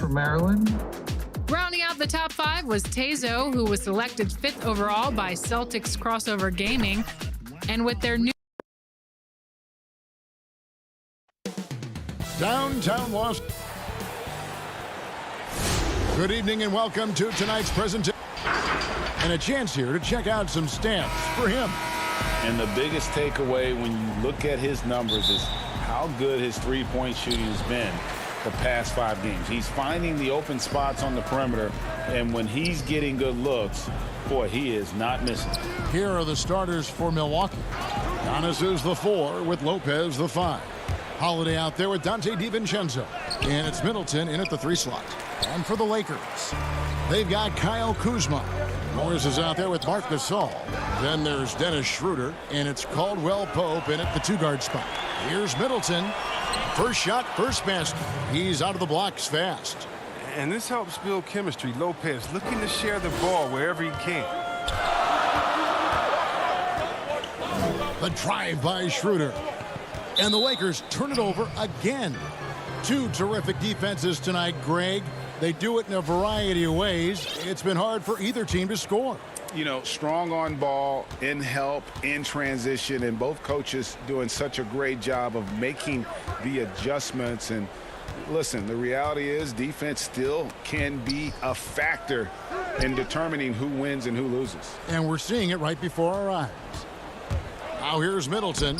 from Maryland. Rounding out the top 5 was Tezo, who was selected 5th overall by Celtics Crossover Gaming. And with their new Downtown Los. Good evening and welcome to tonight's presentation. And a chance here to check out some stats for him. And the biggest takeaway when you look at his numbers is how good his three-point shooting has been the past 5 games. He's finding the open spots on the perimeter, and when he's getting good looks, boy, he is not missing. Here are the starters for Milwaukee. Giannis is the 4 with Lopez the 5. Holiday out there with Dante DiVincenzo. And it's Middleton in at the 3 slot. And for the Lakers, they've got Kyle Kuzma. Morris is out there with Marc Gasol. Then there's Dennis Schroeder, and it's Caldwell Pope in at the 2-guard spot. Here's Middleton. First shot, first basket. He's out of the blocks fast. And this helps build chemistry. Lopez looking to share the ball wherever he can. The drive by Schroeder. And the Lakers turn it over again. 2 terrific defenses tonight, Greg. They do it in a variety of ways. It's been hard for either team to score. You know, strong on ball, in help, in transition, and both coaches doing such a great job of making the adjustments. And listen, the reality is defense still can be a factor in determining who wins and who loses. And we're seeing it right before our eyes. Now here's Middleton.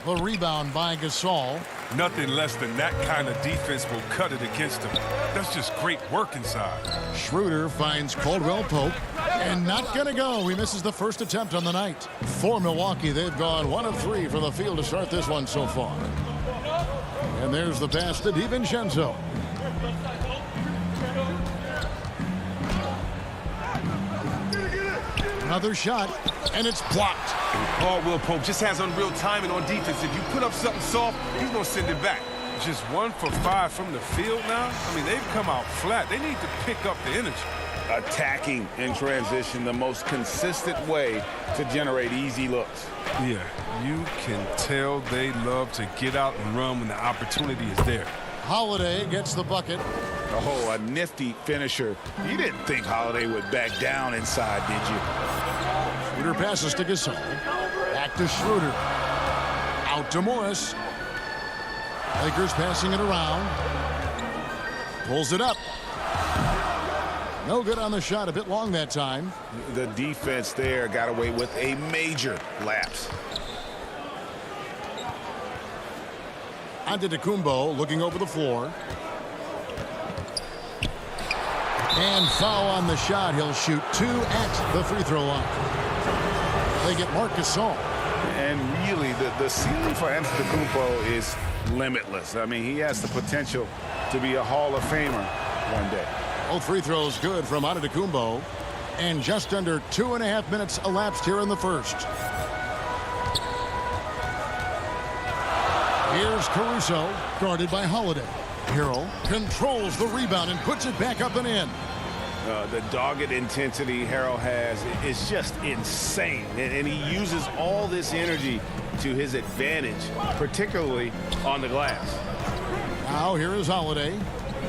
The rebound by Gasol. Nothing less than that kind of defense will cut it against him. That's just great work inside. Schroeder finds Caldwell Pope. And not going to go. He misses the first attempt on the night. For Milwaukee, they've gone 1 of 3 from the field to start this one so far. And there's the pass to DiVincenzo. Another shot, and it's blocked. Caldwell Pope just has unreal timing on defense. If you put up something soft, he's going to send it back. Just 1 for 5 from the field now. I mean, they've come out flat. They need to pick up the energy. Attacking in transition, the most consistent way to generate easy looks. Yeah, you can tell they love to get out and run when the opportunity is there. Holiday gets the bucket. Oh, a nifty finisher. You didn't think Holiday would back down inside, did you? Schroeder passes to Gasol. Back to Schroeder. Out to Morris. Lakers passing it around. Pulls it up. No good on the shot. A bit long that time. The defense there got away with a major lapse. Antetokounmpo looking over the floor. And foul on the shot. He'll shoot 2 at the free throw line. They get Marc Gasol. And really, the ceiling for Antetokounmpo is limitless. I mean, he has the potential to be a Hall of Famer one day. Both free throws good from Antetokounmpo. And just under 2.5 minutes elapsed here in the first. Here's Caruso, guarded by Holiday. Harrell controls the rebound and puts it back up and in. The dogged intensity Harrell has is just insane. And he uses all this energy to his advantage, particularly on the glass. Now here is Holiday.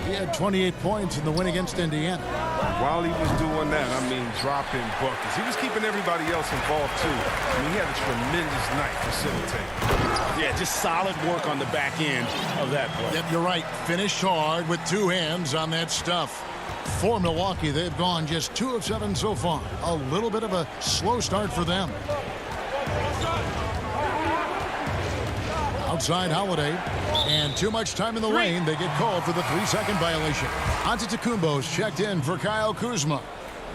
He had 28 points in the win against Indiana. While he was doing that, I mean, dropping buckets. He was keeping everybody else involved, too. I mean, he had a tremendous night facilitating. Yeah, just solid work on the back end of that play. Yep, you're right. Finished hard with 2 hands on that stuff. For Milwaukee, they've gone just 2 of 7 so far. A little bit of a slow start for them. Outside Holiday. And too much time in the lane. They get called for the 3-second violation. Antetokounmpo's checked in for Kyle Kuzma.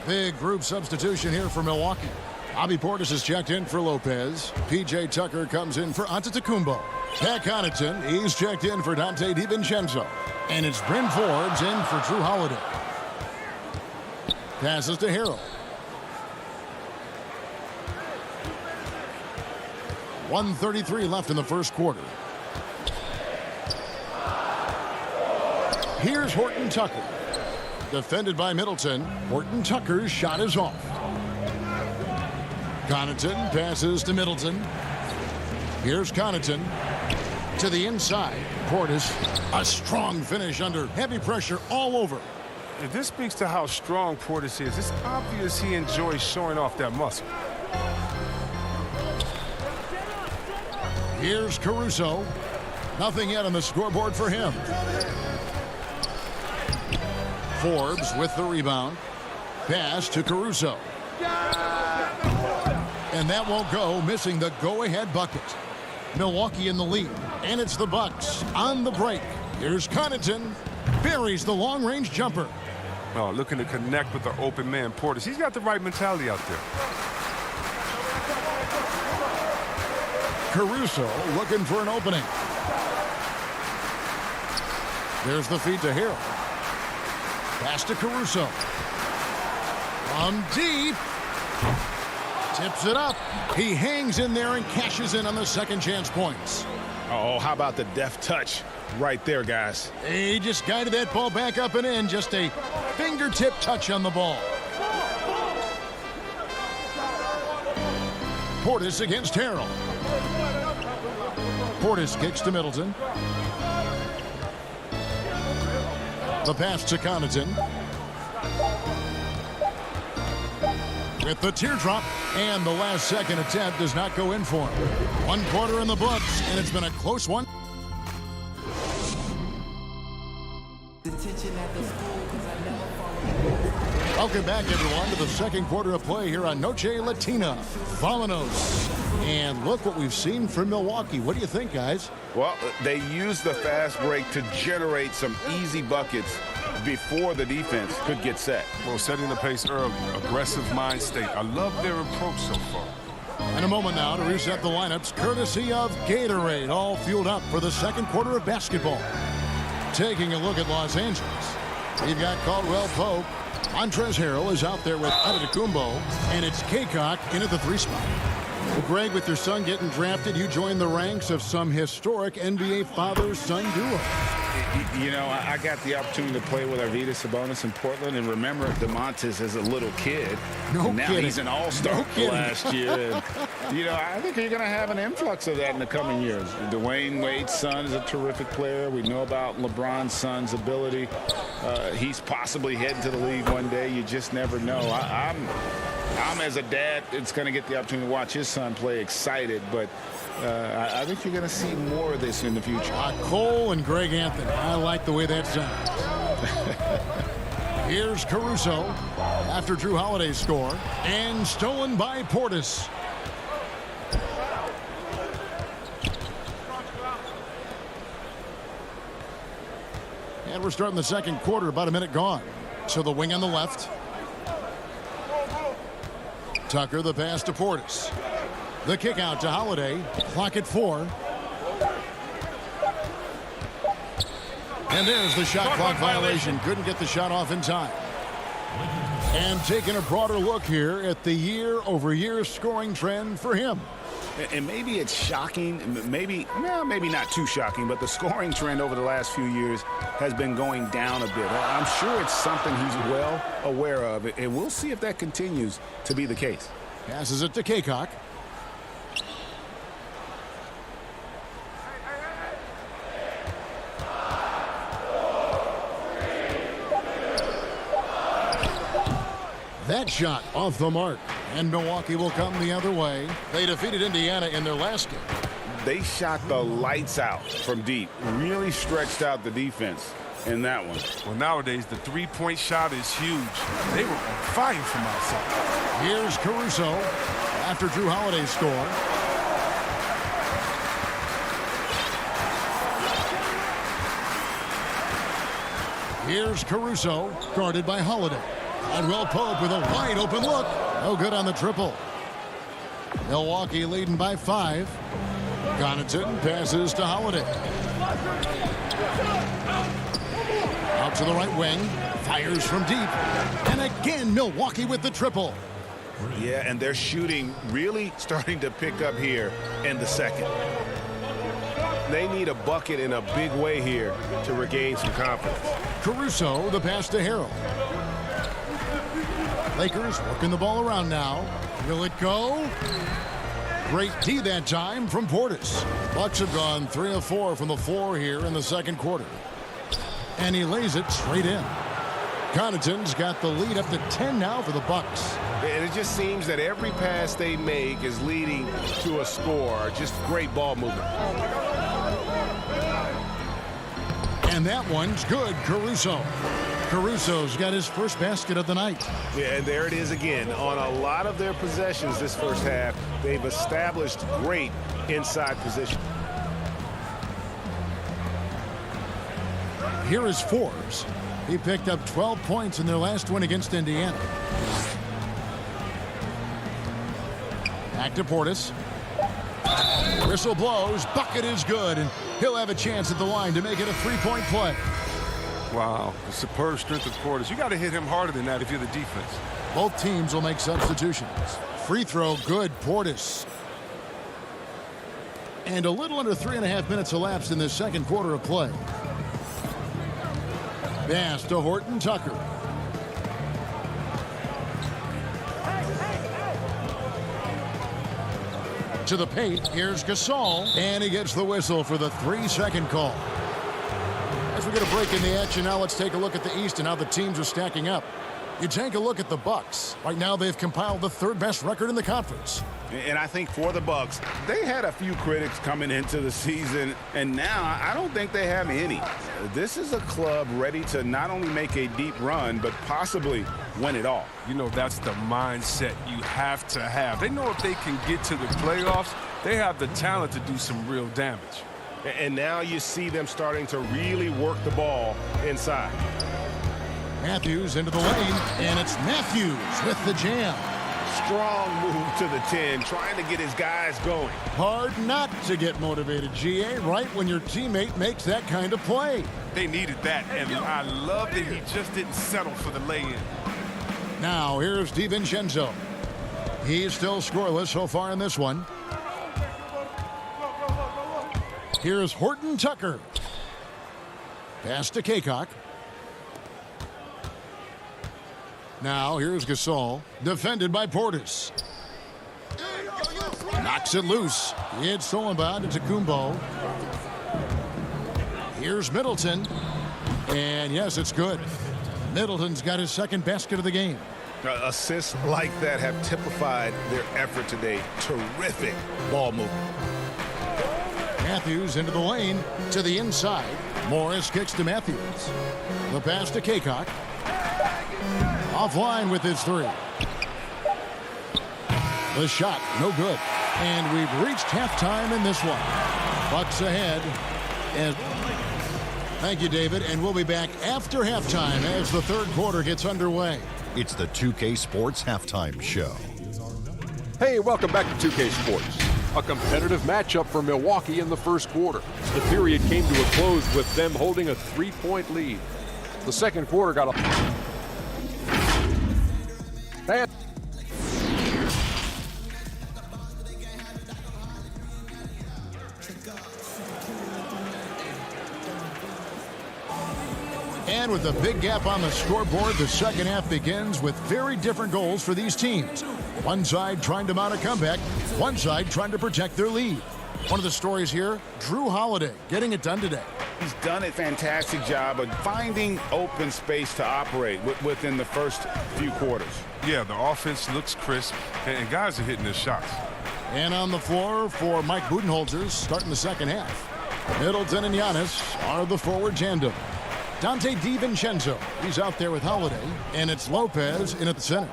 Big group substitution here for Milwaukee. Bobby Portis is checked in for Lopez. P.J. Tucker comes in for Antetokounmpo. Pat Connaughton, he's checked in for Dante DiVincenzo. And it's Bryn Forbes in for Drew Holiday. Passes to Harrell. 1:33 left in the first quarter. Here's Horton Tucker. Defended by Middleton. Horton Tucker's shot is off. Connaughton passes to Middleton. Here's Connaughton to the inside. Portis, a strong finish under heavy pressure all over. If this speaks to how strong Portis is, it's obvious he enjoys showing off that muscle. Here's Caruso. Nothing yet on the scoreboard for him. Forbes with the rebound. Pass to Caruso. And that won't go, missing the go-ahead bucket. Milwaukee in the lead, and it's the Bucks on the break. Here's Connaughton. Buries the long-range jumper. Oh, looking to connect with the open man, Portis. He's got the right mentality out there. Caruso looking for an opening. There's the feed to Hill. Pass to Caruso. From deep. Tips it up. He hangs in there and cashes in on the second chance points. Oh, how about the deft touch right there, guys? He just guided that ball back up and in. Just a fingertip touch on the ball. Portis against Harrell. Portis kicks to Middleton. The pass to Connaughton. With the teardrop, and the last second attempt does not go in for him. 1 quarter in the books, and it's been a close one. Welcome back, everyone, to the second quarter of play here on Noche Latina. Vámonos. And look what we've seen from Milwaukee. What do you think, guys? Well, they used the fast break to generate some easy buckets before the defense could get set. Well, setting the pace early, aggressive mind state. I love their approach so far. In a moment now to reset the lineups, courtesy of Gatorade, all fueled up for the second quarter of basketball. Taking a look at Los Angeles, we've got Caldwell Pope. Montrezl Harrell is out there with Antetokounmpo, and it's Kaycock in at the 3 spot. Well, Greg, with your son getting drafted, you joined the ranks of some historic NBA father-son duo. You know, I got the opportunity to play with Arvydas Sabonis in Portland, and remember DeMontis as a little kid. No now kidding. He's an all-star last year. And, you know, I think you're going to have an influx of that in the coming years. Dwayne Wade's son is a terrific player. We know about LeBron's son's ability. He's possibly heading to the league one day. You just never know. I'm as a dad, it's going to get the opportunity to watch his son play excited, but I think you're going to see more of this in the future. Cole and Greg Anthony. I like the way that sounds. Here's Caruso after Drew Holiday's score, and stolen by Portis. And we're starting the second quarter, about a minute gone. So the wing on the left. Tucker, the pass to Portis. The kick out to Holiday. Clock at 4. And there's the shot clock violation. Couldn't get the shot off in time. And taking a broader look here at the year-over-year scoring trend for him. And maybe it's shocking, maybe not too shocking, but the scoring trend over the last few years has been going down a bit. I'm sure it's something he's well aware of, and we'll see if that continues to be the case. Passes it to Kaycock. That shot off the mark, and Milwaukee will come the other way. They defeated Indiana in their last game. They shot the lights out from deep, really stretched out the defense in that one. Well, nowadays, the three-point shot is huge. They were on fire from outside. Here's Caruso after Drew Holiday's score. Here's Caruso, guarded by Holiday. Caldwell Pope with a wide open look. No good on the triple. Milwaukee leading by 5. Connaughton passes to Holiday. Out to the right wing. Fires from deep. And again, Milwaukee with the triple. Yeah, and their shooting really starting to pick up here in the second. They need a bucket in a big way here to regain some confidence. Caruso, the pass to Harrell. Lakers working the ball around now. Will it go? Great D that time from Portis. Bucks have gone 3 of 4 from the floor here in the second quarter. And he lays it straight in. Connaughton's got the lead up to 10 now for the Bucks. And it just seems that every pass they make is leading to a score. Just great ball movement. And that one's good, Caruso. Caruso's got his first basket of the night. Yeah, and there it is again. On a lot of their possessions this first half, they've established great inside position. Here is Forbes. He picked up 12 points in their last win against Indiana. Back to Portis. Whistle blows. Bucket is good, and he'll have a chance at the line to make it a three-point play. Wow, the superb strength of Portis. You got to hit him harder than that if you're the defense. Both teams will make substitutions. Free throw, good, Portis. And a little under 3.5 minutes elapsed in the second quarter of play. Pass to Horton Tucker. To the paint, here's Gasol, and he gets the whistle for the 3-second call. As we get a break in the action now, let's take a look at the East and how the teams are stacking up. You take a look at the Bucks. Right now, they've compiled the third-best record in the conference. And I think for the Bucks, they had a few critics coming into the season, and now I don't think they have any. This is a club ready to not only make a deep run, but possibly win it all. You know, that's the mindset you have to have. They know if they can get to the playoffs, they have the talent to do some real damage. And now you see them starting to really work the ball inside. Matthews into the lane, and it's Matthews with the jam. Strong move to the 10, trying to get his guys going. Hard not to get motivated, GA, right when your teammate makes that kind of play. They needed that, and I love that he just didn't settle for the lay-in. Now, here's DiVincenzo. He's still scoreless so far in this one. Here's Horton Tucker. Pass to Kaycock. Now, here's Gasol, defended by Portis. Knocks it loose. It's stolen by Antetokounmpo. Here's Middleton. And yes, it's good. Middleton's got his second basket of the game. Assists like that have typified their effort today. Terrific ball movement. Matthews into the lane to the inside. Morris kicks to Matthews. The pass to Kaycock. Offline with his three. The shot, no good. And we've reached halftime in this one. Bucks ahead. And thank you, David. And we'll be back after halftime as the third quarter gets underway. It's the 2K Sports Halftime Show. Hey, welcome back to 2K Sports. A competitive matchup for Milwaukee in the first quarter. The period came to a close with them holding a 3-point lead. The second quarter got a... And with a big gap on the scoreboard, the second half begins with very different goals for these teams. One side trying to mount a comeback, one side trying to protect their lead. One of the stories here, Drew Holiday getting it done today. He's done a fantastic job of finding open space to operate within the first few quarters. Yeah, the offense looks crisp, and guys are hitting their shots. And on the floor for Mike Budenholzer starting the second half. Middleton and Giannis are the forward tandem. Dante DiVincenzo, he's out there with Holiday, and it's Lopez in at the center.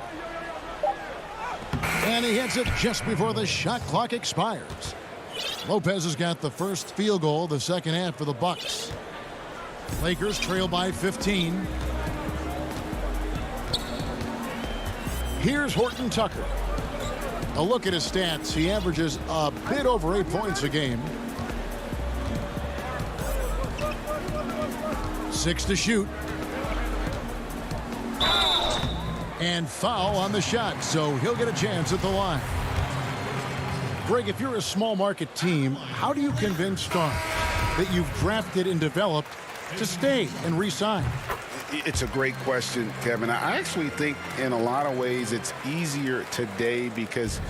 And he hits it just before the shot clock expires. Lopez has got the first field goal of the second half for the Bucks. Lakers trail by 15. Here's Horton Tucker. A look at his stats. He averages a bit over 8 points a game. 6 to shoot. And foul on the shot, so he'll get a chance at the line. Greg, if you're a small market team, how do you convince stars that you've drafted and developed to stay and re-sign? It's a great question, Kevin. I actually think in a lot of ways it's easier today because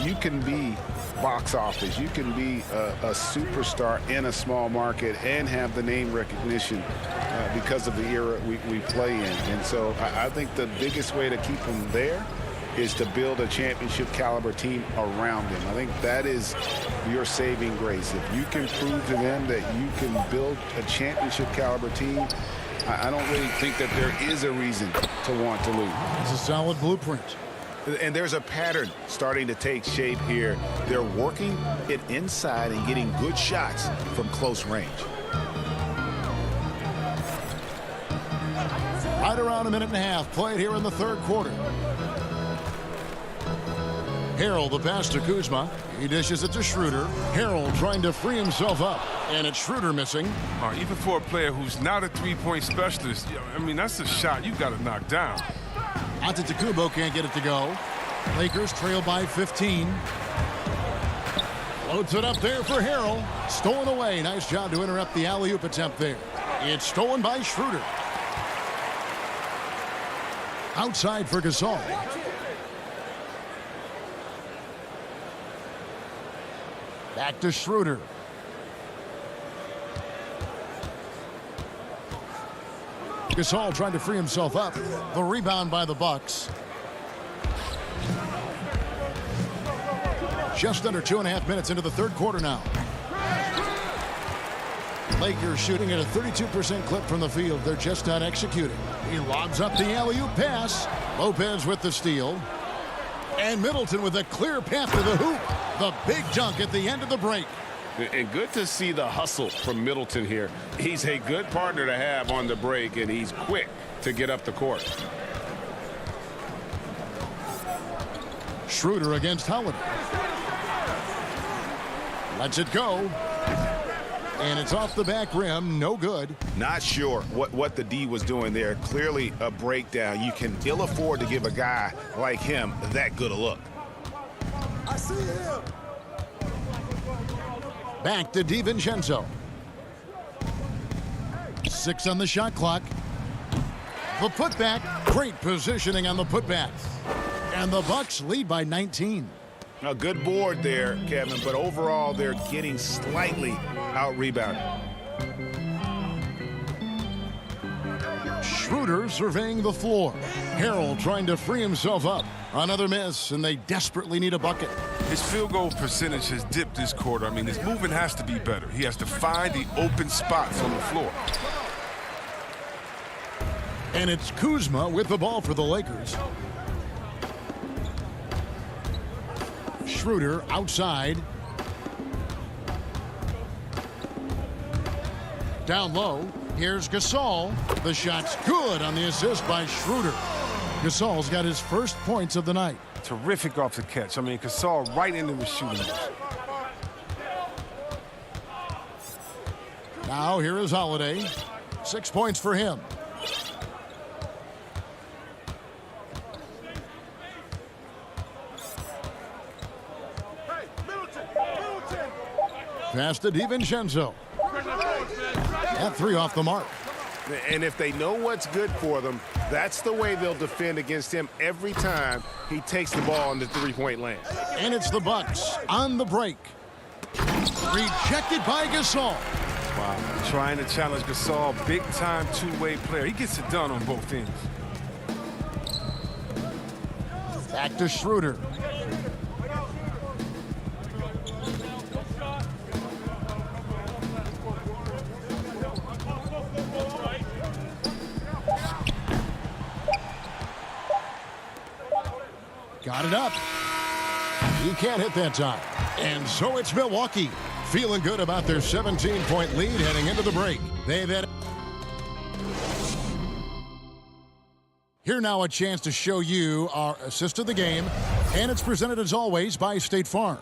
you can be box office. You can be a superstar in a small market and have the name recognition because of the era we play in. And so I think the biggest way to keep them there is to build a championship caliber team around him. I think that is your saving grace. If you can prove to them that you can build a championship caliber team, I don't really think that there is a reason to want to lose. It's a solid blueprint. And there's a pattern starting to take shape here. They're working it inside and getting good shots from close range. Right around a minute and a half played here in the third quarter. Harrell, the pass to Kuzma. He dishes it to Schroeder. Harrell trying to free himself up. And it's Schroeder missing. Even for a player who's not a three-point specialist, I mean, that's a shot you got to knock down. Antetokounmpo can't get it to go. Lakers trail by 15. Floats it up there for Harrell. Stolen away. Nice job to interrupt the alley-oop attempt there. It's stolen by Schroeder. Outside for Gasol. Back to Schroeder. Gasol trying to free himself up. The rebound by the Bucks. Just under 2.5 minutes into the third quarter now. Lakers shooting at a 32% clip from the field. They're just not executing. He lobs up the alley-oop pass. Lopez with the steal. And Middleton with a clear path to the hoop. The big dunk at the end of the break. And good to see the hustle from Middleton here. He's a good partner to have on the break, and he's quick to get up the court. Schroeder against Holiday. Lets it go. And it's off the back rim. No good. Not sure what the D was doing there. Clearly a breakdown. You can ill afford to give a guy like him that good a look. I see him. Back to DiVincenzo. 6 on the shot clock. The putback. Great positioning on the putback. And the Bucks lead by 19. A good board there, Kevin, but overall they're getting slightly out-rebounded. Schroeder surveying the floor. Harrell trying to free himself up. Another miss, and they desperately need a bucket. His field goal percentage has dipped this quarter. I mean, his movement has to be better. He has to find the open spots on the floor. And it's Kuzma with the ball for the Lakers. Schroeder outside. Down low. Here's Gasol. The shot's good on the assist by Schroeder. Gasol's got his first points of the night. Terrific off the catch. I mean, Gasol right into the shooting. Now here is Holiday. 6 points for him. Pass to DiVincenzo. That 3 off the mark. And if they know what's good for them, that's the way they'll defend against him every time he takes the ball in the three-point lane. And it's the Bucks on the break. Rejected by Gasol. Wow, trying to challenge Gasol, big-time two-way player. He gets it done on both ends. Back to Schroeder. Got it up. He can't hit that time. And so it's Milwaukee feeling good about their 17-point lead heading into the break. They've had... Here now a chance to show you our assist of the game. And it's presented as always by State Farm.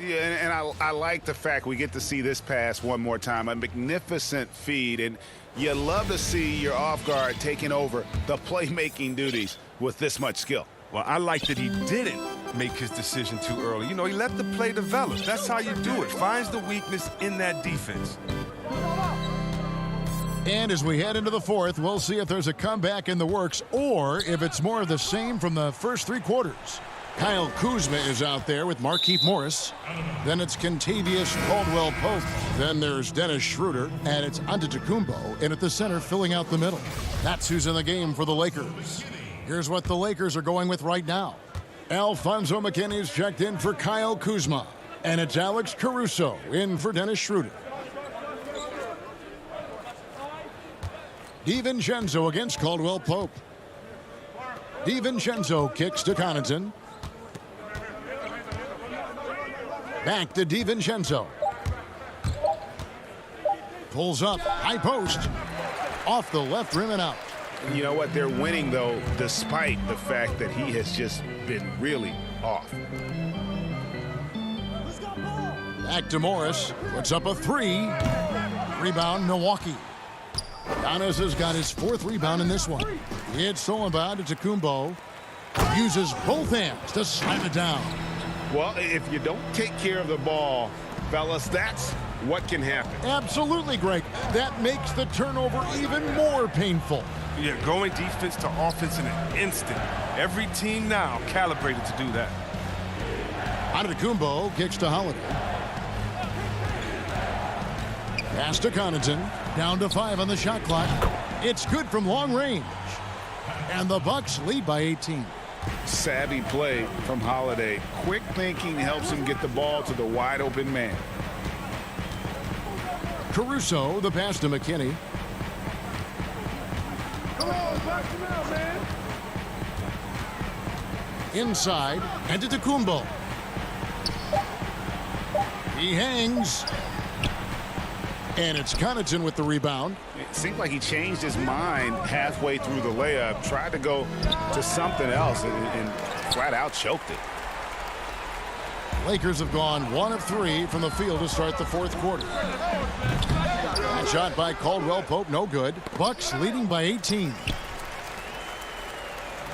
Yeah, and I like the fact we get to see this pass one more time. A magnificent feed, and you love to see your off guard taking over the playmaking duties with this much skill. Well, I like that he didn't make his decision too early. You know, he let the play develop. That's how you do it. Finds the weakness in that defense. And as we head into the fourth, we'll see if there's a comeback in the works or if it's more of the same from the first 3 quarters. Kyle Kuzma is out there with Markieff Morris. Then it's Kentavious Caldwell-Pope. Then there's Dennis Schroeder. And it's Antetokounmpo in at the center filling out the middle. That's who's in the game for the Lakers. Here's what the Lakers are going with right now. Alfonso McKinney's checked in for Kyle Kuzma. And it's Alex Caruso in for Dennis Schroeder. DiVincenzo against Caldwell-Pope. DiVincenzo kicks to Connaughton. Back to DiVincenzo. Pulls up, high post. Off the left rim and out. You know what? They're winning, though, despite the fact that he has just been really off. Back to Morris. Puts up a 3. Rebound, Milwaukee. Giannis has got his 4th rebound in this one. It's Solomon to Tacumbo. Uses both hands to slam it down. Well, if you don't take care of the ball, fellas, that's what can happen. Absolutely, Greg. That makes the turnover even more painful. Yeah, going defense to offense in an instant. Every team now calibrated to do that. Antetokounmpo kicks to Holiday. Pass to Connaughton. Down to 5 on the shot clock. It's good from long range. And the Bucks lead by 18. Savvy play from Holiday. Quick thinking helps him get the ball to the wide open man. Caruso, the pass to McKinney. Come on, box him out, man. Inside, and to Tacumbo. He hangs. And it's Connaughton with the rebound. It seemed like he changed his mind halfway through the layup, tried to go to something else, and flat out choked it. Lakers have gone 1 of 3 from the field to start the 4th quarter. That shot by Caldwell-Pope, no good. Bucks leading by 18.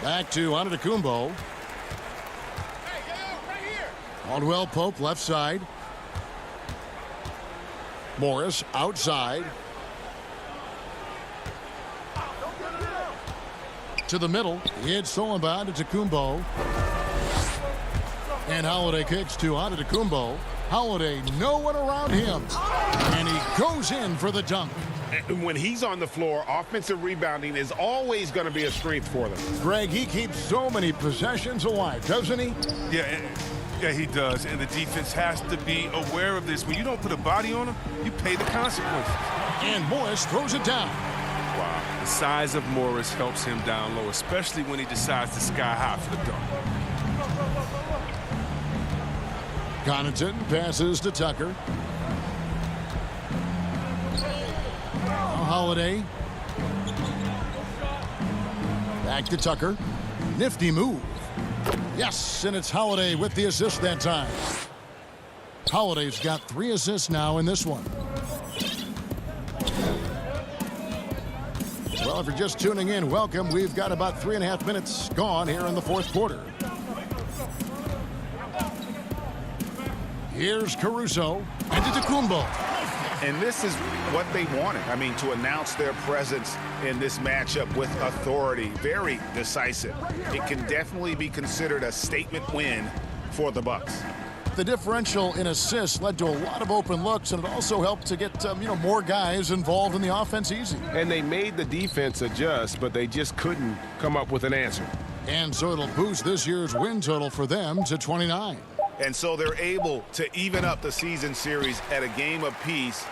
Back to Antetokounmpo. Caldwell-Pope left side. Morris outside. To the middle. It's Solomon to Tacumbo. And Holiday kicks to Antetokounmpo. Holiday, no one around him. And he goes in for the dunk. When he's on the floor, offensive rebounding is always going to be a strength for them. Greg, he keeps so many possessions alive, doesn't he? Yeah, he does. And the defense has to be aware of this. When you don't put a body on him, you pay the consequences. And Morris throws it down. Wow. The size of Morris helps him down low, especially when he decides to sky high for the dunk. Connaughton passes to Tucker. Holiday. Back to Tucker. Nifty move. Yes, and it's Holiday with the assist that time. Holiday's got 3 assists now in this one. Well, if you're just tuning in, welcome. We've got about 3.5 minutes gone here in the 4th quarter. Here's Caruso and Antetokounmpo. And this is what they wanted. I mean, to announce their presence in this matchup with authority. Very decisive. It can definitely be considered a statement win for the Bucks. The differential in assists led to a lot of open looks, and it also helped to get more guys involved in the offense easy. And they made the defense adjust, but they just couldn't come up with an answer. And so it'll boost this year's win total for them to 29. And so they're able to even up the season series at a game apiece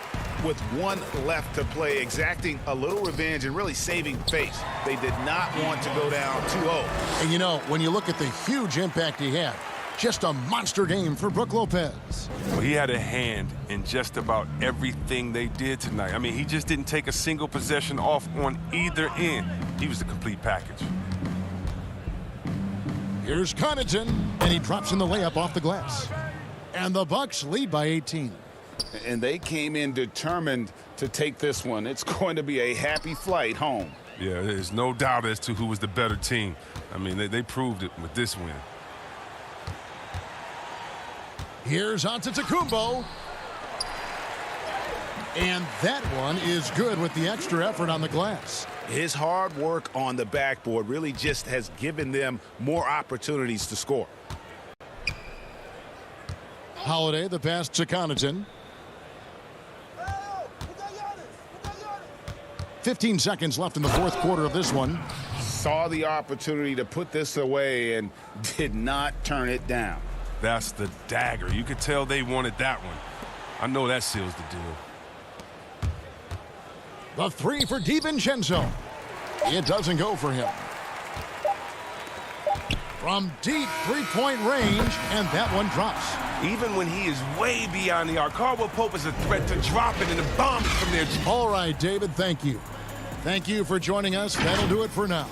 with 1 left to play, exacting a little revenge and really saving face. They did not want to go down 2-0. And when you look at the huge impact he had, just a monster game for Brook Lopez. Well, he had a hand in just about everything they did tonight. I mean, he just didn't take a single possession off on either end. He was the complete package. Here's Connaughton, and he drops in the layup off the glass. And the Bucks lead by 18. And they came in determined to take this one. It's going to be a happy flight home. Yeah, there's no doubt as to who was the better team. I mean, they proved it with this win. Here's Antetokounmpo. And that one is good with the extra effort on the glass. His hard work on the backboard really just has given them more opportunities to score. Holiday, the pass to Connaughton. 15 seconds left in the fourth quarter of this one. Saw the opportunity to put this away and did not turn it down. That's the dagger. You could tell they wanted that one. I know that seals the deal. The three for DiVincenzo. It doesn't go for him. From deep three-point range, and that one drops. Even when he is way beyond the arc, Caldwell Pope is a threat to drop it and the bomb from there. All right, David, thank you. Thank you for joining us. That'll do it for now.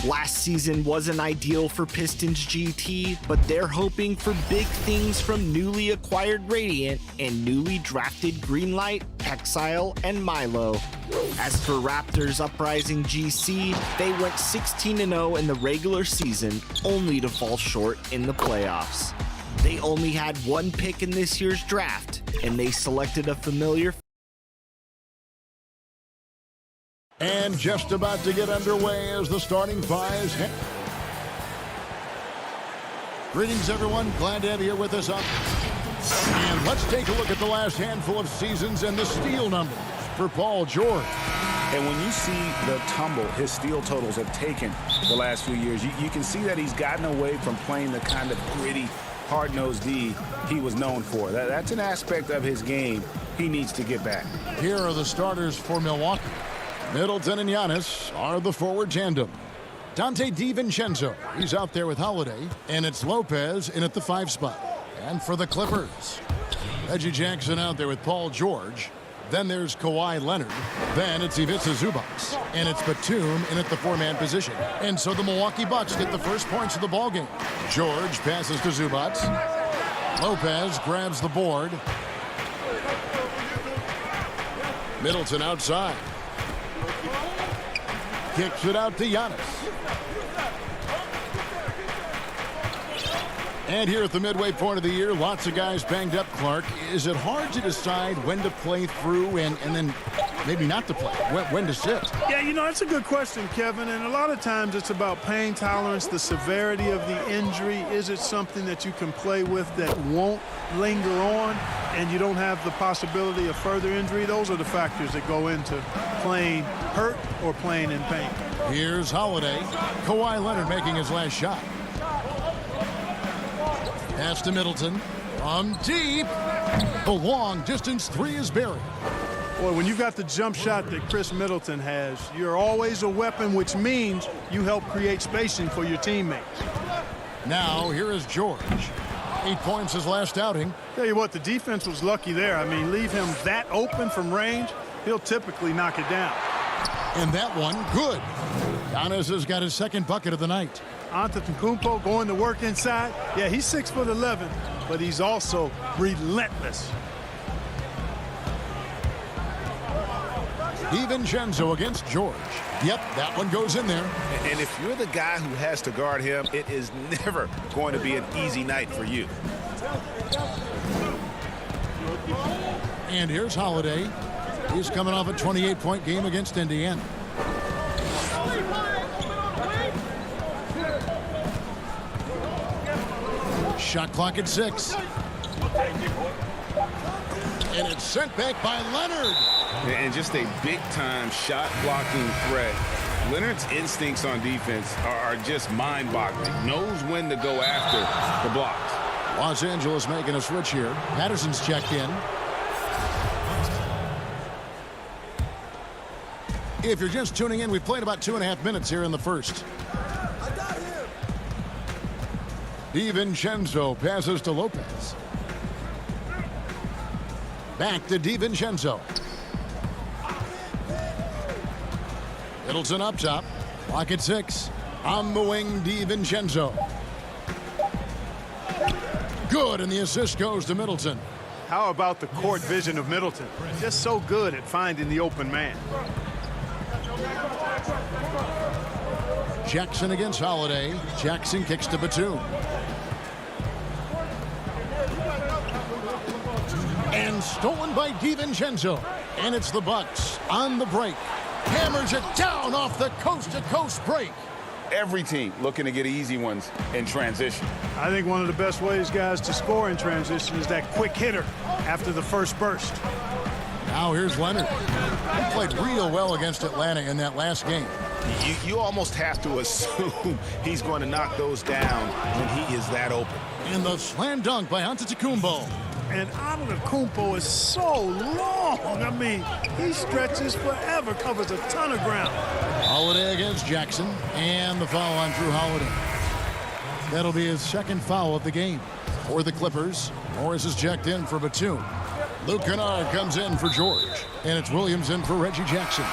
Last season wasn't ideal for Pistons GT, but they're hoping for big things from newly acquired Radiant and newly drafted Greenlight, Exile, and Milo. As for Raptors Uprising GC, they went 16-0 in the regular season, only to fall short in the playoffs. They only had one pick in this year's draft, and they selected a familiar. And just about to get underway as the starting fives. Greetings, everyone. Glad to have you with us. And let's take a look at the last handful of seasons and the steal numbers for Paul George. And when you see the tumble his steal totals have taken the last few years, you can see that he's gotten away from playing the kind of gritty, hard-nosed D he was known for. That's an aspect of his game he needs to get back. Here are the starters for Milwaukee. Middleton and Giannis are the forward tandem. Dante DiVincenzo, he's out there with Holiday, and it's Lopez in at the 5 spot. And for the Clippers, Reggie Jackson out there with Paul George. Then there's Kawhi Leonard. Then it's Ivica Zubac. And it's Batum in at the 4-man position. And so the Milwaukee Bucks get the first points of the ballgame. George passes to Zubac. Lopez grabs the board. Middleton outside. Kicks it out to Giannis. And here at the midway point of the year, lots of guys banged up, Clark. Is it hard to decide when to play through and then maybe not to play? When to sit? Yeah, you know, that's a good question, Kevin. And a lot of times it's about pain tolerance, the severity of the injury. Is it something that you can play with that won't linger on and you don't have the possibility of further injury? Those are the factors that go into playing hurt or playing in pain. Here's Holiday. Kawhi Leonard making his last shot. Pass to Middleton. From deep. The long distance 3 is buried. Boy, when you've got the jump shot that Chris Middleton has, you're always a weapon, which means you help create spacing for your teammates. Now, here is George. 8 points his last outing. Tell you what, the defense was lucky there. I mean, leave him that open from range, he'll typically knock it down. And that one, good. Giannis has got his second bucket of the night. Antetokounmpo going to work inside. Yeah, he's 6'11", but he's also relentless. DiVincenzo against George. Yep, that one goes in there. And if you're the guy who has to guard him, it is never going to be an easy night for you. And here's Holiday. He's coming off a 28-point game against Indiana. Shot clock at 6. And it's sent back by Leonard. And just a big-time shot-blocking threat. Leonard's instincts on defense are just mind-boggling. Knows when to go after the blocks. Los Angeles making a switch here. Patterson's checked in. If you're just tuning in, we've played about 2.5 minutes here in the first. DiVincenzo passes to Lopez. Back to DiVincenzo. Middleton up top. Clock at 6. On the wing, DiVincenzo. Good, and the assist goes to Middleton. How about the court vision of Middleton? Just so good at finding the open man. Jackson against Holiday. Jackson kicks to Batum. And stolen by DiVincenzo. And it's the Bucks on the break. Hammers it down off the coast-to-coast break. Every team looking to get easy ones in transition. I think one of the best ways, guys, to score in transition is that quick hitter after the first burst. Now here's Leonard. He played real well against Atlanta in that last game. You almost have to assume he's going to knock those down when he is that open. And the slam dunk by Antetokounmpo. And Antetokounmpo is so long. I mean, he stretches forever, covers a ton of ground. Holiday against Jackson, and the foul on Drew Holiday. That'll be his second foul of the game. For the Clippers, Morris is checked in for Batum. Luke Kennard comes in for George, and it's Williams in for Reggie Jackson.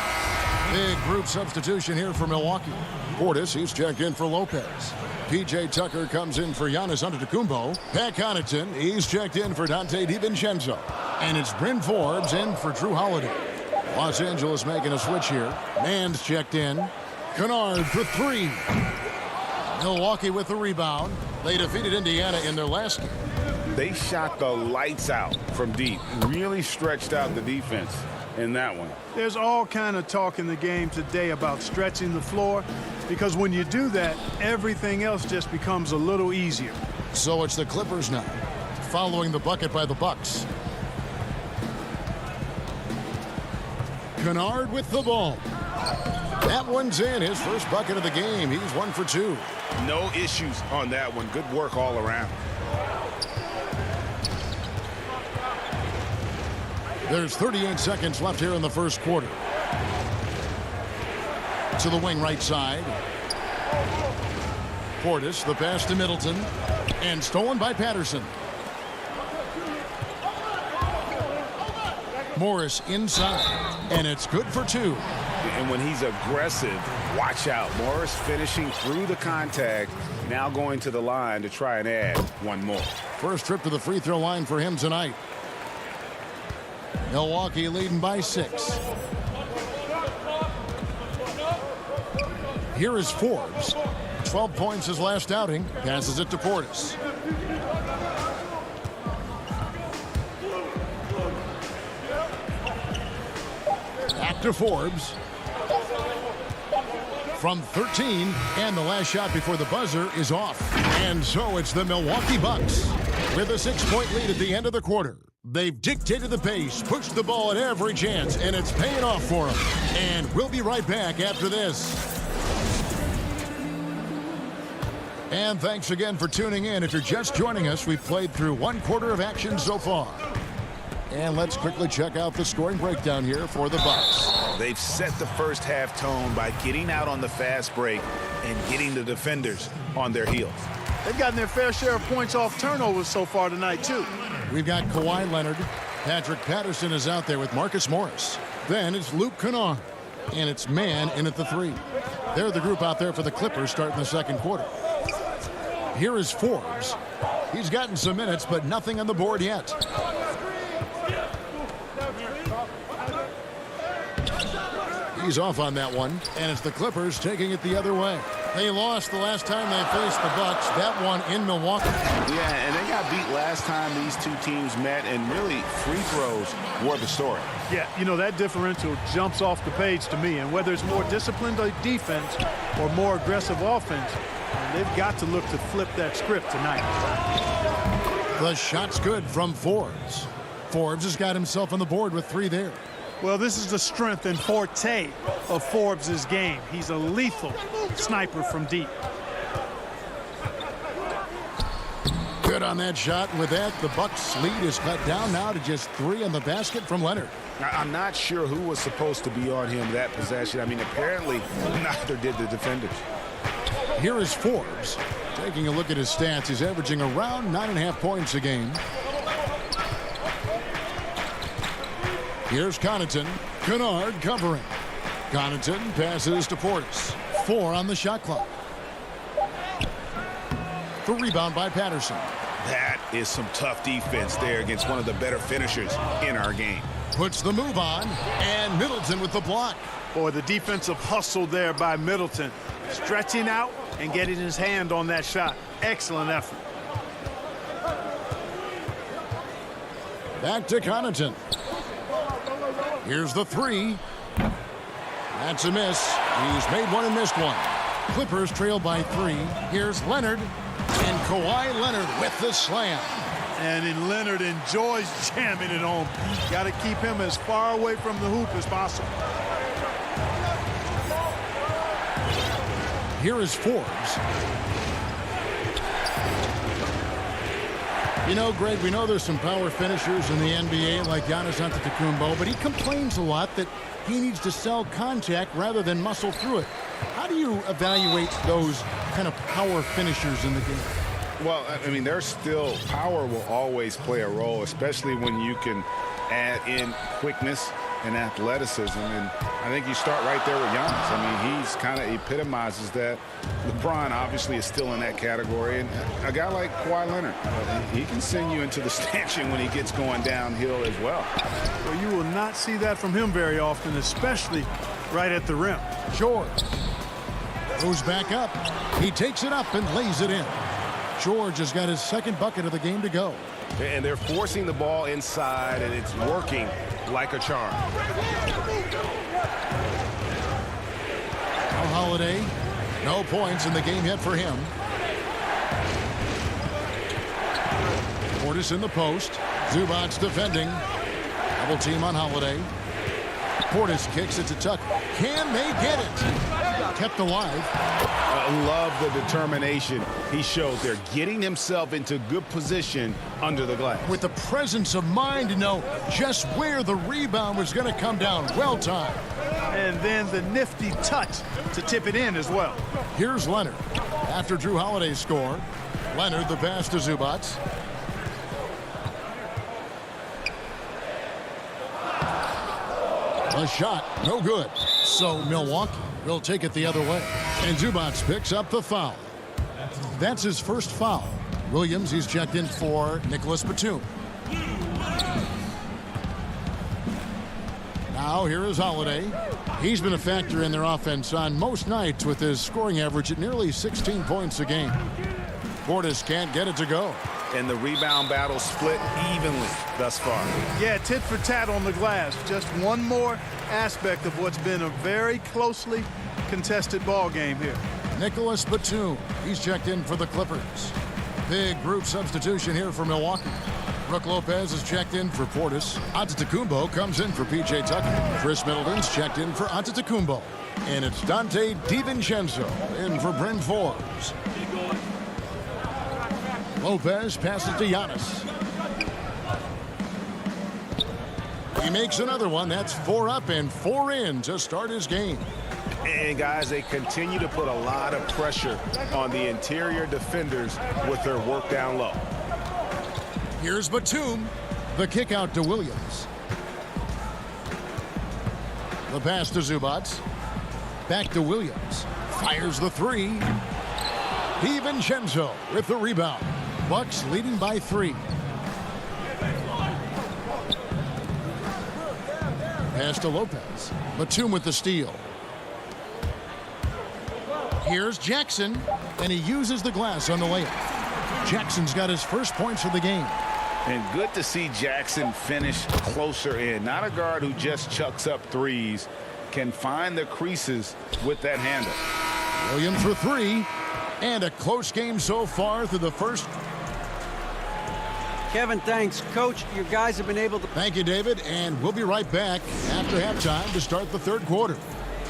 Big group substitution here for Milwaukee. Portis, he's checked in for Lopez. P.J. Tucker comes in for Giannis Antetokounmpo. Pat Connaughton, he's checked in for Dante DiVincenzo. And it's Bryn Forbes in for Drew Holiday. Los Angeles making a switch here. Mann's checked in. Kennard for three. Milwaukee with the rebound. They defeated Indiana in their last game. They shot the lights out from deep. Really stretched out the defense in that one. There's all kind of talk in the game today about stretching the floor, because when you do that, everything else just becomes a little easier. So it's the Clippers now, following the bucket by the Bucks. Kennard with the ball. That one's in, his first bucket of the game. He's 1 for 2. No issues on that one. Good work all around. There's 38 seconds left here in the first quarter. To the wing right side. Portis, the pass to Middleton. And stolen by Patterson. Morris inside. And it's good for 2. And when he's aggressive, watch out. Morris finishing through the contact, now going to the line to try and add one more. First trip to the free throw line for him tonight. Milwaukee leading by 6. Here is Forbes. 12 points his last outing. Passes it to Portis. Back to Forbes. From 13, and the last shot before the buzzer is off. And so it's the Milwaukee Bucks with a 6-point lead at the end of the quarter. They've dictated the pace, pushed the ball at every chance, and it's paying off for them. And we'll be right back after this. And thanks again for tuning in. If you're just joining us, we've played through 1 quarter of action so far. And let's quickly check out the scoring breakdown here for the Bucks. They've set the first half tone by getting out on the fast break and getting the defenders on their heels. They've gotten their fair share of points off turnovers so far tonight, too. We've got Kawhi Leonard. Patrick Patterson is out there with Marcus Morris. Then it's Luke Kennard. And it's Mann in at the 3. They're the group out there for the Clippers starting the second quarter. Here is Forbes. He's gotten some minutes, but nothing on the board yet. He's off on that one, and it's the Clippers taking it the other way. They lost the last time they faced the Bucks, that one in Milwaukee. Yeah, and they got beat last time these two teams met, and really free throws were the story. Yeah, you know, that differential jumps off the page to me, and whether it's more disciplined defense or more aggressive offense, they've got to look to flip that script tonight. The shot's good from Forbes. Forbes has got himself on the board with 3 there. Well, this is the strength and forte of Forbes' game. He's a lethal sniper from deep. Good on that shot, and with that, the Bucks' lead is cut down now to just 3 on the basket from Leonard. I'm not sure who was supposed to be on him that possession. I mean, apparently neither did the defenders. Here is Forbes. Taking a look at his stats, he's averaging around 9.5 points a game. Here's Connaughton. Kennard covering. Connaughton passes to Portis. 4 on the shot clock. The rebound by Patterson. That is some tough defense there against one of the better finishers in our game. Puts the move on, and Middleton with the block. Boy, the defensive hustle there by Middleton. Stretching out and getting his hand on that shot. Excellent effort. Back to Connaughton. Here's the 3. That's a miss. He's made one and missed one. Clippers trail by 3. Here's Leonard. And Kawhi Leonard with the slam. And Leonard enjoys jamming it home. Got to keep him as far away from the hoop as possible. Here is Forbes. You know, Greg, we know there's some power finishers in the NBA like Giannis Antetokounmpo, but he complains a lot that he needs to sell contact rather than muscle through it. How do you evaluate those kind of power finishers in the game? Well, I mean, there's still power will always play a role, especially when you can add in quickness and athleticism. And I think you start right there with Giannis. I mean, he's kind of epitomizes that. LeBron obviously is still in that category. And a guy like Kawhi Leonard, he can send you into the stanchion when he gets going downhill as well. Well, you will not see that from him very often, especially right at the rim. George goes back up. He takes it up and lays it in. George has got his second bucket of the game to go. And they're forcing the ball inside, and it's working like a charm. Now Holiday, no points in the game yet for him. Portis in the post. Zubac's defending. Double team on Holiday. Portis kicks it to Tucker. Can they get it? Kept alive. I love the determination he showed there, getting himself into good position under the glass. With the presence of mind to know just where the rebound was going to come down. Well timed. And then the nifty touch to tip it in as well. Here's Leonard. After Drew Holiday's score, Leonard the pass to Zubac. A shot, no good. So Milwaukee will take it the other way. And Zubac picks up the foul. That's his first foul. Williams, he's checked in for Nicholas Batum. Now here is Holiday. He's been a factor in their offense on most nights with his scoring average at nearly 16 points a game. Portis can't get it to go. And the rebound battle split evenly thus far. Yeah, tit for tat on the glass. Just one more aspect of what's been a very closely contested ball game here. Nicholas Batum, he's checked in for the Clippers. Big group substitution here for Milwaukee. Brook Lopez is checked in for Portis. Antetokounmpo comes in for P.J. Tucker. Chris Middleton's checked in for Antetokounmpo. And it's Dante DiVincenzo in for Bryn Forbes. Lopez passes to Giannis. He makes another one. That's 4 up and 4 in to start his game. And guys, they continue to put a lot of pressure on the interior defenders with their work down low. Here's Batum. The kick out to Williams. The pass to Zubac. Back to Williams. Fires the 3. DiVincenzo with the rebound. Bucks leading by 3. Pass to Lopez. Batum with the steal. Here's Jackson, and he uses the glass on the layup. Jackson's got his first points of the game. And good to see Jackson finish closer in. Not a guard who just chucks up threes. Can find the creases with that handle. Williams for 3. And a close game so far through the first. Kevin, thanks. Coach, your guys have been able to... Thank you, David. And we'll be right back after halftime to start the third quarter.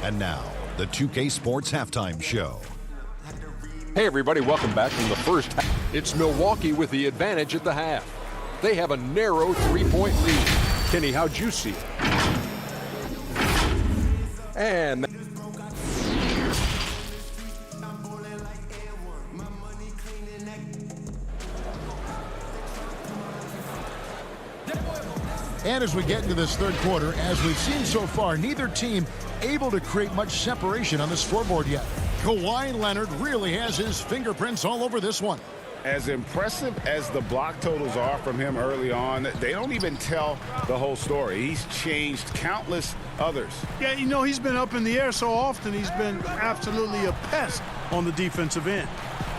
And now, the 2K Sports Halftime Show. Hey, everybody, welcome back from the first half. It's Milwaukee with the advantage at the half. They have a narrow 3-point lead. Kenny, how'd you see it? And... And as we get into this third quarter, as we've seen so far, neither team able to create much separation on the scoreboard yet. Kawhi Leonard really has his fingerprints all over this one. As impressive as the block totals are from him early on, they don't even tell the whole story. He's changed countless others. Yeah, you know, he's been up in the air so often, he's been absolutely a pest on the defensive end.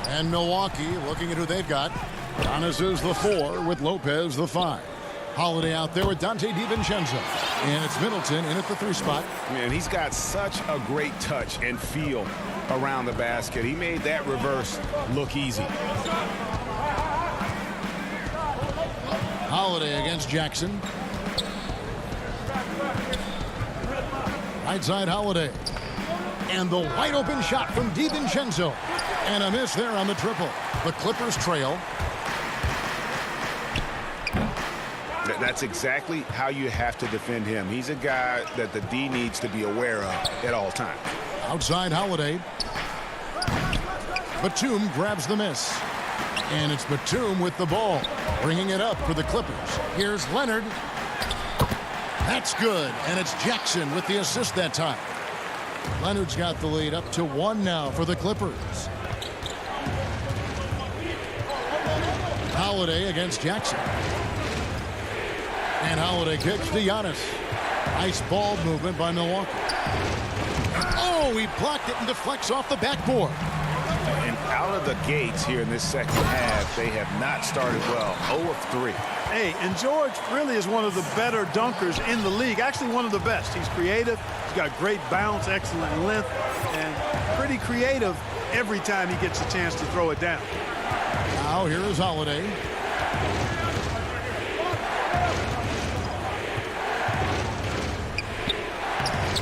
And Milwaukee looking at who they've got. Giannis is the 4 with Lopez the 5. Holiday out there with Dante DiVincenzo. And it's Middleton in at the 3 spot. Man, he's got such a great touch and feel around the basket. He made that reverse look easy. Holiday against Jackson. Right side Holiday. And the wide open shot from DiVincenzo. And a miss there on the triple. The Clippers trail. That's exactly how you have to defend him. He's a guy that the D needs to be aware of at all times. Outside Holiday. Batum grabs the miss. And it's Batum with the ball, bringing it up for the Clippers. Here's Leonard. That's good, and it's Jackson with the assist that time. Leonard's got the lead up to 1 now for the Clippers. Holiday against Jackson. And Holiday kicks to Giannis. Nice ball movement by Milwaukee. Oh, he blocked it and deflects off the backboard. And out of the gates here in this second half, they have not started well. 0 of 3. Hey, and George really is one of the better dunkers in the league. Actually, one of the best. He's creative. He's got great bounce, excellent length, and pretty creative every time he gets a chance to throw it down. Now here is Holiday.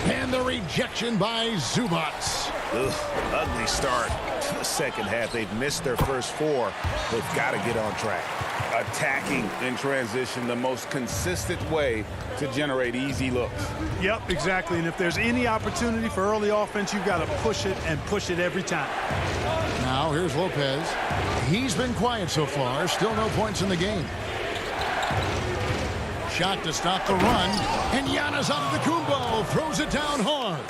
And the rejection by Zubats. Ugly start to the second half. They've missed their first 4. They've got to get on track. Attacking in transition, the most consistent way to generate easy looks. Yep, exactly. And if there's any opportunity for early offense, you've got to push it and push it every time. Now here's Lopez. He's been quiet so far. Still no points in the game. Shot to stop the run. And Giannis Antetokounmpo throws it down hard.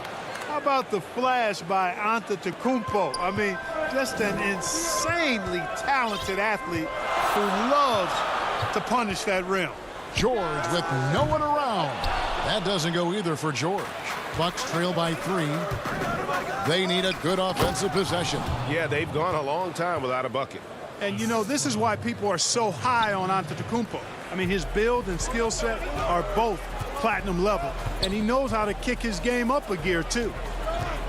How about the flash by Antetokounmpo? I mean, just an insanely talented athlete who loves to punish that rim. George with no one around. That doesn't go either for George. Bucks trail by 3. They need a good offensive possession. Yeah, they've gone a long time without a bucket. And, you know, this is why people are so high on Antetokounmpo. I mean, his build and skill set are both platinum level, and he knows how to kick his game up a gear, too.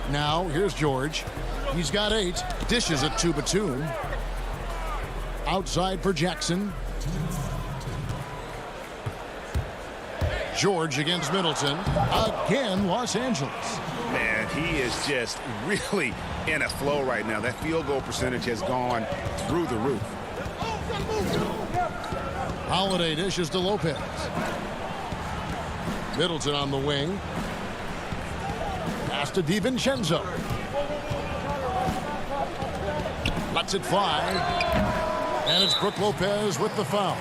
Now, here's George. He's got 8. Dishes it to Batum. Outside for Jackson. George against Middleton. Again, Los Angeles. Man, he is just really in a flow right now. That field goal percentage has gone through the roof. Holiday dishes to Lopez. Middleton on the wing. Pass to DiVincenzo. Lets it fly. And it's Brook Lopez with the foul.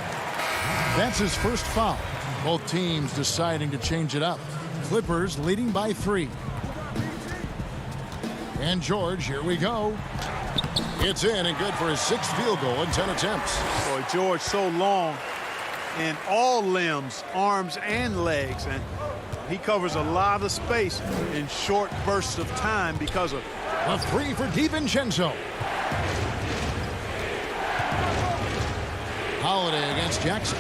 That's his first foul. Both teams deciding to change it up. Clippers leading by 3. And George, here we go. It's in and good for his 6th field goal in 10 attempts. Boy, George so long in all limbs, arms and legs, and he covers a lot of space in short bursts of time because of a 3 for DiVincenzo. Holiday against Jackson.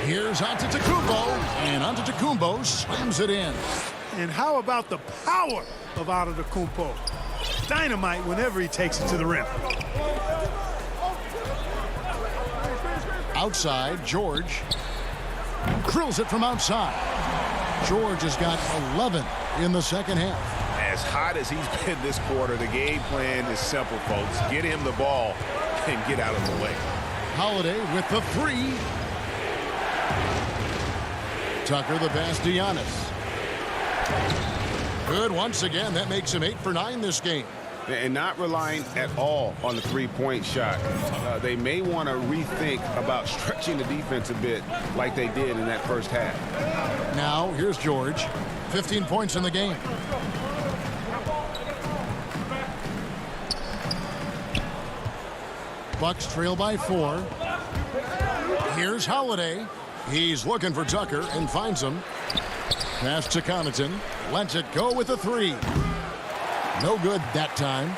Here's Antetokounmpo, and Antetokounmpo slams it in. And how about the power of Antetokounmpo? Dynamite whenever he takes it to the rim. Outside, George drills it from outside. George has got 11 in the second half. As hot as he's been this quarter, the game plan is simple, folks. Get him the ball and get out of the way. Holiday with the 3. Tucker the pass to Giannis. Good once again. That makes him 8 for 9 this game. And not relying at all on the three-point shot. They may want to rethink about stretching the defense a bit like they did in that first half. Now, here's George. 15 points in the game. Bucks trail by 4. Here's Holiday. He's looking for Tucker and finds him. Pass to Connaughton. Lets it go with a 3. No good that time.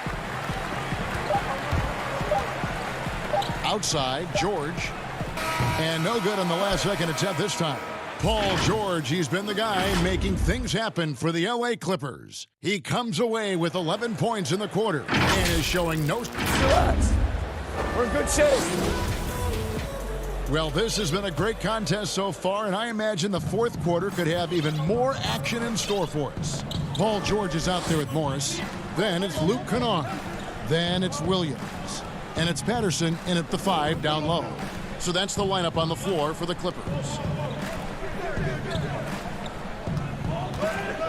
Outside, George. And no good on the last second attempt this time. Paul George, he's been the guy making things happen for the LA Clippers. He comes away with 11 points in the quarter and is showing no... We're in good shape. Well, this has been a great contest so far, and I imagine the fourth quarter could have even more action in store for us. Paul George is out there with Morris. Then it's Luke Kennard. Then it's Williams. And it's Patterson in at the 5 down low. So that's the lineup on the floor for the Clippers.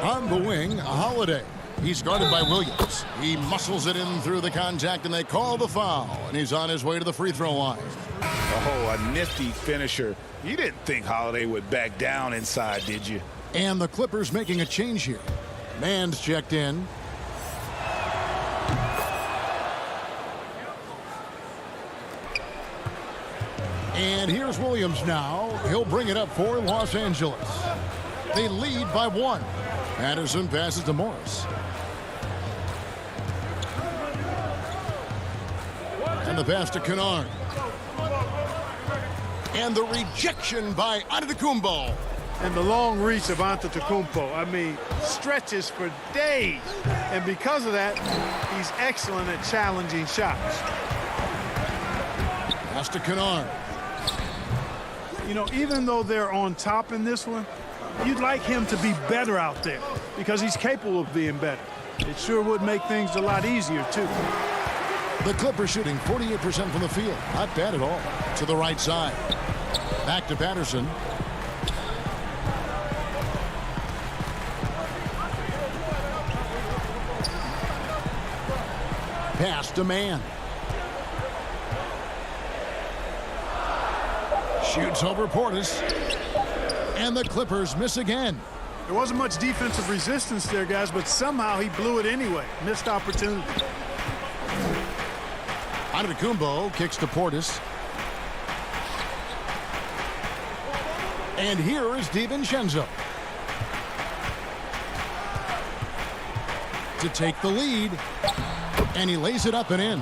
On the wing, Holiday. He's guarded by Williams. He muscles it in through the contact, and they call the foul. And he's on his way to the free throw line. Oh, a nifty finisher. You didn't think Holiday would back down inside, did you? And the Clippers making a change here. Mann's checked in. And here's Williams now. He'll bring it up for Los Angeles. They lead by 1. Patterson passes to Morris. And the pass to Kennard. And the rejection by Antetokounmpo. And the long reach of Antetokounmpo, I mean, stretches for days. And because of that, he's excellent at challenging shots. Pass to Kennard. You know, even though they're on top in this one, you'd like him to be better out there because he's capable of being better. It sure would make things a lot easier, too. The Clippers shooting 48% from the field. Not bad at all. To the right side. Back to Patterson. Pass to Mann. Shoots over Portis. And the Clippers miss again. There wasn't much defensive resistance there, guys, but somehow he blew it anyway. Missed opportunity. Antetokounmpo kicks to Portis. And here is DiVincenzo to take the lead. And he lays it up and in.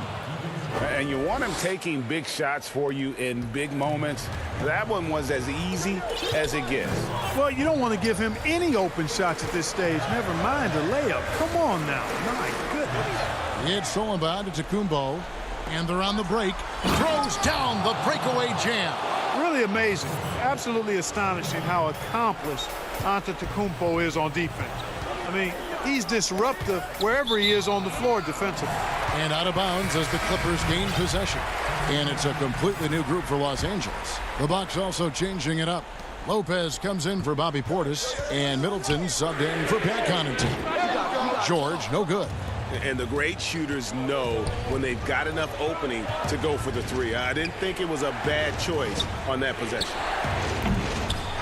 And you want him taking big shots for you in big moments. That one was as easy as it gets. Well, you don't want to give him any open shots at this stage. Never mind a layup. Come on now. My goodness. It's stolen by Antetokounmpo. And they're on the break. Throws down the breakaway jam. Really amazing. Absolutely astonishing how accomplished Antetokounmpo is on defense. I mean, he's disruptive wherever he is on the floor defensively. And out of bounds as the Clippers gain possession. And it's a completely new group for Los Angeles. The Bucks also changing it up. Lopez comes in for Bobby Portis. And Middleton subbed in for Pat Connaughton. George, no good. And the great shooters know when they've got enough opening to go for the three. I didn't think it was a bad choice on that possession.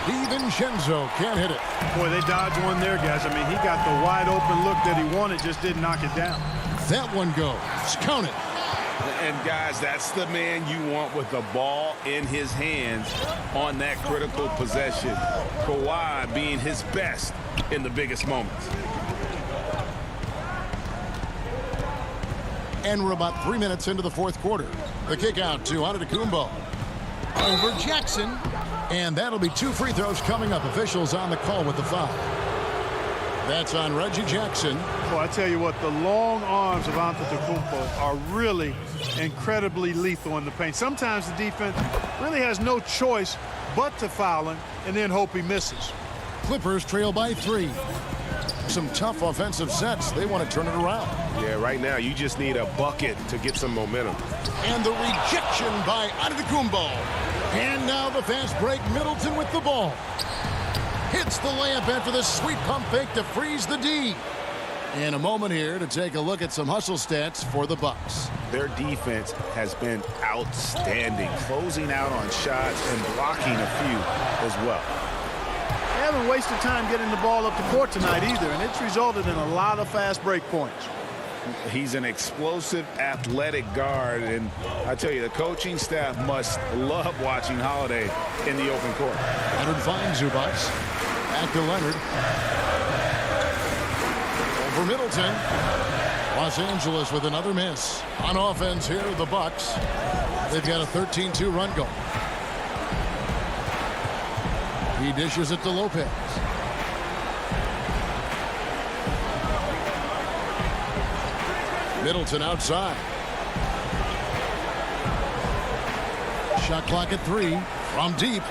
DiVincenzo can't hit it. Boy, they dodged one there, guys. I mean, he got the wide open look that he wanted, just didn't knock it down. That one goes. Count it. And guys, that's the man you want with the ball in his hands on that critical possession. Kawhi being his best in the biggest moments. And we're about 3 minutes into the fourth quarter. The kick out to Antetokounmpo. Over Jackson. And that'll be 2 free throws coming up. Officials on the call with the foul. That's on Reggie Jackson. Well, I tell you what, the long arms of Antetokounmpo are really incredibly lethal in the paint. Sometimes the defense really has no choice but to foul him and then hope he misses. Clippers trail by 3. Some tough offensive sets. They want to turn it around. Yeah, right now you just need a bucket to get some momentum. And the rejection by Antetokounmpo. And now the fast break. Middleton with the ball. Hits the layup after the sweet pump fake to freeze the D. In a moment here to take a look at some hustle stats for the Bucks. Their defense has been outstanding, closing out on shots and blocking a few as well. They haven't wasted time getting the ball up the court tonight either, and it's resulted in a lot of fast break points. He's an explosive, athletic guard, and I tell you, the coaching staff must love watching Holiday in the open court. Leonard finds Zubats. Back to Leonard. Over Middleton. Los Angeles with another miss. On offense here, the Bucks. They've got a 13-2 run going. He dishes it to Lopez. Middleton outside. Shot clock at 3 from deep.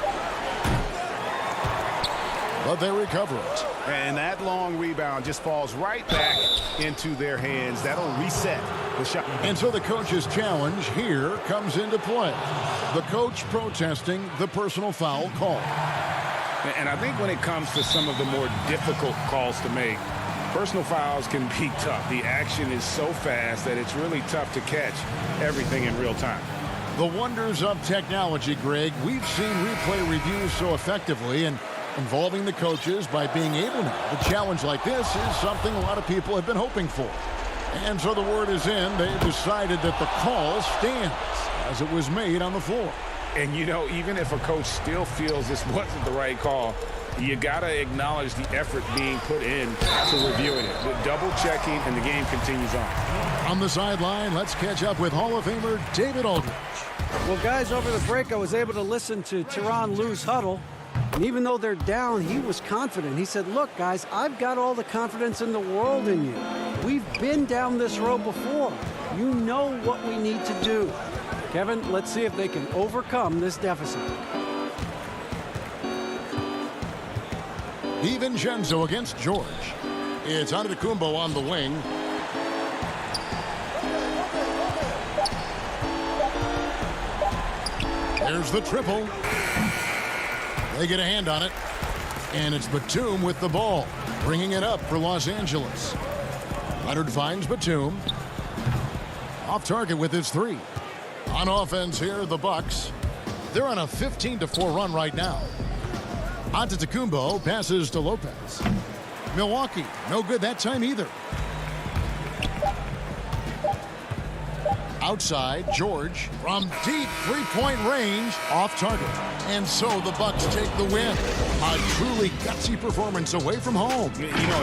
But they recover it. And that long rebound just falls right back into their hands. That'll reset the shot. And so the coach's challenge here comes into play. The coach protesting the personal foul call. And I think when it comes to some of the more difficult calls to make, personal fouls can be tough. The action is so fast that it's really tough to catch everything in real time. The wonders of technology, Greg. We've seen replay reviews so effectively, and involving the coaches by being able now to challenge like this is something a lot of people have been hoping for. And so the word is in. They've decided that the call stands as it was made on the floor. And, you know, even if a coach still feels this wasn't the right call, you got to acknowledge the effort being put in to reviewing it. The double checking, and the game continues on. On the sideline, let's catch up with Hall of Famer David Aldridge. Well, guys, over the break, I was able to listen to Tyronn Lue's huddle. And even though they're down, he was confident. He said, look, guys, I've got all the confidence in the world in you. We've been down this road before. You know what we need to do. Kevin, let's see if they can overcome this deficit. DiVincenzo against George. It's Antetokounmpo on the wing. There's the triple. They get a hand on it. And it's Batum with the ball, bringing it up for Los Angeles. Leonard finds Batum. Off target with his three. On offense here, the Bucks. They're on a 15-4 run right now. Antetokounmpo passes to Lopez. Milwaukee, no good that time either. Outside, George from deep three-point range, off target. And so the Bucks take the win. A truly gutsy performance away from home. You know,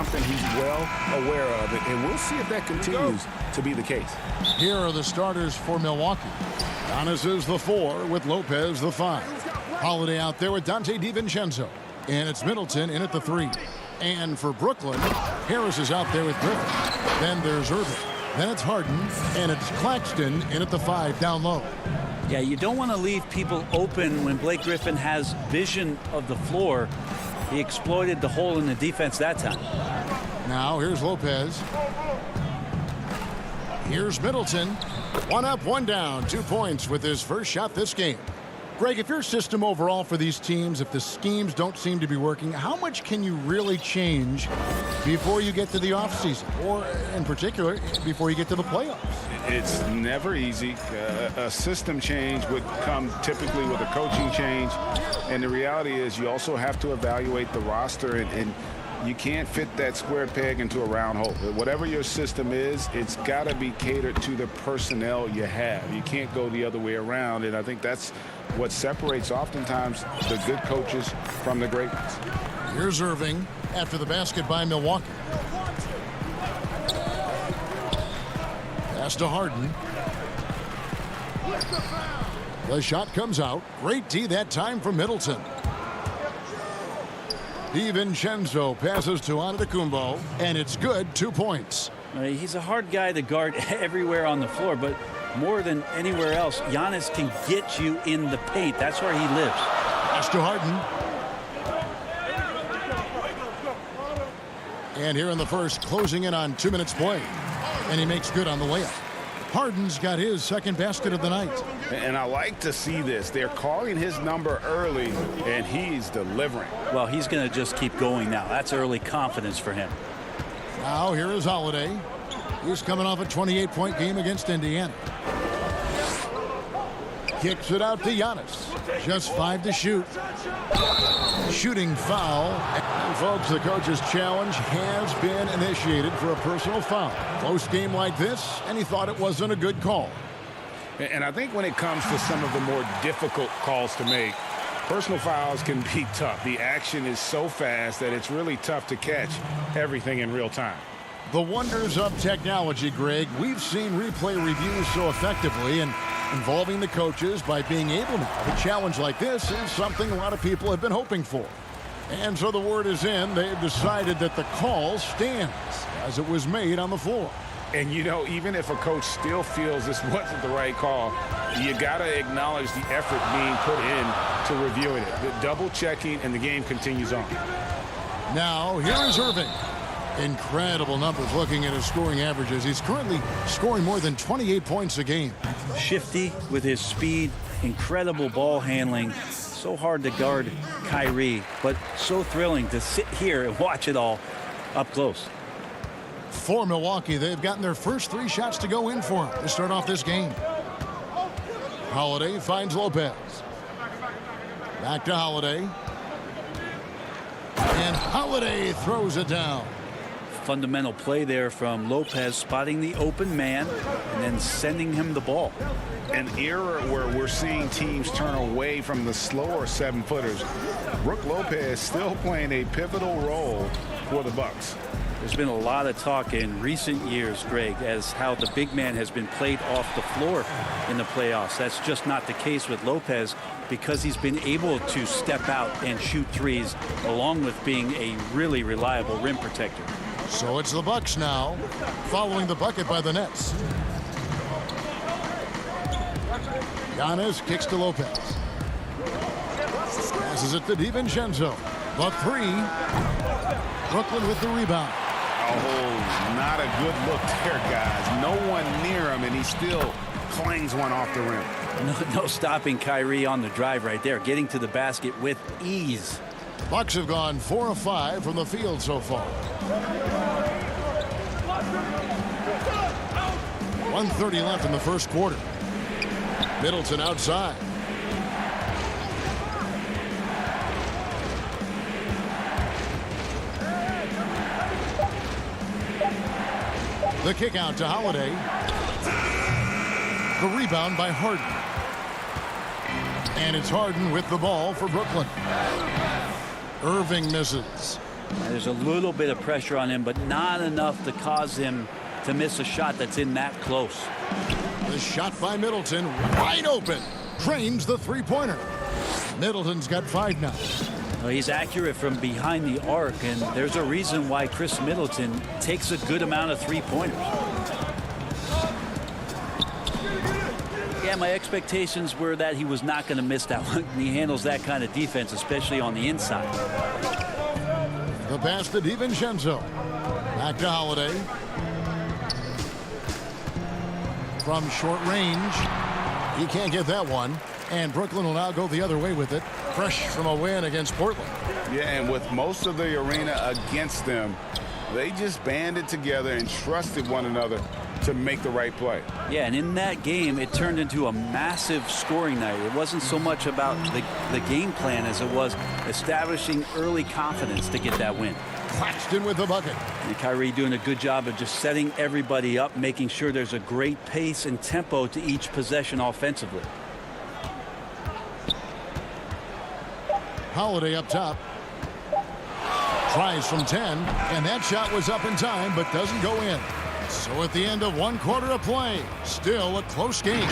something he's well aware of, and we'll see if that continues to be the case. Here are the starters for Milwaukee. Giannis is the 4 with Lopez the 5. Holiday out there with Dante DiVincenzo. And it's Middleton in at the 3. And for Brooklyn, Harris is out there with Griffin. Then there's Irving. Then it's Harden. And it's Claxton in at the 5 down low. Yeah, you don't want to leave people open when Blake Griffin has vision of the floor. He exploited the hole in the defense that time. Now here's Lopez. Here's Middleton. 1 up, 1 down. 2 points with his first shot this game. Greg, if your system overall for these teams, if the schemes don't seem to be working, how much can you really change before you get to the offseason? Or, in particular, before you get to the playoffs? It's never easy. A system change would come typically with a coaching change. And the reality is you also have to evaluate the roster, and you can't fit that square peg into a round hole. Whatever your system is, it's got to be catered to the personnel you have. You can't go the other way around, and I think that's what separates oftentimes the good coaches from the great ones. Here's Irving after the basket by Milwaukee. Pass to Harden. The shot comes out. Great D that time from Middleton. DiVincenzo passes to Antetokounmpo, and it's good. 2 points. He's a hard guy to guard everywhere on the floor, but more than anywhere else, Giannis can get you in the paint. That's where he lives. Pass to Harden. And here in the first, closing in on 2 minutes play. And he makes good on the layup. Harden's got his second basket of the night. And I like to see this. They're calling his number early, and he's delivering. Well, he's going to just keep going now. That's early confidence for him. Now here is Holiday. He's coming off a 28-point game against Indiana. Kicks it out to Giannis. Just 5 to shoot. Shooting foul. And folks, the coach's challenge has been initiated for a personal foul. Close game like this, and he thought it wasn't a good call. And I think when it comes to some of the more difficult calls to make, personal fouls can be tough. The action is so fast that it's really tough to catch everything in real time. The wonders of technology, Greg. We've seen replay reviews so effectively, and involving the coaches by being able to. A challenge like this is something a lot of people have been hoping for. And so the word is in. They've decided that the call stands as it was made on the floor. And, you know, even if a coach still feels this wasn't the right call, you got to acknowledge the effort being put in to reviewing it. The double checking, and the game continues on. Now, here is Irving. Incredible numbers looking at his scoring averages. He's currently scoring more than 28 points a game. Shifty with his speed, incredible ball handling. So hard to guard Kyrie, but so thrilling to sit here and watch it all up close. For Milwaukee, they've gotten their first 3 shots to go in for him to start off this game. Holiday finds Lopez. Back to Holiday. And Holiday throws it down. Fundamental play there from Lopez, spotting the open man and then sending him the ball. An era where we're seeing teams turn away from the slower 7-footers. Brook Lopez still playing a pivotal role for the Bucks. There's been a lot of talk in recent years, Greg, as how the big man has been played off the floor in the playoffs. That's just not the case with Lopez, because he's been able to step out and shoot threes, along with being a really reliable rim protector. So it's the Bucks now, following the bucket by the Nets. Giannis kicks to Lopez. Passes it to DiVincenzo. The 3. Brooklyn with the rebound. Oh, not a good look there, guys. No one near him, and he still clangs one off the rim. No stopping Kyrie on the drive right there, getting to the basket with ease. Bucks have gone 4 of 5 from the field so far. 1:30 left in the first quarter. Middleton outside. The kick out to Holiday. The rebound by Harden. And it's Harden with the ball for Brooklyn. Irving misses. There's a little bit of pressure on him, but not enough to cause him to miss a shot that's in that close. The shot by Middleton, wide open. Drains the three-pointer. Middleton's got 5 now. Well, he's accurate from behind the arc, and there's a reason why Chris Middleton takes a good amount of three-pointers. Yeah, my expectations were that he was not going to miss that one. He handles that kind of defense, especially on the inside. The pass to DiVincenzo. Back to Holiday. From short range. He can't get that one. And Brooklyn will now go the other way with it. Fresh from a win against Portland. Yeah, and with most of the arena against them, they just banded together and trusted one another to make the right play. Yeah, and in that game, it turned into a massive scoring night. It wasn't so much about the game plan as it was establishing early confidence to get that win. Claxton with the bucket. And Kyrie doing a good job of just setting everybody up, making sure there's a great pace and tempo to each possession offensively. Holiday up top. Tries from 10, and that shot was up in time, but doesn't go in. So at the end of 1 quarter of play, still a close game.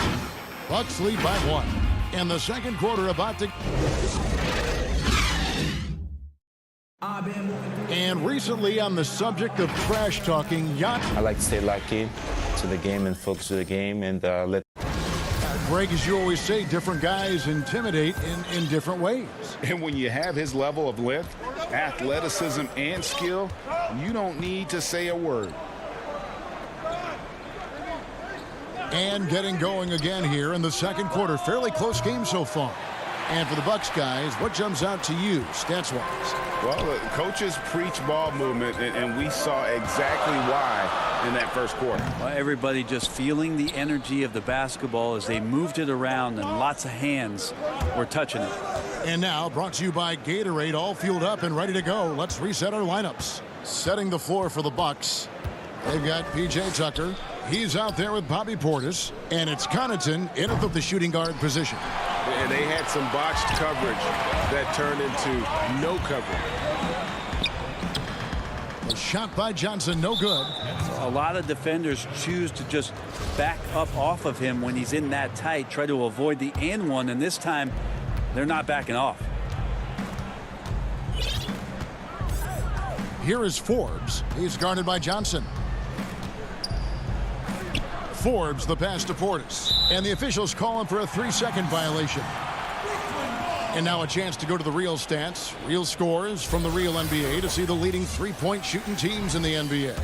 Bucks lead by 1. And the second quarter about to... And recently on the subject of trash talking, I like to stay locked in to the game and focus on the game and let... Greg, as you always say, different guys intimidate in different ways. And when you have his level of length, athleticism, and skill, you don't need to say a word. And getting going again here in the second quarter. Fairly close game so far. And for the Bucks guys, what jumps out to you stats-wise? Well, the coaches preach ball movement, and we saw exactly why in that first quarter. Well, everybody just feeling the energy of the basketball as they moved it around, and lots of hands were touching it. And now, brought to you by Gatorade, all fueled up and ready to go. Let's reset our lineups. Setting the floor for the Bucks. They've got P.J. Tucker. He's out there with Bobby Portis. And it's Connaughton in at the shooting guard position. And they had some botched coverage that turned into no coverage. A shot by Johnson, no good. A lot of defenders choose to just back up off of him when he's in that tight, try to avoid the and one, and this time they're not backing off. Here is Forbes. He's guarded by Johnson. Forbes, the pass to Portis. And the officials call him for a 3-second violation. And now a chance to go to the real stats, real scores from the real NBA to see the leading three-point shooting teams in the NBA.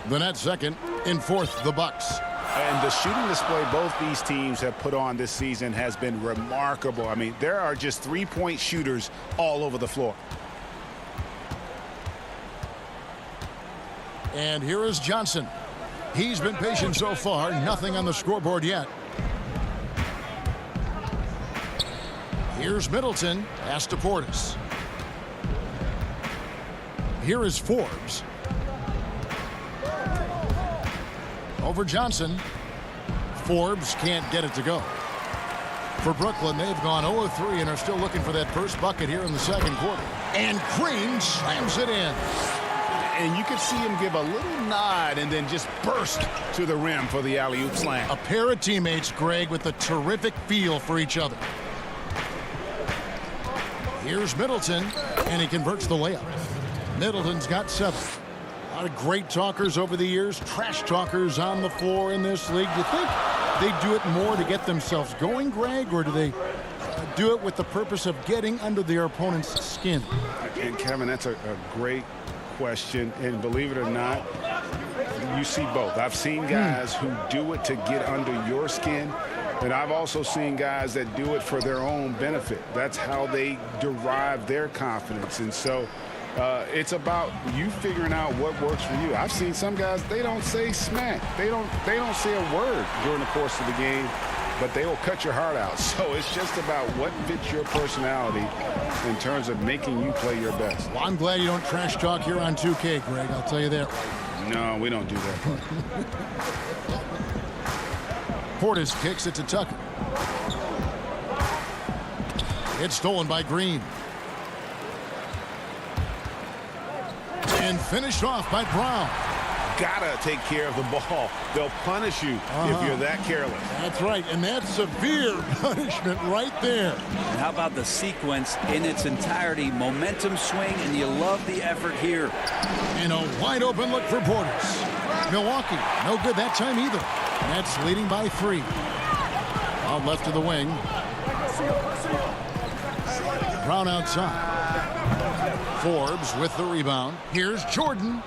The net second, in fourth, the Bucks. And the shooting display both these teams have put on this season has been remarkable. I mean, there are just three-point shooters all over the floor. And here is Johnson. He's been patient so far, nothing on the scoreboard yet. Here's Middleton, pass to Portis. Here is Forbes. Over Johnson. Forbes can't get it to go. For Brooklyn, they've gone 0-3 and are still looking for that first bucket here in the second quarter. And Green slams it in. And you could see him give a little nod and then just burst to the rim for the alley-oop slam. A pair of teammates, Greg, with a terrific feel for each other. Here's Middleton, and he converts the layup. Middleton's got 7. A lot of great talkers over the years, trash talkers on the floor in this league. Do you think they do it more to get themselves going, Greg, or do they do it with the purpose of getting under their opponent's skin? And Kevin, that's a great question, and believe it or not, you see both. I've seen guys who do it to get under your skin, and I've also seen guys that do it for their own benefit. That's how they derive their confidence. And so it's about you figuring out what works for you. I've seen some guys, they don't say smack. They don't say a word during the course of the game, but they will cut your heart out. So it's just about what fits your personality in terms of making you play your best. Well, I'm glad you don't trash talk here on 2K, Greg. I'll tell you that. No, we don't do that part. Portis kicks it to Tucker. It's stolen by Green. And finished off by Brown. Gotta take care of the ball. They'll punish you if you're that careless. That's right, and that's severe punishment right there. And how about the sequence in its entirety? Momentum swing, and you love the effort here. And a wide open look for Portis. Milwaukee, no good that time either. Nets leading by 3. Out left to the wing. Brown outside. Forbes with the rebound. Here's Jordan.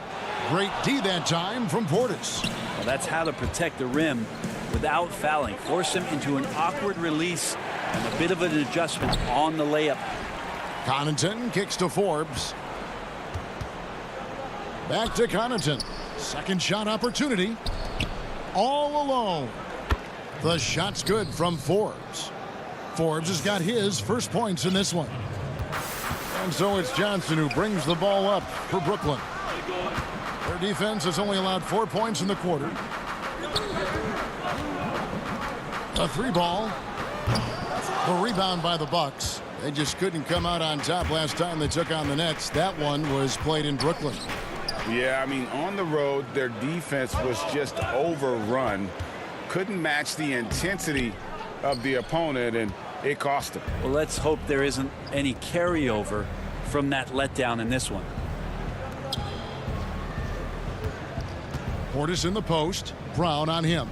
Great D that time from Portis. Well, that's how to protect the rim without fouling. Force him into an awkward release and a bit of an adjustment on the layup. Connaughton kicks to Forbes. Back to Connaughton. Second shot opportunity. All alone. The shot's good from Forbes. Forbes has got his first points in this one. And so it's Johnson who brings the ball up for Brooklyn. Their defense has only allowed 4 points in the quarter. A 3-ball. The rebound by the Bucks. They just couldn't come out on top last time they took on the Nets. That one was played in Brooklyn. Yeah, I mean, on the road, their defense was just overrun. Couldn't match the intensity of the opponent, and it cost them. Well, let's hope there isn't any carryover from that letdown in this one. Portis in the post. Brown on him.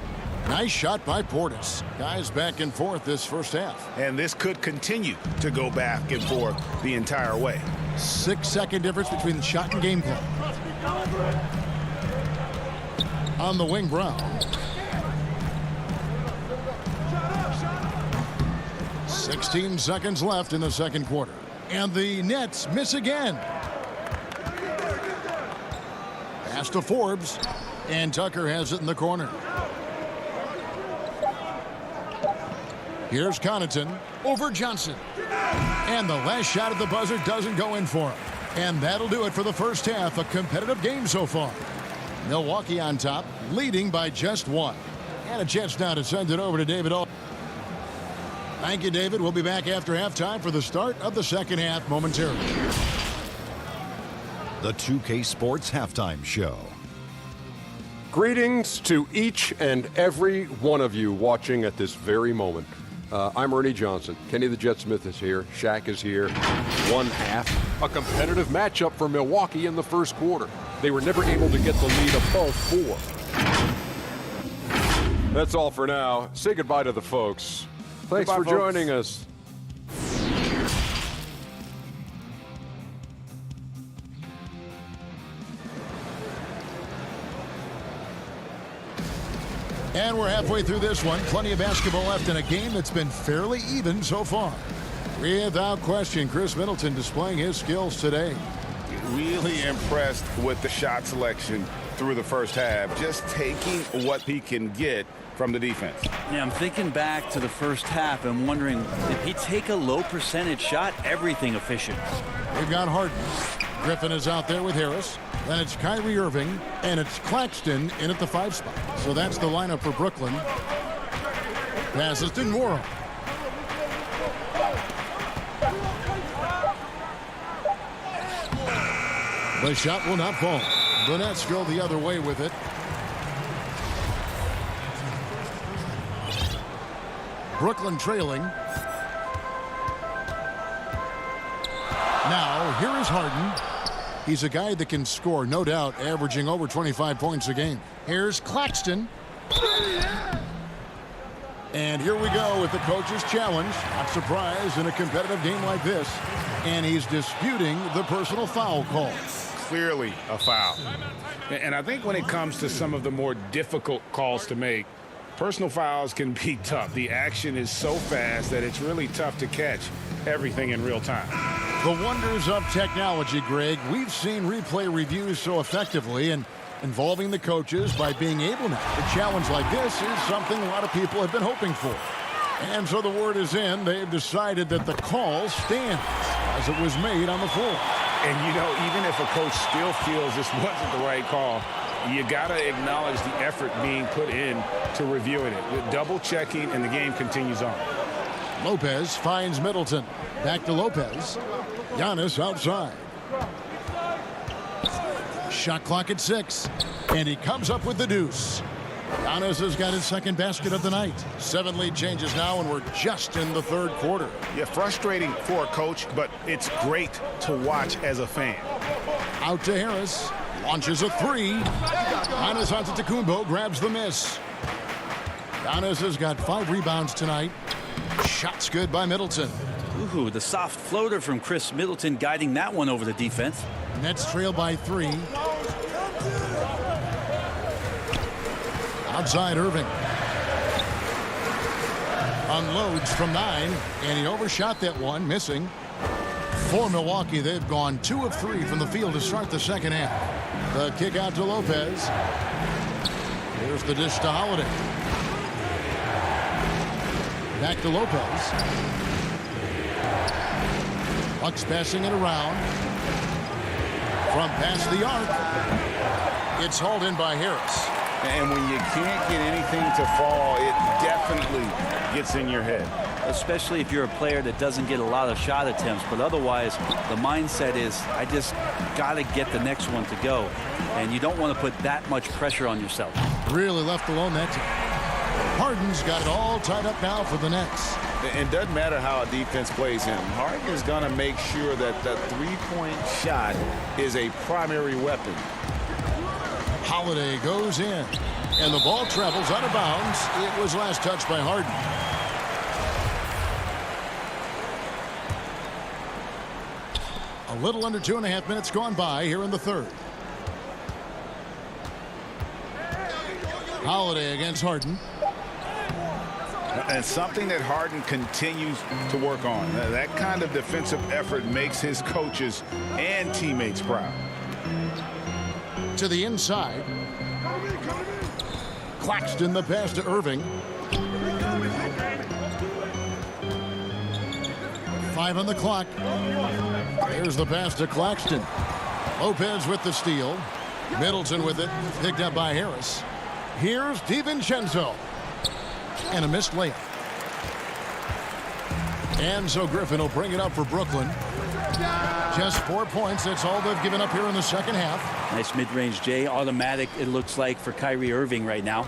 Nice shot by Portis. Guys back and forth this first half. And this could continue to go back and forth the entire way. 6-second difference between the shot and game clock. On the wing, Brown. 16 seconds left in the second quarter. And the Nets miss again. Pass to Forbes. And Tucker has it in the corner. Here's Connaughton over Johnson. And the last shot at the buzzer doesn't go in for him. And that'll do it for the first half. A competitive game so far. Milwaukee on top, leading by just 1. And a chance now to send it over to David. Thank you, David. We'll be back after halftime for the start of the second half momentarily. The 2K Sports Halftime Show. Greetings to each and every one of you watching at this very moment. I'm Ernie Johnson. Kenny the Jet Smith is here. Shaq is here. 1/2. A competitive matchup for Milwaukee in the first quarter. They were never able to get the lead above 4. That's all for now. Say goodbye to the folks. Thanks Goodbye, for folks. joining us. And we're halfway through this one. Plenty of basketball left in a game that's been fairly even so far. Without question, Chris Middleton displaying his skills today. Really impressed with the shot selection through the first half. Just taking what he can get from the defense. Yeah, I'm thinking back to the first half and wondering, did he take a low percentage shot? Everything efficient. We've got Harden. Griffin is out there with Harris. Then it's Kyrie Irving, and it's Claxton in at the 5 spot. So that's the lineup for Brooklyn. Passes to Nwora. The shot will not fall. The Nets go the other way with it. Brooklyn trailing. Now, here is Harden. He's a guy that can score, no doubt, averaging over 25 points a game. Here's Claxton. And here we go with the coach's challenge. Not surprised in a competitive game like this. And he's disputing the personal foul call. Clearly a foul. And I think when it comes to some of the more difficult calls to make, personal fouls can be tough. The action is so fast that it's really tough to catch everything in real time. The wonders of technology, Greg. We've seen replay reviews so effectively, and involving the coaches by being able now to challenge like this is something a lot of people have been hoping for. And so the word is in. They've decided that the call stands as it was made on the floor. And, you know, even if a coach still feels this wasn't the right call, you got to acknowledge the effort being put in to reviewing it. With double checking, and the game continues on. Lopez finds Middleton. Back to Lopez. Giannis outside. Shot clock at 6. And he comes up with the deuce. Giannis has got his second basket of the night. 7 lead changes now, and we're just in the third quarter. Yeah, frustrating for a coach, but it's great to watch as a fan. Out to Harris. Launches a 3. Giannis Antetokounmpo grabs the miss. Giannis has got 5 rebounds tonight. Shots good by Middleton. Ooh, the soft floater from Chris Middleton guiding that one over the defense. Nets trail by 3. Outside Irving. Unloads from 9, and he overshot that one, missing. For Milwaukee, they've gone 2 of 3 from the field to start the second half. The kick out to Lopez. Here's the dish to Holiday. Back to Lopez. Bucks passing it around. From past the arc. It's hauled in by Harris. And when you can't get anything to fall, it definitely gets in your head. Especially if you're a player that doesn't get a lot of shot attempts. But otherwise, the mindset is, I just got to get the next one to go. And you don't want to put that much pressure on yourself. Really left alone that time. Harden's got it all tied up now for the Nets. It doesn't matter how a defense plays him. Harden is going to make sure that the three-point shot is a primary weapon. Holiday goes in, and the ball travels out of bounds. It was last touched by Harden. A little under 2.5 minutes gone by here in the third. Holiday against Harden. And something that Harden continues to work on. That kind of defensive effort makes his coaches and teammates proud. To the inside. Claxton the pass to Irving. 5 on the clock. There's the pass to Claxton. Lopez with the steal. Middleton with it. Picked up by Harris. Here's DiVincenzo. And a missed layup. And so Griffin will bring it up for Brooklyn. Just 4 points. That's all they've given up here in the second half. Nice mid-range, Jay. Automatic, it looks like, for Kyrie Irving right now.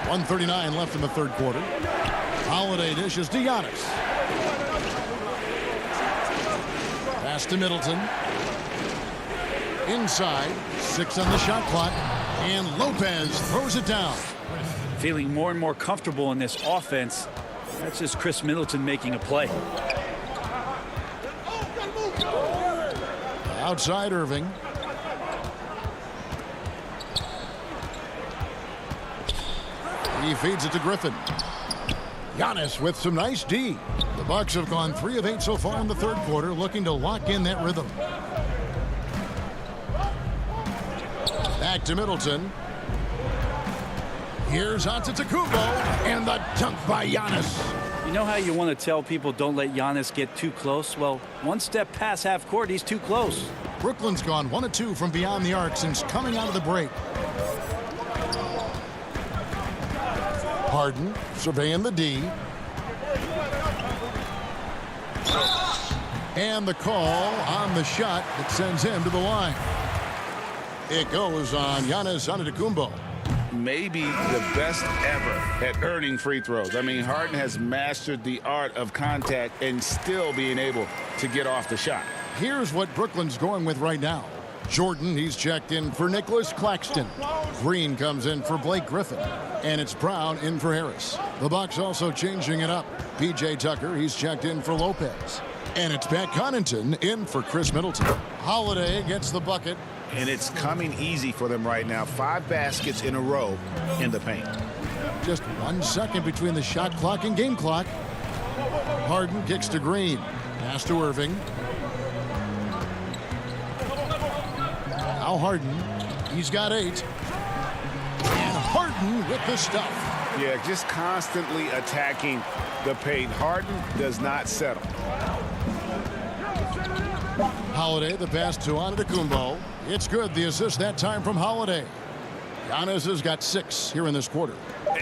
1:39 left in the third quarter. Holiday dishes to Giannis. Pass to Middleton. Inside. 6 on the shot clock. And Lopez throws it down. Feeling more and more comfortable in this offense. That's just Chris Middleton making a play. Outside Irving. He feeds it to Griffin. Giannis with some nice D. The Bucks have gone 3 of 8 so far in the third quarter, looking to lock in that rhythm. Back to Middleton. Here's Antetokounmpo, and the dunk by Giannis. You know how you want to tell people don't let Giannis get too close? Well, one step past half court, he's too close. Brooklyn's gone 1 of 2 from beyond the arc since coming out of the break. Harden surveying the D. And the call on the shot that sends him to the line. It goes on Giannis Antetokounmpo. Maybe the best ever at earning free throws. I mean, Harden has mastered the art of contact and still being able to get off the shot. Here's what Brooklyn's going with right now. Jordan, he's checked in for Nicholas Claxton. Green comes in for Blake Griffin. And it's Brown in for Harris. The Bucks also changing it up. P.J. Tucker, he's checked in for Lopez. And it's Pat Connaughton in for Chris Middleton. Holiday gets the bucket. And it's coming easy for them right now. 5 baskets in a row in the paint. Just 1 second between the shot clock and game clock. Harden kicks to Green. Pass to Irving. Now Harden. He's got 8. And Harden with the stuff. Yeah, just constantly attacking the paint. Harden does not settle. Holiday, the pass to Antetokounmpo. It's good. The assist that time from Holiday. Giannis has got 6 here in this quarter.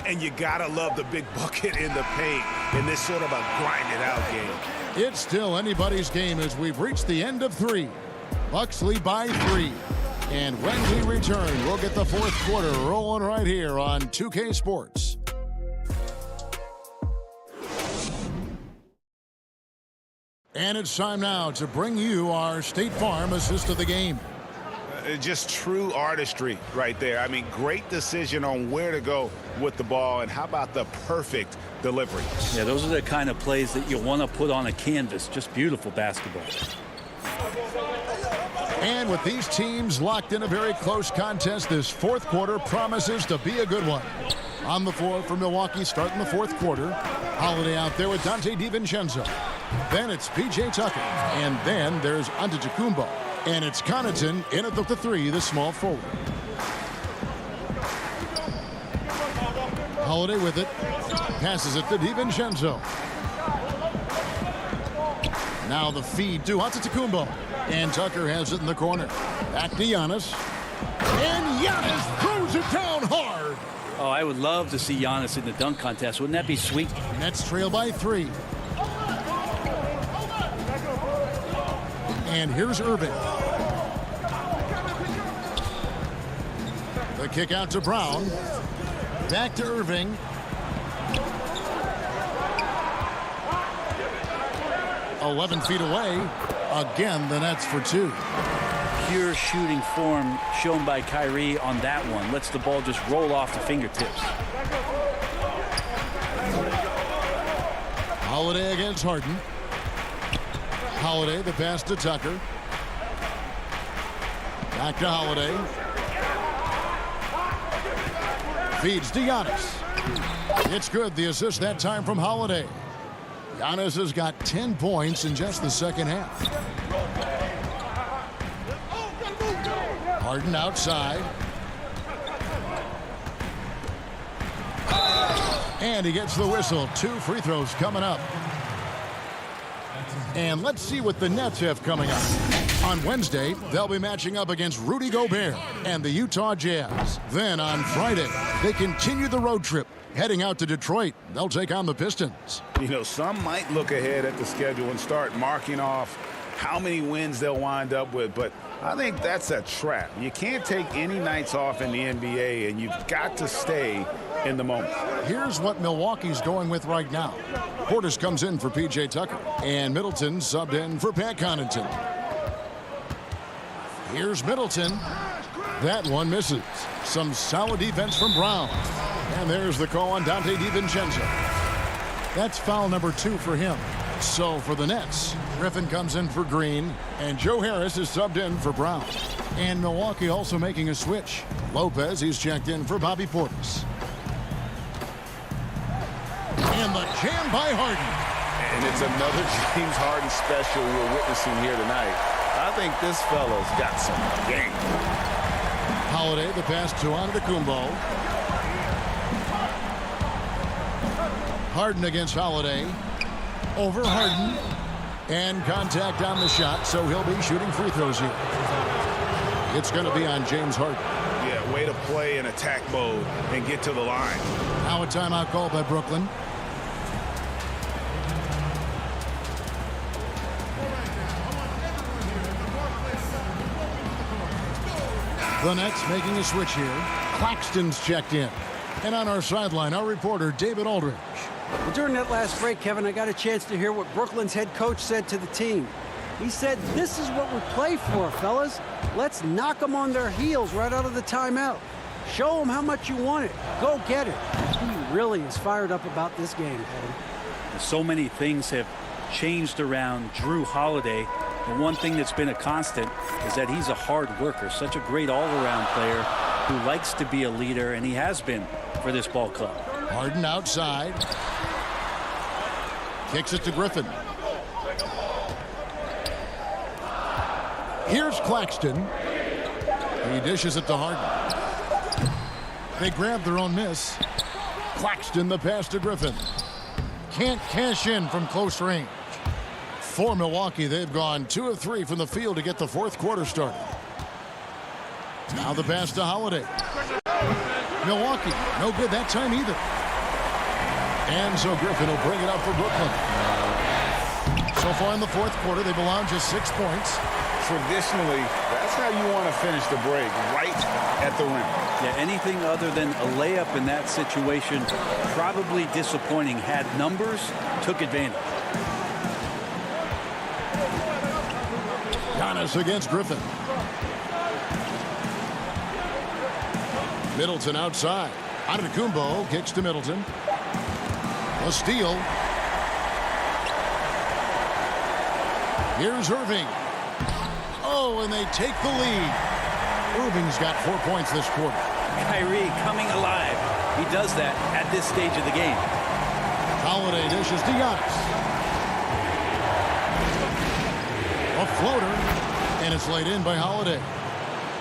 And you gotta love the big bucket in the paint in this sort of a grind-it-out game. It's still anybody's game as we've reached the end of 3. Bucks lead by 3. And when we return, we'll get the 4th quarter rolling right here on 2K Sports. And it's time now to bring you our State Farm assist of the game. Just true artistry right there. I mean, great decision on where to go with the ball, and how about the perfect delivery? Yeah, those are the kind of plays that you want to put on a canvas. Just beautiful basketball. And with these teams locked in a very close contest, this 4th quarter promises to be a good one. On the floor for Milwaukee starting the 4th quarter. Holiday out there with Dante DiVincenzo. Then it's P.J. Tucker. And then there's Antetokounmpo. And it's Connaughton in at the 3, the small forward. Holiday with it. Passes it to DiVincenzo. Now the feed to Antetokounmpo. And Tucker has it in the corner. Back to Giannis. And Giannis throws it down hard. Oh, I would love to see Giannis in the dunk contest. Wouldn't that be sweet? Nets trail by 3. And here's Irving. The kick out to Brown. Back to Irving. "11 feet away." Again, the Nets for 2. Pure shooting form shown by Kyrie on that one. Lets the ball just roll off the fingertips. Holiday against Harden. Holiday, the pass to Tucker. Back to Holiday. Feeds to Giannis. It's good. The assist that time from Holiday. Giannis has got 10 points in just the second half. Harden outside. And he gets the whistle. 2 free throws coming up. And let's see what the Nets have coming up. On Wednesday, they'll be matching up against Rudy Gobert and the Utah Jazz. Then on Friday, they continue the road trip. Heading out to Detroit, they'll take on the Pistons. You know, some might look ahead at the schedule and start marking off how many wins they'll wind up with, but I think that's a trap. You can't take any nights off in the NBA, and you've got to stay in the moment. Here's what Milwaukee's going with right now. Portis comes in for P.J. Tucker, and Middleton subbed in for Pat Connaughton. Here's Middleton. That one misses. Some solid defense from Brown. And there's the call on Dante DiVincenzo. That's foul number 2 for him. So for the Nets, Griffin comes in for Green, and Joe Harris is subbed in for Brown. And Milwaukee also making a switch. Lopez, he's checked in for Bobby Portis. And the jam by Harden. And it's another James Harden special we're witnessing here tonight. I think this fella's got some game. Holiday, the pass to Antetokounmpo. Harden against Holiday. Over Harden. And contact on the shot, so he'll be shooting free throws here. It's going to be on James Harden. Yeah, way to play in attack mode and get to the line. Now a timeout called by Brooklyn. The Nets making a switch here. Claxton's checked in. And on our sideline, our reporter, David Aldridge. Well, during that last break, Kevin, I got a chance to hear what Brooklyn's head coach said to the team. He said, "This is what we play for, fellas. Let's knock them on their heels right out of the timeout. Show them how much you want it. Go get it." He really is fired up about this game, Kevin. So many things have changed around Drew Holiday. The one thing that's been a constant is that he's a hard worker, such a great all-around player who likes to be a leader, and he has been for this ball club. Harden outside. Kicks it to Griffin. Here's Claxton. He dishes it to Harden. They grab their own miss. Claxton the pass to Griffin. Can't cash in from close range. For Milwaukee, they've gone 2 of 3 from the field to get the 4th quarter started. Now the pass to Holiday. Milwaukee, no good that time either. And so Griffin will bring it up for Brooklyn. So far in the fourth quarter, they've allowed just 6 points. Traditionally, that's how you want to finish the break, right at the rim. Yeah, anything other than a layup in that situation, probably disappointing. Had numbers, took advantage. Giannis against Griffin. Middleton outside. Antetokounmpo kicks to Middleton. A steal. Here's Irving. Oh, and they take the lead. Irving's got 4 points this quarter. Kyrie coming alive. He does that at this stage of the game. Holiday dishes to Giannis. A floater, and it's laid in by Holiday.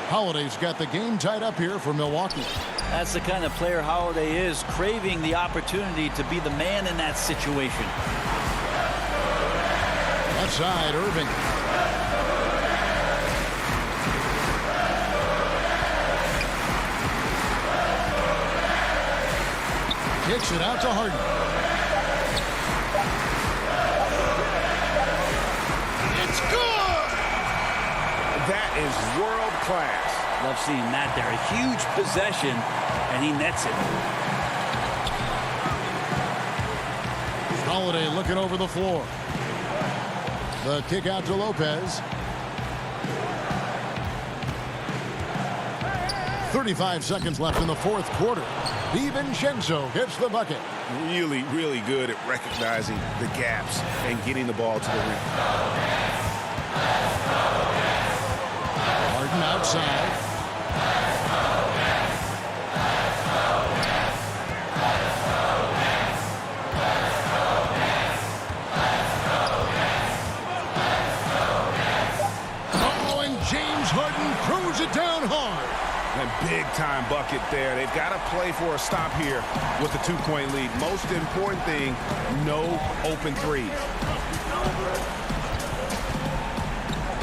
Holiday's got the game tied up here for Milwaukee. That's the kind of player Holiday is, craving the opportunity to be the man in that situation. Left side, Irving. Kicks it out to Harden. It's good! That is world class. Love seeing that there. A huge possession, and he nets it. Holiday looking over the floor. The kick out to Lopez. 35 seconds left in the fourth quarter. DiVincenzo gets the bucket. Really, really good at recognizing the gaps and getting the ball to the rim. Harden outside. Oh, and James Harden throws it down hard. A big-time bucket there. They've got to play for a stop here with a 2-point lead. Most important thing, no open threes.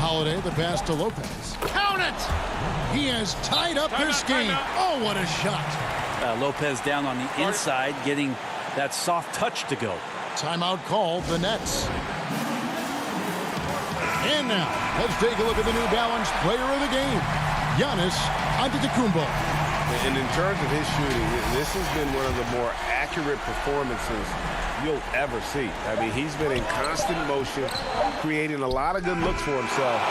Holiday, the pass to Lopez. Count it! He has tied up this game. Oh, what a shot. Lopez down on the inside, getting that soft touch to go. Timeout called, the Nets. And now, let's take a look at the New Balance player of the game, Giannis Antetokounmpo. And in terms of his shooting, this has been one of the more accurate performances you'll ever see. I mean, he's been in constant motion, creating a lot of good looks for himself.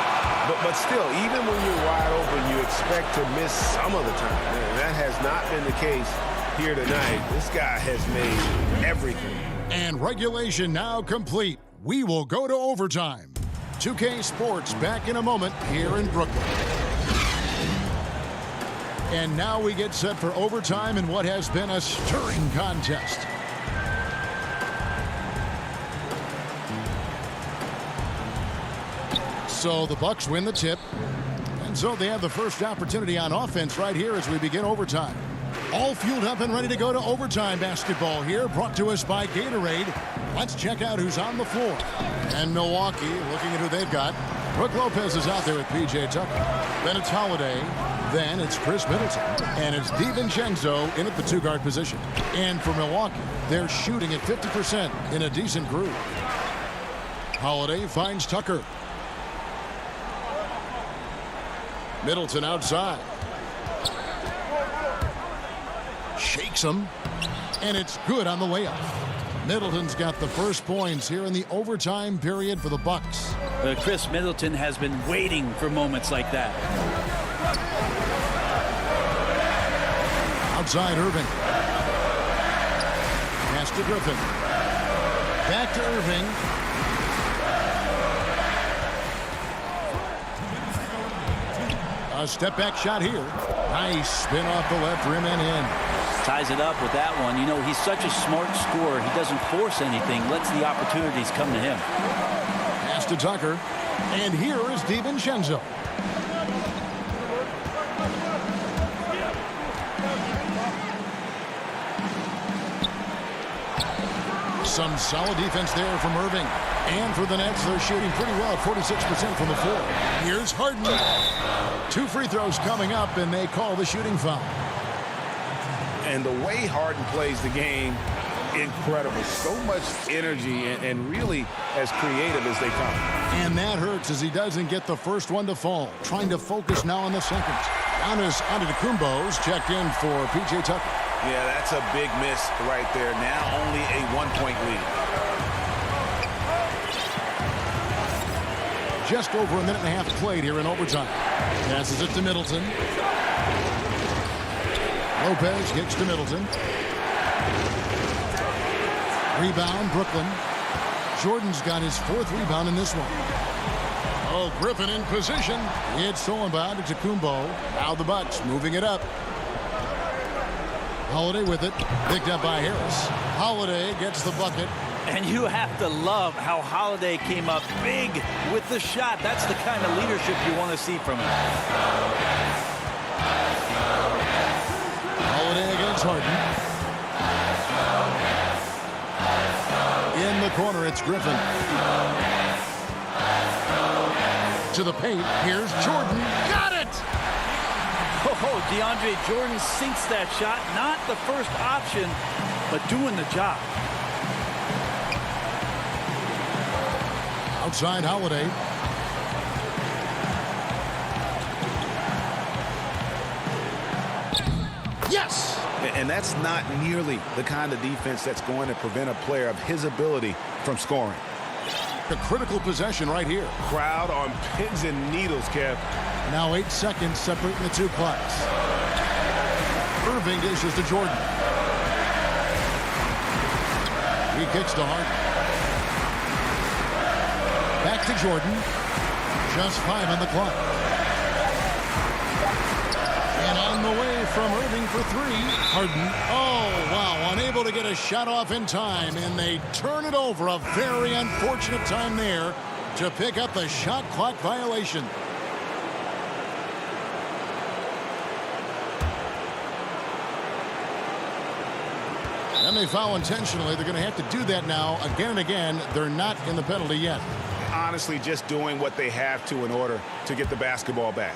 But still, even when you're wide open, you expect to miss some of the time. And that has not been the case here tonight. This guy has made everything. And regulation now complete. We will go to overtime. 2K Sports back in a moment here in Brooklyn. And now we get set for overtime in what has been a stirring contest. So the Bucks win the tip. And so they have the first opportunity on offense right here as we begin overtime. All fueled up and ready to go to overtime basketball here, brought to us by Gatorade. Let's check out who's on the floor. And Milwaukee, looking at who they've got. Brook Lopez is out there with P.J. Tucker. Then it's Holiday. Then it's Chris Middleton. And it's DiVincenzo in at the two-guard position. And for Milwaukee, they're shooting at 50% in a decent groove. Holiday finds Tucker. Middleton outside. Shakes him. And it's good on the layup. Middleton's got the first points here in the overtime period for the Bucks. Chris Middleton has been waiting for moments like that. Outside Irving. Pass to Griffin. Back to Irving. A step back shot here. Nice spin off the left rim and in. Ties it up with that one. You know, he's such a smart scorer. He doesn't force anything, lets the opportunities come to him. Pass to Tucker. And here is DiVincenzo. Some solid defense there from Irving. And for the Nets, they're shooting pretty well at 46% from the floor. Here's Harden. 2 free throws coming up, and they call the shooting foul. And the way Harden plays the game, incredible. So much energy and really as creative as they come. And that hurts as he doesn't get the first one to fall. Trying to focus now on the second. Giannis Antetokounmpo's checked in for P.J. Tucker. Yeah, that's a big miss right there. Now only a 1-point lead. Just over a minute and a half played here in overtime. Passes it to Middleton. Lopez kicks to Middleton. Rebound, Brooklyn. Jordan's got his 4th rebound in this one. Oh, Griffin in position. It's stolen by Antetokounmpo. Now the Bucks moving it up. Holiday with it. Picked up by Harris. Holiday gets the bucket. And you have to love how Holiday came up big with the shot. That's the kind of leadership you want to see from him. Holiday against Harden. In the corner, it's Griffin. To the paint. Here's Jordan. Got it! Oh, DeAndre Jordan sinks that shot. Not the first option, but doing the job. Outside Holiday. Yes! And that's not nearly the kind of defense that's going to prevent a player of his ability from scoring. A critical possession right here. Crowd on pins and needles, Kev. Now 8 seconds separating the two clocks. Irving dishes to Jordan. He kicks to Harden. Back to Jordan. Just 5 on the clock. And on the way from Irving for 3. Harden. Oh, wow. Unable to get a shot off in time. And they turn it over. A very unfortunate time there to pick up the shot clock violation. And they foul intentionally. They're going to have to do that now again and again. They're not in the penalty yet. Honestly, just doing what they have to in order to get the basketball back.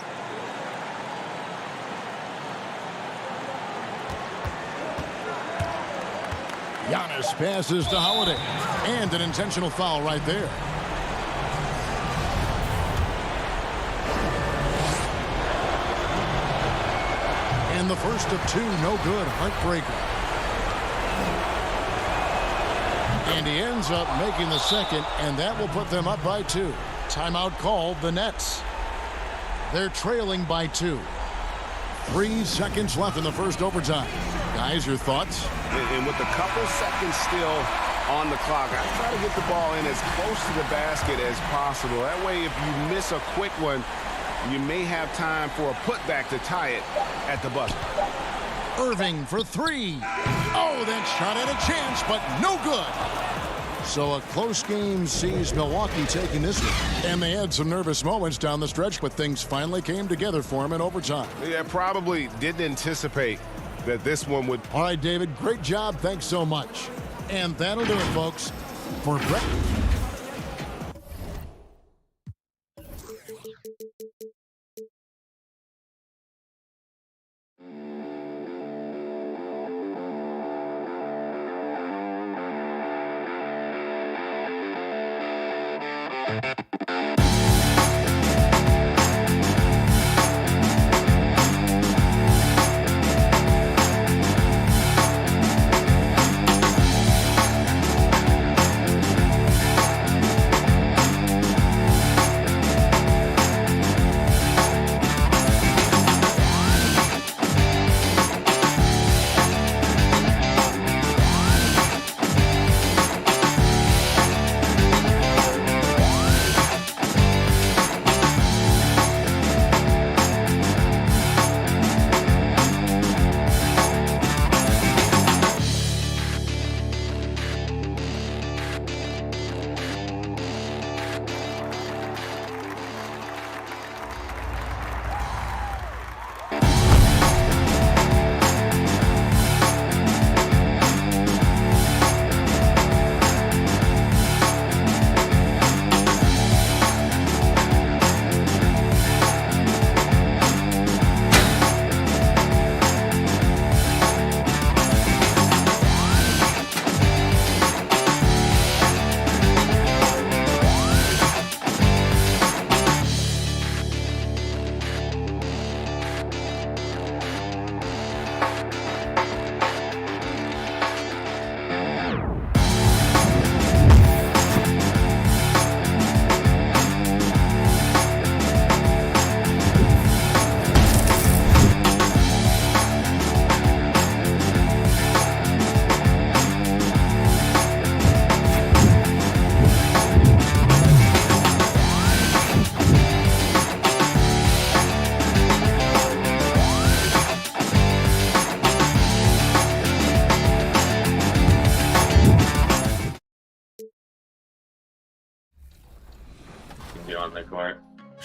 Giannis passes to Holiday. And an intentional foul right there. And the first of 2, no good. Heartbreaker. And he ends up making the second, and that will put them up by 2. Timeout called, the Nets. They're trailing by 2. 3 seconds left in the first overtime. Guys, your thoughts? And with a couple seconds still on the clock, I try to get the ball in as close to the basket as possible. That way, if you miss a quick one, you may have time for a putback to tie it at the buzzer. Irving for 3. Oh, that shot had a chance, but no good. So a close game sees Milwaukee taking this one. And they had some nervous moments down the stretch, but things finally came together for them in overtime. Yeah, probably didn't anticipate that this one would. All right, David, great job. Thanks so much. And that'll do it, folks, for Brett.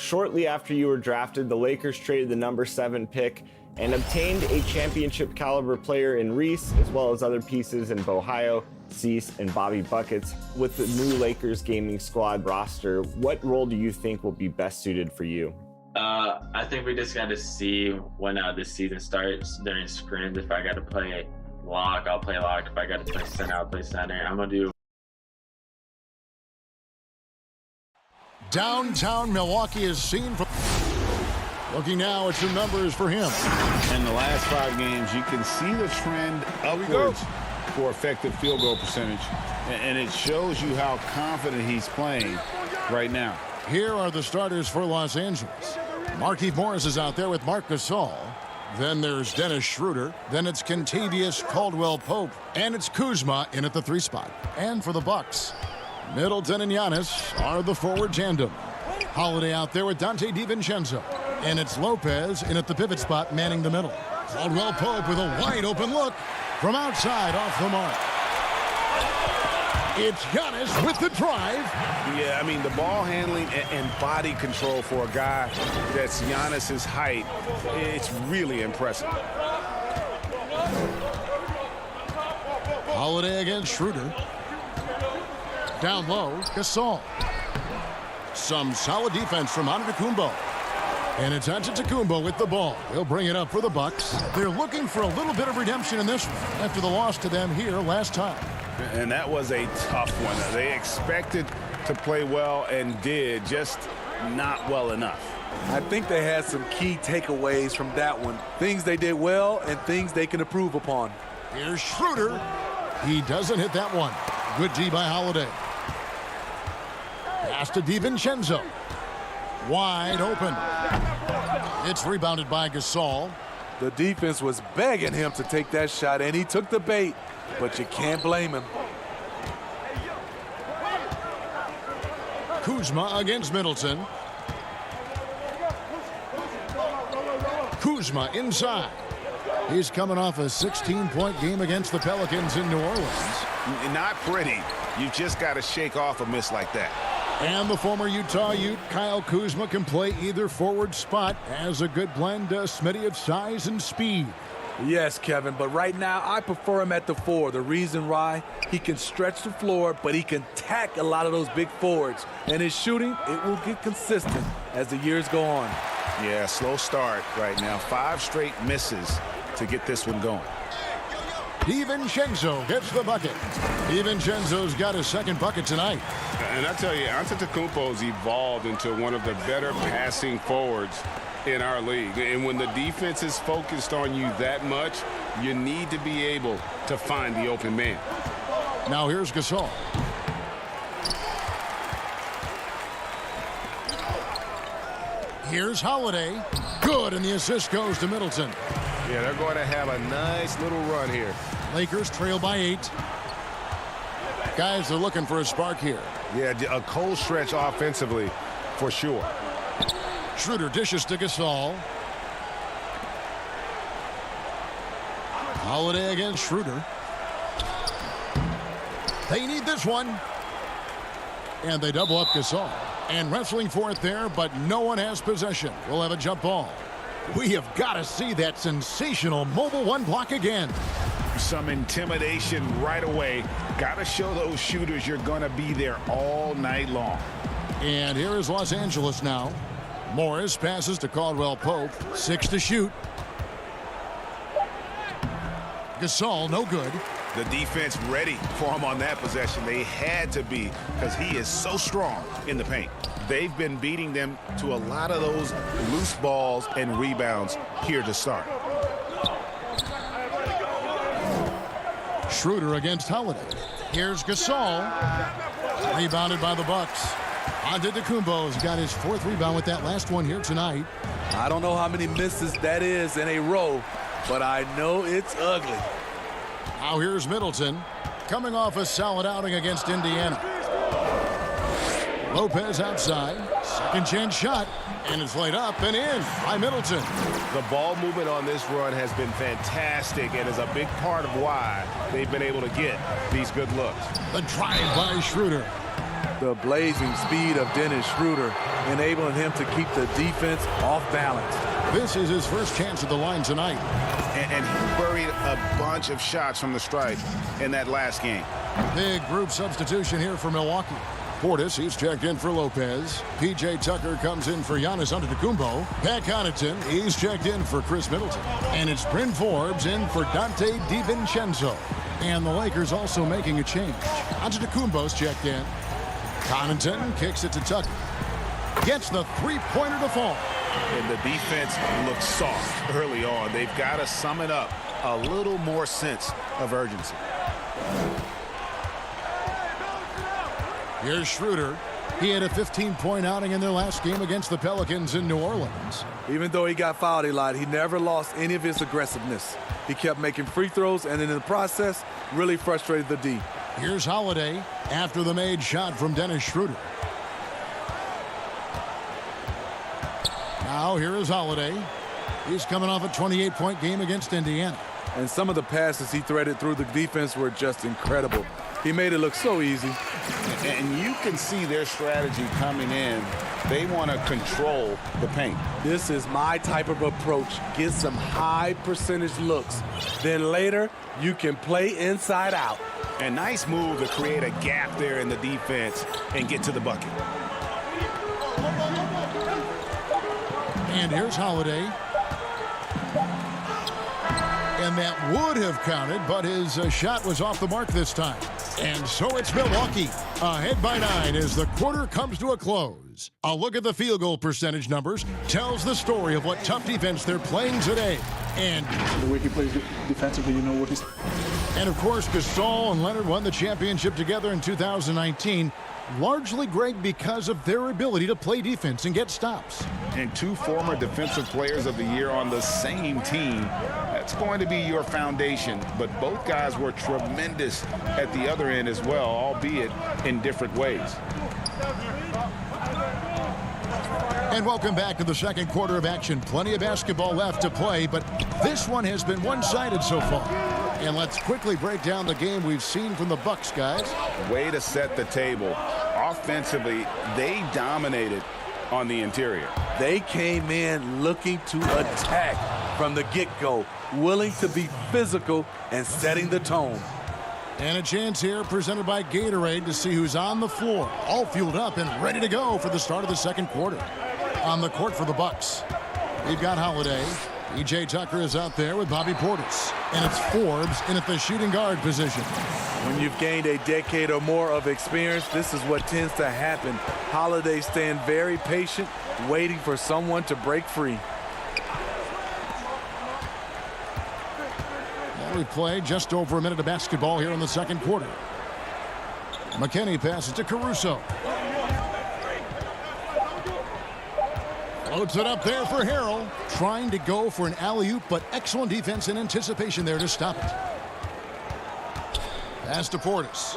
shortly after you were drafted, the Lakers traded the number 7 pick and obtained a championship caliber player in Reese, as well as other pieces in Bohio, Cease, and Bobby Buckets. With the new Lakers gaming squad roster, what role do you think will be best suited for you? I think we just got to see when this season starts during sprints. If I got to play lock, I'll play lock. If I got to play center, I'll play center. I'm going to do. Downtown Milwaukee is seen from. Looking now at some numbers for him. In the last 5 games, you can see the trend upwards for effective field goal percentage. And it shows you how confident he's playing right now. Here are the starters for Los Angeles. Markieff Morris is out there with Marc Gasol. Then there's Dennis Schroeder. Then it's Kentavious Caldwell-Pope. And it's Kuzma in at the 3 spot. And for the Bucks, Middleton and Giannis are the forward tandem. Holiday out there with Dante DiVincenzo. And it's Lopez in at the pivot spot, manning the middle. Caldwell-Pope with a wide open look from outside off the mark. It's Giannis with the drive. Yeah, I mean, the ball handling and body control for a guy that's Giannis's height, it's really impressive. Holiday against Schroeder. Down low, Gasol. Some solid defense from Antetokounmpo. And it's Antetokounmpo with the ball. He'll bring it up for the Bucks. They're looking for a little bit of redemption in this one after the loss to them here last time. And that was a tough one. They expected to play well and did, just not well enough. I think they had some key takeaways from that one. Things they did well and things they can improve upon. Here's Schroeder. He doesn't hit that one. Good D by Holiday. Pass to DiVincenzo. Wide open. It's rebounded by Gasol. The defense was begging him to take that shot, and he took the bait, but you can't blame him. Kuzma against Middleton. Kuzma inside. He's coming off a 16-point game against the Pelicans in New Orleans. Not pretty. You just got to shake off a miss like that. And the former Utah Ute, Kyle Kuzma, can play either forward spot. Has a good blend, Smitty, of size and speed. Yes, Kevin, but right now I prefer him at the 4. The reason why, he can stretch the floor, but he can tack a lot of those big forwards. And his shooting, it will get consistent as the years go on. Yeah, slow start right now. 5 straight misses to get this one going. DiVincenzo gets the bucket. DiVincenzo's got his second bucket tonight. And I tell you, Antetokounmpo's evolved into one of the better passing forwards in our league. And when the defense is focused on you that much, you need to be able to find the open man. Now here's Gasol. Here's Holiday. Good, and the assist goes to Middleton. Yeah, they're going to have a nice little run here. Lakers trail by 8. Guys are looking for a spark here. Yeah, a cold stretch offensively for sure. Schroeder dishes to Gasol. Holiday against Schroeder. They need this one. And they double up Gasol. And wrestling for it there, but no one has possession. We'll have a jump ball. We have got to see that sensational mobile 1 block again. Some intimidation right away. Got to show those shooters you're going to be there all night long. And here is Los Angeles now. Morris passes to Caldwell-Pope. 6 to shoot. Gasol, no good. The defense ready for him on that possession. They had to be, because he is so strong in the paint. They've been beating them to a lot of those loose balls and rebounds here to start. Schroeder against Holiday. Here's Gasol. Rebounded by the Bucks. Antetokounmpo's got his 4th rebound with that last one here tonight. I don't know how many misses that is in a row, but I know it's ugly. Now here's Middleton, coming off a solid outing against Indiana. Lopez outside, second chance shot, and it's laid up and in by Middleton. The ball movement on this run has been fantastic and is a big part of why they've been able to get these good looks. The drive by Schroeder. The blazing speed of Dennis Schroeder, enabling him to keep the defense off balance. This is his first chance at the line tonight. And he buried a bunch of shots from the stripe in that last game. Big group substitution here for Milwaukee. Portis, he's checked in for Lopez. P.J. Tucker comes in for Giannis Antetokounmpo. Pat Connaughton, he's checked in for Chris Middleton. And it's Bryn Forbes in for Dante DiVincenzo. And the Lakers also making a change. Antetokounmpo's checked in. Connaughton kicks it to Tucker. Gets the three-pointer to fall. And the defense looks soft early on. They've got to sum it up. A little more sense of urgency. Here's Schroeder. He had a 15-point outing in their last game against the Pelicans in New Orleans. Even though he got fouled a lot, he never lost any of his aggressiveness. He kept making free throws, and in the process, really frustrated the D. Here's Holiday after the made shot from Dennis Schroeder. Now here is Holiday. He's coming off a 28-point game against Indiana. And some of the passes he threaded through the defense were just incredible. He made it look so easy. And you can see their strategy coming in. They want to control the paint. This is my type of approach. Get some high percentage looks. Then later, you can play inside out. A nice move to create a gap there in the defense and get to the bucket. And here's Holiday. And that would have counted, but his shot was off the mark this time. And so it's Milwaukee ahead by 9 as the quarter comes to a close. A look at the field goal percentage numbers tells the story of what tough defense they're playing today. And the way he plays defensively, you know what he's... And of course, Gasol and Leonard won the championship together in 2019. Largely, Greg, because of their ability to play defense and get stops. And 2 former defensive players of the year on the same team. That's going to be your foundation. But both guys were tremendous at the other end as well, albeit in different ways. And welcome back to the second quarter of action. Plenty of basketball left to play, but this one has been one-sided so far. And let's quickly break down the game we've seen from the Bucks, guys. Way to set the table. Offensively, they dominated on the interior. They came in looking to attack from the get-go, willing to be physical and setting the tone. And a chance here presented by Gatorade to see who's on the floor, all fueled up and ready to go for the start of the second quarter. On the court for the Bucks, we've got Holiday. P.J. Tucker is out there with Bobby Portis. And it's Forbes in at the shooting guard position. When you've gained a decade or more of experience, this is what tends to happen. Holiday staying very patient, waiting for someone to break free. Well, we've played just over a minute of basketball here in the second quarter. McKinney passes to Caruso. Floats it up there for Harrell. Trying to go for an alley-oop, but excellent defense and anticipation there to stop it. Pass to Portis.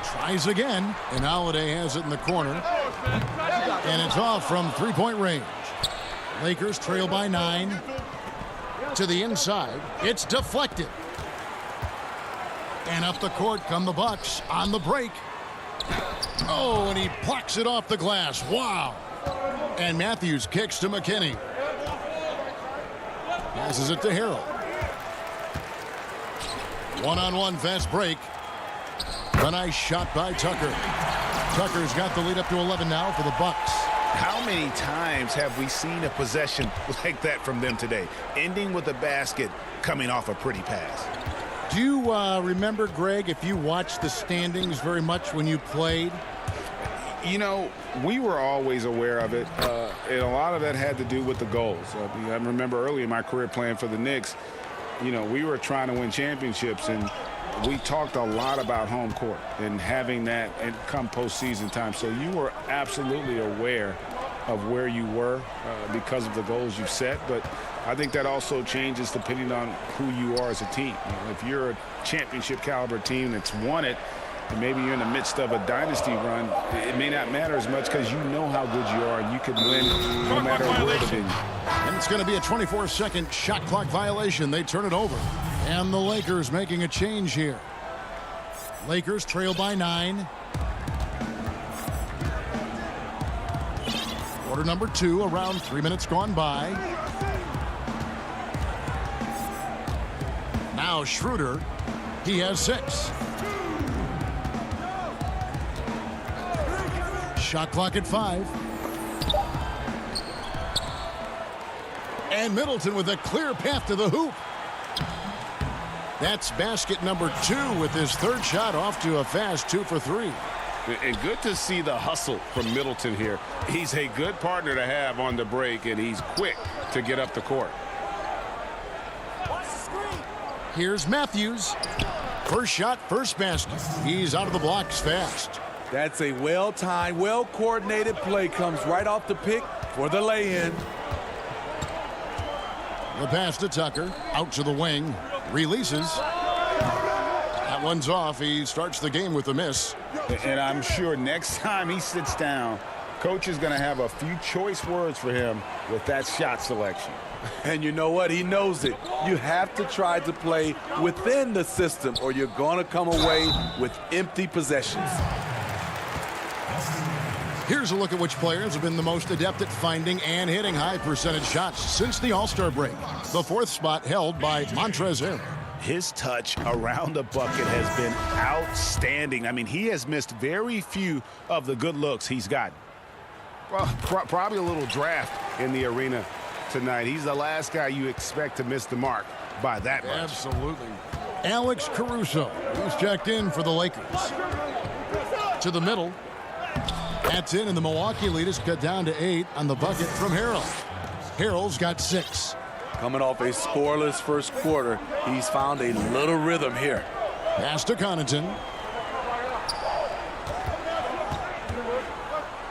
Tries again, and Holiday has it in the corner. And it's off from three-point range. Lakers trail by 9. To the inside. It's deflected. And up the court come the Bucks on the break. Oh, and he plucks it off the glass. Wow. And Matthews kicks to McKinney. Passes it to Harrell. One-on-one fast break. A nice shot by Tucker. Tucker's got the lead up to 11 now for the Bucks. How many times have we seen a possession like that from them today? Ending with a basket, coming off a pretty pass. Do you remember, Greg, if you watched the standings very much when you played? You know, we were always aware of it, and a lot of that had to do with the goals. I remember early in my career playing for the Knicks, you know, we were trying to win championships, and we talked a lot about home court and having that and come postseason time. So you were absolutely aware of where you were because of the goals you've set. But I think that also changes depending on who you are as a team. You know, if you're a championship caliber team that's won it, and maybe you're in the midst of a dynasty run, it may not matter as much because you know how good you are and you can win no matter where the venue. And it's going to be a 24-second shot clock violation. They turn it over. And the Lakers making a change here. Lakers trail by 9. Quarter number 2, around 3 minutes gone by. Now Schroeder, he has 6. Shot clock at 5. And Middleton with a clear path to the hoop. That's basket number 2 with his third shot off to a fast 2 for 3. And good to see the hustle from Middleton here. He's a good partner to have on the break, and he's quick to get up the court. Here's Matthews. First shot, first basket. He's out of the blocks fast. That's a well-timed, well-coordinated play. Comes right off the pick for the lay-in. The pass to Tucker. Out to the wing. Releases. That one's off. He starts the game with a miss. And I'm sure next time he sits down, coach is going to have a few choice words for him with that shot selection. And you know what? He knows it. You have to try to play within the system or you're going to come away with empty possessions. Here's a look at which players have been the most adept at finding and hitting high percentage shots since the All-Star break. The 4th spot held by Montrezl Harrell. His touch around the bucket has been outstanding. I mean, he has missed very few of the good looks he's gotten. Well, probably a little draft in the arena tonight. He's the last guy you expect to miss the mark by that much. Absolutely. Alex Caruso, who's checked in for the Lakers. To the middle. That's in, and the Milwaukee lead is cut down to 8 on the bucket from Harrell. Harrell's got 6. Coming off a scoreless first quarter, he's found a little rhythm here. Pass to Connaughton.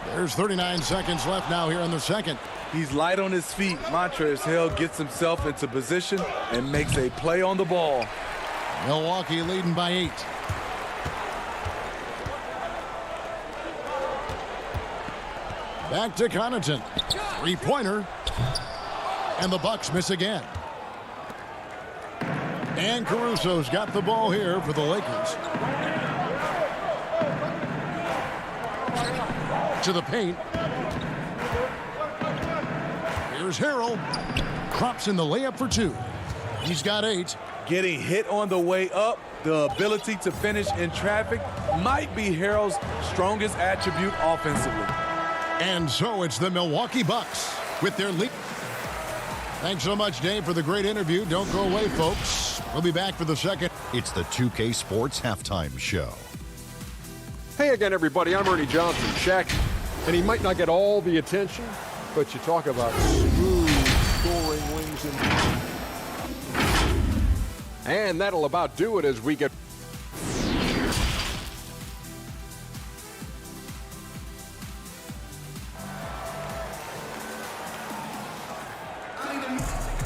There's 39 seconds left now here in the second. He's light on his feet. Montrezl Harrell gets himself into position and makes a play on the ball. Milwaukee leading by 8. Back to Connaughton. 3-pointer. And the Bucks miss again. And Caruso's got the ball here for the Lakers. To the paint. Here's Harrell. Crops in the layup for 2. He's got 8. Getting hit on the way up, the ability to finish in traffic might be Harrell's strongest attribute offensively. And so it's the Milwaukee Bucks with their lead. Thanks so much, Dave, for the great interview. Don't go away, folks. We'll be back for the second. It's the 2K Sports Halftime Show. Hey again, everybody. I'm Ernie Johnson, Shaq. And he might not get all the attention, but you talk about smooth scoring wings and that'll about do it as we get.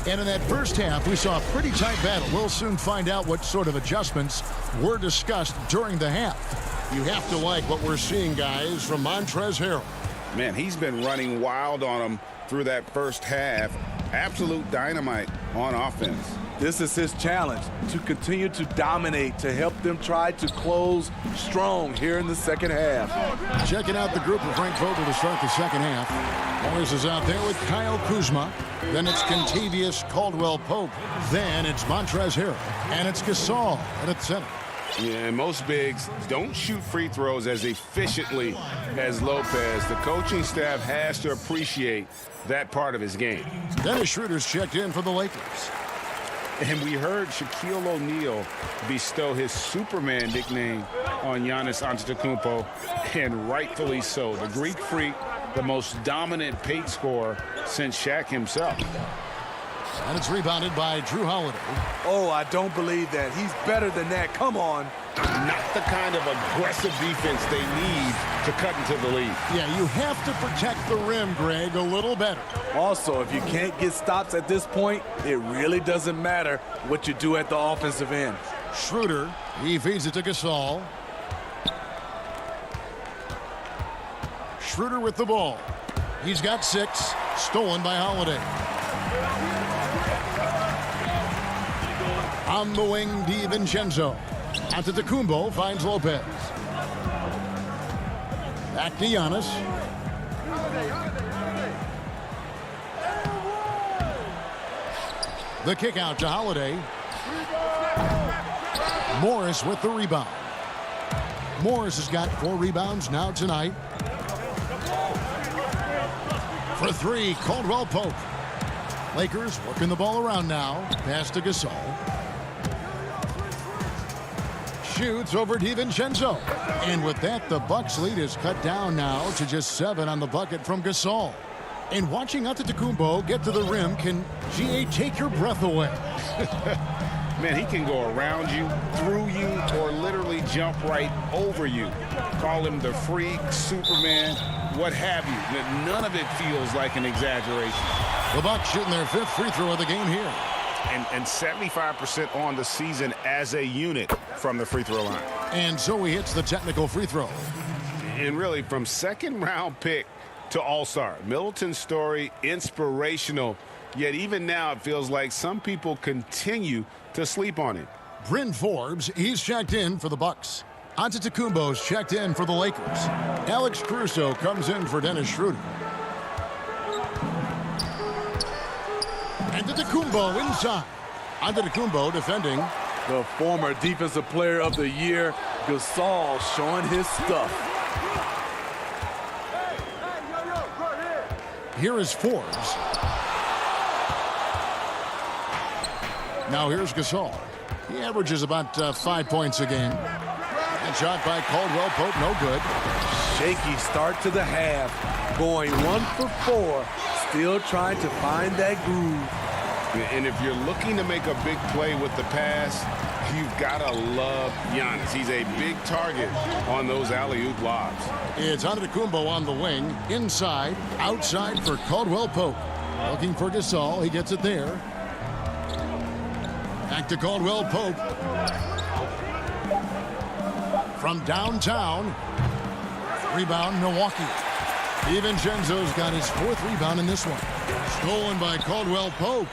And in that first half, we saw a pretty tight battle. We'll soon find out what sort of adjustments were discussed during the half. You have to like what we're seeing, guys, from Montrezl Harrell. Man, he's been running wild on him through that first half. Absolute dynamite on offense. This is his challenge, to continue to dominate, to help them try to close strong here in the second half. Checking out the group of Frank Vogel to start the second half. Morris is out there with Kyle Kuzma. Then it's Kentavious Caldwell-Pope. Then it's Montrezl Harrell. And it's Gasol at center. Yeah, and most bigs don't shoot free throws as efficiently as Lopez. The coaching staff has to appreciate that part of his game. Dennis Schroeder's checked in for the Lakers. And we heard Shaquille O'Neal bestow his Superman nickname on Giannis Antetokounmpo, and rightfully so. The Greek Freak, the most dominant paint scorer since Shaq himself. And it's rebounded by Drew Holiday. Oh, I don't believe that. He's better than that. Come on. Not the kind of aggressive defense they need to cut into the lead. Yeah, you have to protect the rim, Greg, a little better. Also, if you can't get stops at this point, it really doesn't matter what you do at the offensive end. Schroeder, he feeds it to Gasol. Schroeder with the ball. He's got 6, stolen by Holiday. On the wing, DiVincenzo. Antetokounmpo finds Lopez. Back to Giannis. The kick out to Holiday. Morris with the rebound. Morris has got 4 rebounds now tonight. For 3, Caldwell Pope. Lakers working the ball around now. Pass to Gasol. Shoots over DiVincenzo. And with that, the Bucks lead is cut down now to just 7 on the bucket from Gasol. And watching Antetokounmpo get to the rim can, GA, take your breath away. Man, he can go around you, through you, or literally jump right over you. Call him the freak, Superman, what have you. None of it feels like an exaggeration. The Bucks shooting their 5th free throw of the game here. And 75% on the season as a unit from the free throw line. And so he hits the technical free throw. And really, from second-round pick to All-Star, Middleton's story, inspirational. Yet even now, it feels like some people continue to sleep on him. Bryn Forbes, he's checked in for the Bucks. Antetokounmpo's checked in for the Lakers. Alex Caruso comes in for Dennis Schroeder. Antetokounmpo inside. Antetokounmpo defending. The former Defensive Player of the Year, Gasol, showing his stuff. Here is Forbes. Now here's Gasol. He averages about 5 points a game. And shot by Caldwell Pope, no good. Shaky start to the half. Going 1 for 4. Still trying to find that groove. And if you're looking to make a big play with the pass, you've got to love Giannis. He's a big target on those alley-oop lobs. It's Antetokounmpo on the wing. Inside, outside for Caldwell Pope. Looking for Gasol. He gets it there. Back to Caldwell Pope. From downtown. Rebound, Milwaukee. DiVincenzo's got his 4th rebound in this one. Stolen by Caldwell Pope.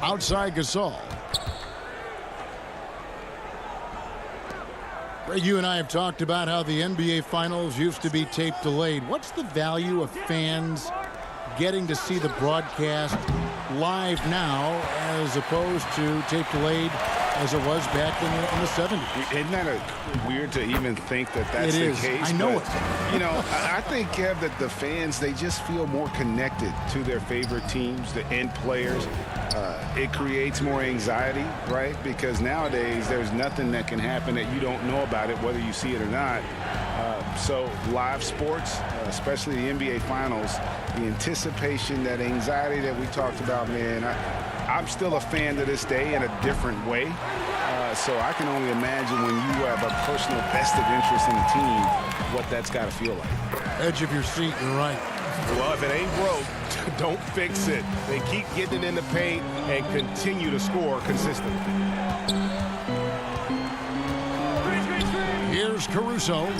Outside Gasol. Greg, you and I have talked about how the NBA Finals used to be tape delayed. What's the value of fans getting to see the broadcast live now as opposed to tape delayed as it was back in the 70s? Isn't that weird to even think that that's the case? I know it. You know, I think, Kev, that the fans, they just feel more connected to their favorite teams, the end players. It creates more anxiety, right? Because nowadays there's nothing that can happen that you don't know about it, whether you see it or not. So live sports, especially the NBA Finals, the anticipation, that anxiety that we talked about, man, I'm still a fan to this day in a different way. So I can only imagine when you have a personal vested interest in the team, what that's got to feel like. Edge of your seat, you're right. Well, if it ain't broke, don't fix it. They keep getting it in the paint and continue to score consistently. Here's Caruso.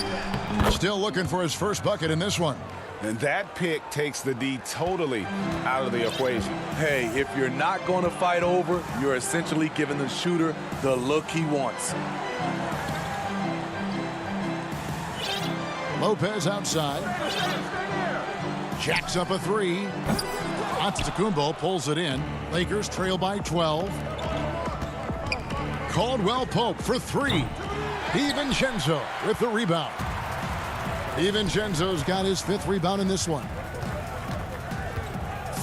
Still looking for his first bucket in this one. And that pick takes the D totally out of the equation. Hey, if you're not going to fight over, you're essentially giving the shooter the look he wants. Lopez outside. Jacks up a 3. Antetokounmpo pulls it in. Lakers trail by 12. Caldwell Pope for 3. DiVincenzo with the rebound. DiVincenzo's got his 5th rebound in this one.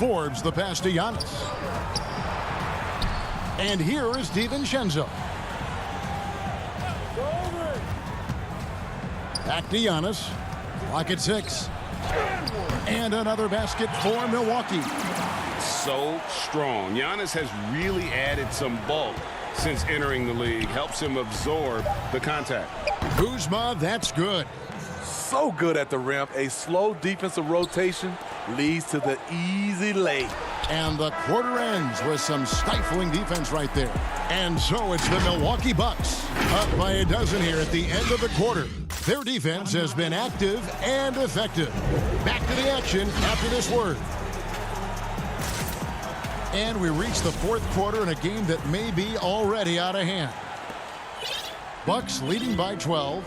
Forbes the pass to Giannis. And here is DiVincenzo. Back to Giannis. Clock at 6. And another basket for Milwaukee. So strong. Giannis has really added some bulk since entering the league. Helps him absorb the contact. Kuzma, that's good. So good at the rim. A slow defensive rotation leads to the easy lay. And the quarter ends with some stifling defense right there. And so it's the Milwaukee Bucks up by a dozen here at the end of the quarter. Their defense has been active and effective. Back to the action after this word. And we reach the fourth quarter in a game that may be already out of hand. Bucks leading by 12.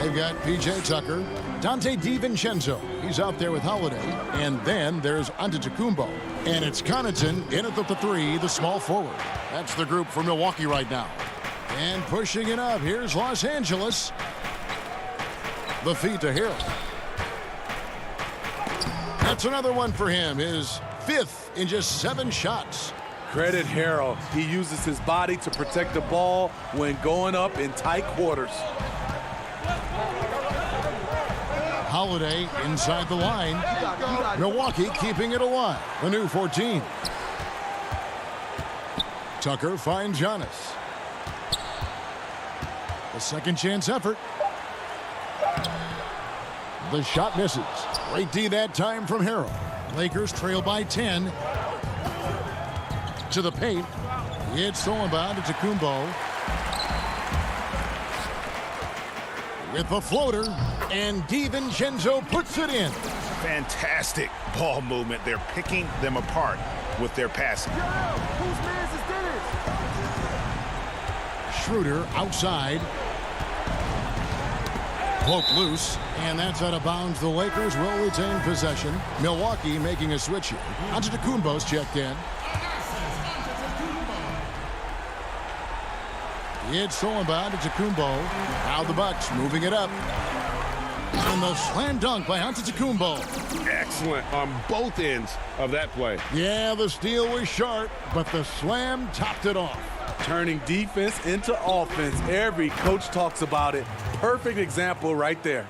They've got P.J. Tucker, Dante DiVincenzo. He's out there with Holiday. And then there's Antetokounmpo. And it's Connaughton in at the three, the small forward. That's the group for Milwaukee right now. And pushing it up, here's Los Angeles. The feed to Hill. That's another one for him, his fifth in just 7 shots. Credit Harrell. He uses his body to protect the ball when going up in tight quarters. Holiday inside the line. Milwaukee keeping it alive. The new 14. Tucker finds Giannis. A second chance effort. The shot misses. Great D that time from Harrell. Lakers trail by 10. To the paint. It's stolen by Antetokounmpo. With the floater. And DiVincenzo puts it in. Fantastic ball movement. They're picking them apart with their passing. Schroeder outside. Cloak loose, and that's out of bounds. The Lakers will retain possession. Milwaukee making a switch here. Antetokounmpo's checked in. It's stolen by Antetokounmpo. Now the Bucks moving it up. And the slam dunk by Antetokounmpo. Excellent on both ends of that play. Yeah, the steal was sharp, but the slam topped it off. Turning defense into offense. Every coach talks about it. Perfect example right there.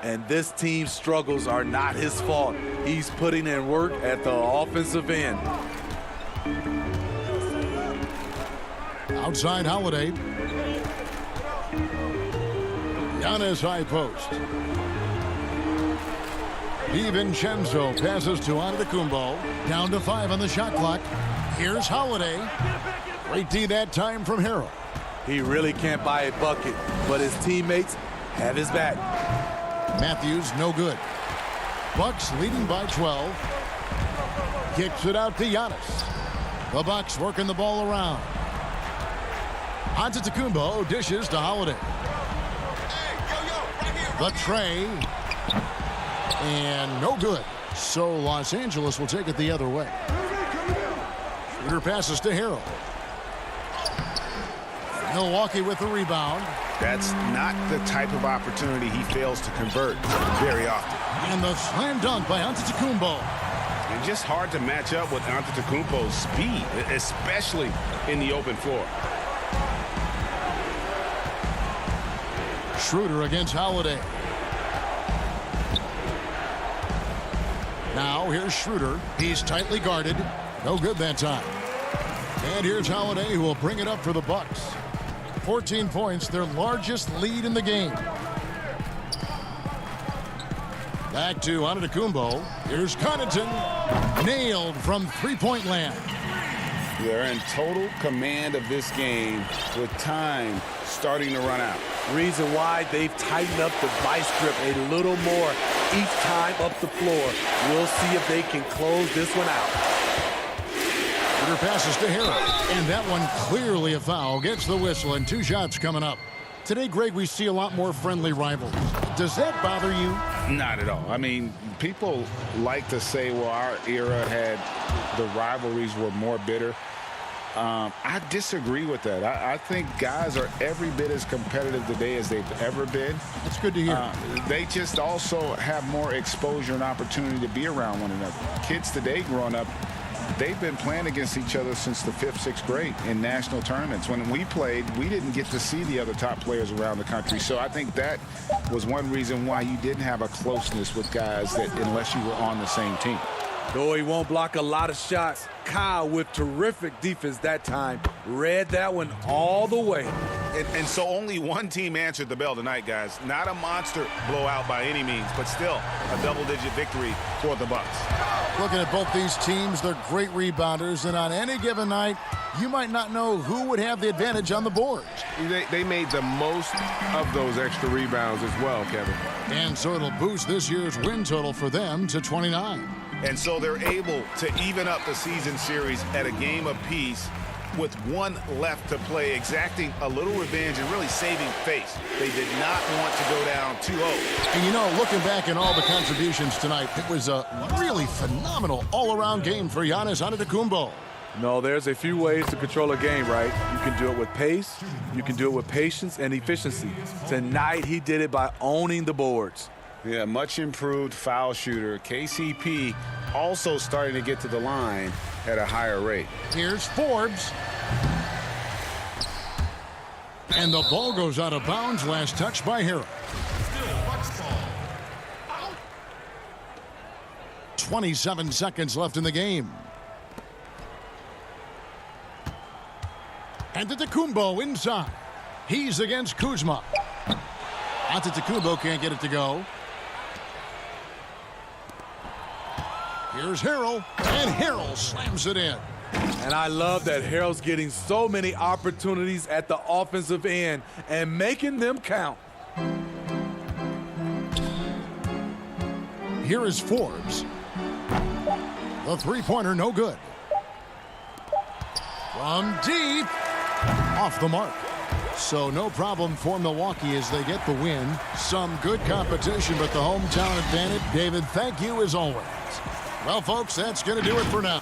And this team's struggles are not his fault. He's putting in work at the offensive end. Outside Holiday. Giannis high post. DiVincenzo passes to Antetokounmpo. Down to 5 on the shot clock. Here's Holiday. Great D that time from Harrell. He really can't buy a bucket, but his teammates have his back. Matthews no good. Bucks leading by 12. Kicks it out to Giannis. The Bucks working the ball around. Antetokounmpo dishes to Holiday. The tray. And no good. So Los Angeles will take it the other way. Shooter passes to Harrell. Milwaukee with the rebound. That's not the type of opportunity he fails to convert very often. And the slam dunk by Antetokounmpo. And just hard to match up with Antetokounmpo's speed, especially in the open floor. Schroeder against Holiday. Now here's Schroeder. He's tightly guarded. No good that time. And here's Holiday, who will bring it up for the Bucks. 14 points, their largest lead in the game. Back to Antetokounmpo. Here's Connaughton. Nailed from three-point land. They're in total command of this game with time starting to run out. Reason why they've tightened up the vice grip a little more each time up the floor. We'll see if they can close this one out. Passes to Harrell, and that one clearly a foul. Gets the whistle, and 2 shots coming up. Today, Greg, we see a lot more friendly rivals. Does that bother you? Not at all. I mean, people like to say, well, our era had the rivalries were more bitter. I disagree with that. I think guys are every bit as competitive today as they've ever been. That's good to hear. They just also have more exposure and opportunity to be around one another. Kids today growing up, they've been playing against each other since the 5th, 6th grade in national tournaments. When we played, we didn't get to see the other top players around the country. So I think that was one reason why you didn't have a closeness with guys that unless you were on the same team. Though he won't block a lot of shots, Kyle with terrific defense that time read that one all the way. And so only one team answered the bell tonight, guys. Not a monster blowout by any means, but still a double-digit victory for the Bucks. Looking at both these teams, they're great rebounders, and on any given night, you might not know who would have the advantage on the boards. They made the most of those extra rebounds as well, Kevin. And so it'll boost this year's win total for them to 29. And so they're able to even up the season series at a game apiece with one left to play, exacting a little revenge and really saving face. They did not want to go down 2-0. And you know, looking back at all the contributions tonight, it was a really phenomenal all-around game for Giannis Antetokounmpo. No, there's a few ways to control a game, right? You can do it with pace, you can do it with patience and efficiency. Tonight, he did it by owning the boards. Yeah, much improved foul shooter. KCP also starting to get to the line at a higher rate. Here's Forbes. And the ball goes out of bounds. Last touch by Harrell. 27 seconds left in the game. Antetokounmpo inside. He's against Kuzma. Antetokounmpo can't get it to go. Here's Harrell, and Harrell slams it in. And I love that Harrell's getting so many opportunities at the offensive end and making them count. Here is Forbes. The three-pointer, no good. From deep, off the mark. So no problem for Milwaukee as they get the win. Some good competition, but the hometown advantage. David, thank you as always. Well, folks, that's going to do it for now.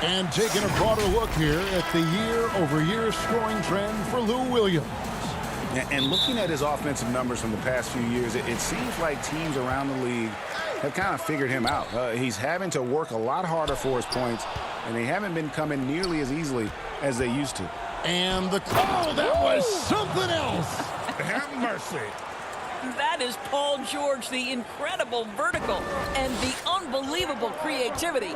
And taking a broader look here at the year-over-year scoring trend for Lou Williams. And looking at his offensive numbers from the past few years, it seems like teams around the league have kind of figured him out. He's having to work a lot harder for his points, and they haven't been coming nearly as easily as they used to. And the call, that was something else. Have mercy. That is Paul George, the incredible vertical and the unbelievable creativity.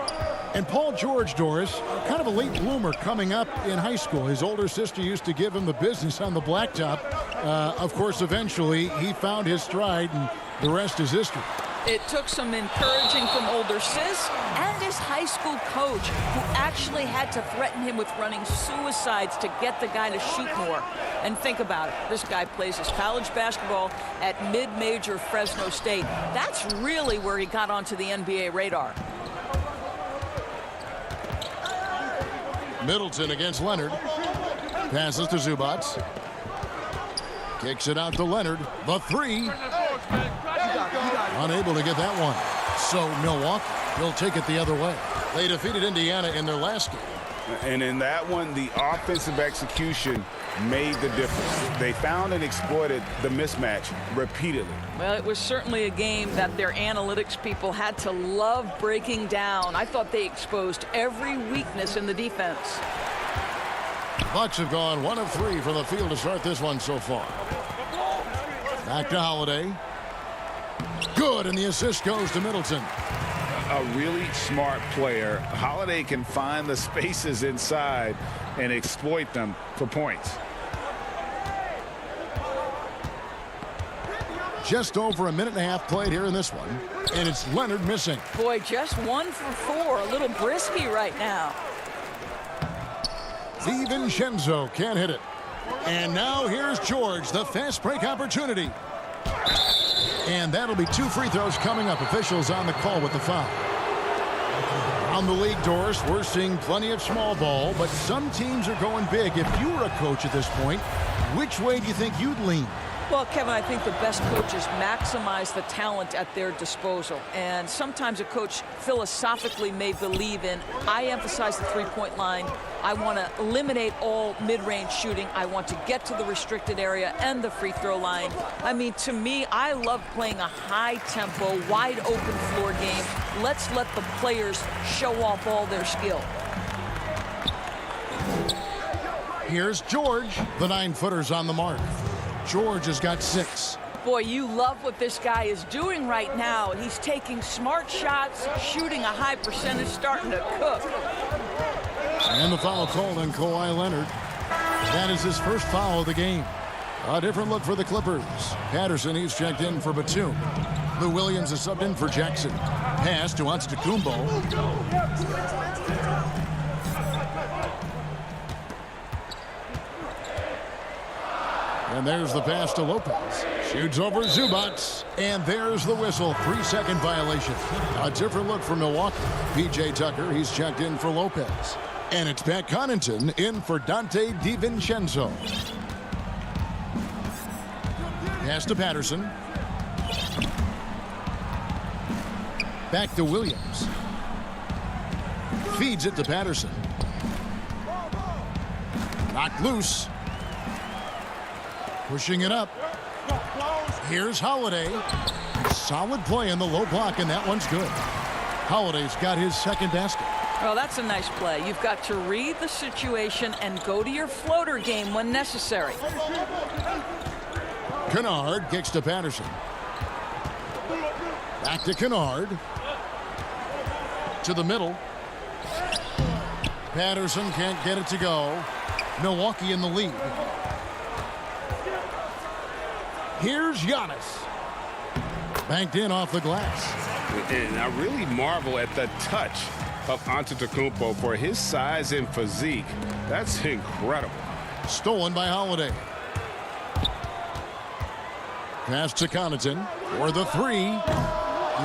And Paul George, Doris, kind of a late bloomer coming up in high school. His older sister used to give him the business on the blacktop. Of course, eventually he found his stride, and the rest is history. It took some encouraging from older sis and his high school coach, who actually had to threaten him with running suicides to get the guy to shoot more. And think about it. This guy plays his college basketball at mid-major Fresno State. That's really where he got onto the NBA radar. Middleton against Leonard. Passes to Zubats. Kicks it out to Leonard. The three. Unable to get that one. So Milwaukee will take it the other way. They defeated Indiana in their last game. And in that one, the offensive execution made the difference. They found and exploited the mismatch repeatedly. Well, it was certainly a game that their analytics people had to love breaking down. I thought they exposed every weakness in the defense. Bucks have gone 1 of 3 from the field to start this one so far. Back to Holiday. Good, and the assist goes to Middleton. A really smart player. Holiday can find the spaces inside and exploit them for points. Just over a minute and a half played here in this one, and it's Leonard missing. Boy, just 1 for 4. A little brisky right now. DiVincenzo can't hit it. And now here's George, the fast break opportunity. And that'll be 2 free throws coming up. Officials on the call with the foul. On the league, Doris, we're seeing plenty of small ball, but some teams are going big. If you were a coach at this point, which way do you think you'd lean? Well, Kevin, I think the best coaches maximize the talent at their disposal. And sometimes a coach philosophically may believe in, I emphasize the three-point line. I want to eliminate all mid-range shooting. I want to get to the restricted area and the free throw line. I mean, to me, I love playing a high-tempo, wide-open floor game. Let's let the players show off all their skill. Here's George. The 9-footer's on the mark. George has got 6. Boy, you love what this guy is doing right now. He's taking smart shots, shooting a high percentage, starting to cook. And the foul called on Kawhi Leonard. That is his first foul of the game. A different look for the Clippers. Patterson, he's checked in for Batum. Lou Williams is subbed in for Jackson. Pass to Antetokounmpo. And there's the pass to Lopez. Shoots over Zubats. And there's the whistle. 3-second violation. A different look for Milwaukee. P.J. Tucker, he's checked in for Lopez. And it's Pat Connaughton in for Dante DiVincenzo. Pass to Patterson. Back to Williams. Feeds it to Patterson. Knocked loose. Pushing it up. Here's Holiday. Solid play in the low block, and that one's good. Holiday's got his second basket. Well, that's a nice play. You've got to read the situation and go to your floater game when necessary. Kennard kicks to Patterson. Back to Kennard. To the middle. Patterson can't get it to go. Milwaukee in the lead. Here's Giannis. Banked in off the glass. And I really marvel at the touch of Antetokounmpo for his size and physique. That's incredible. Stolen by Holiday. Pass to Connaughton for the 3.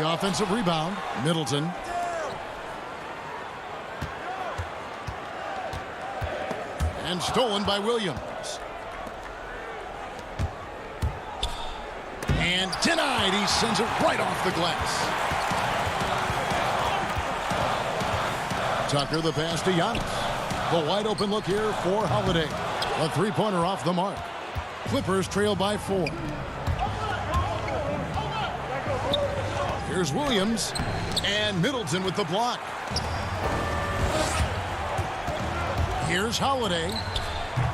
The offensive rebound. Middleton. And stolen by Williams. And denied. He sends it right off the glass. Tucker the pass to Giannis. The wide open look here for Holiday. A three-pointer off the mark. Clippers trail by 4. Here's Williams. And Middleton with the block. Here's Holiday.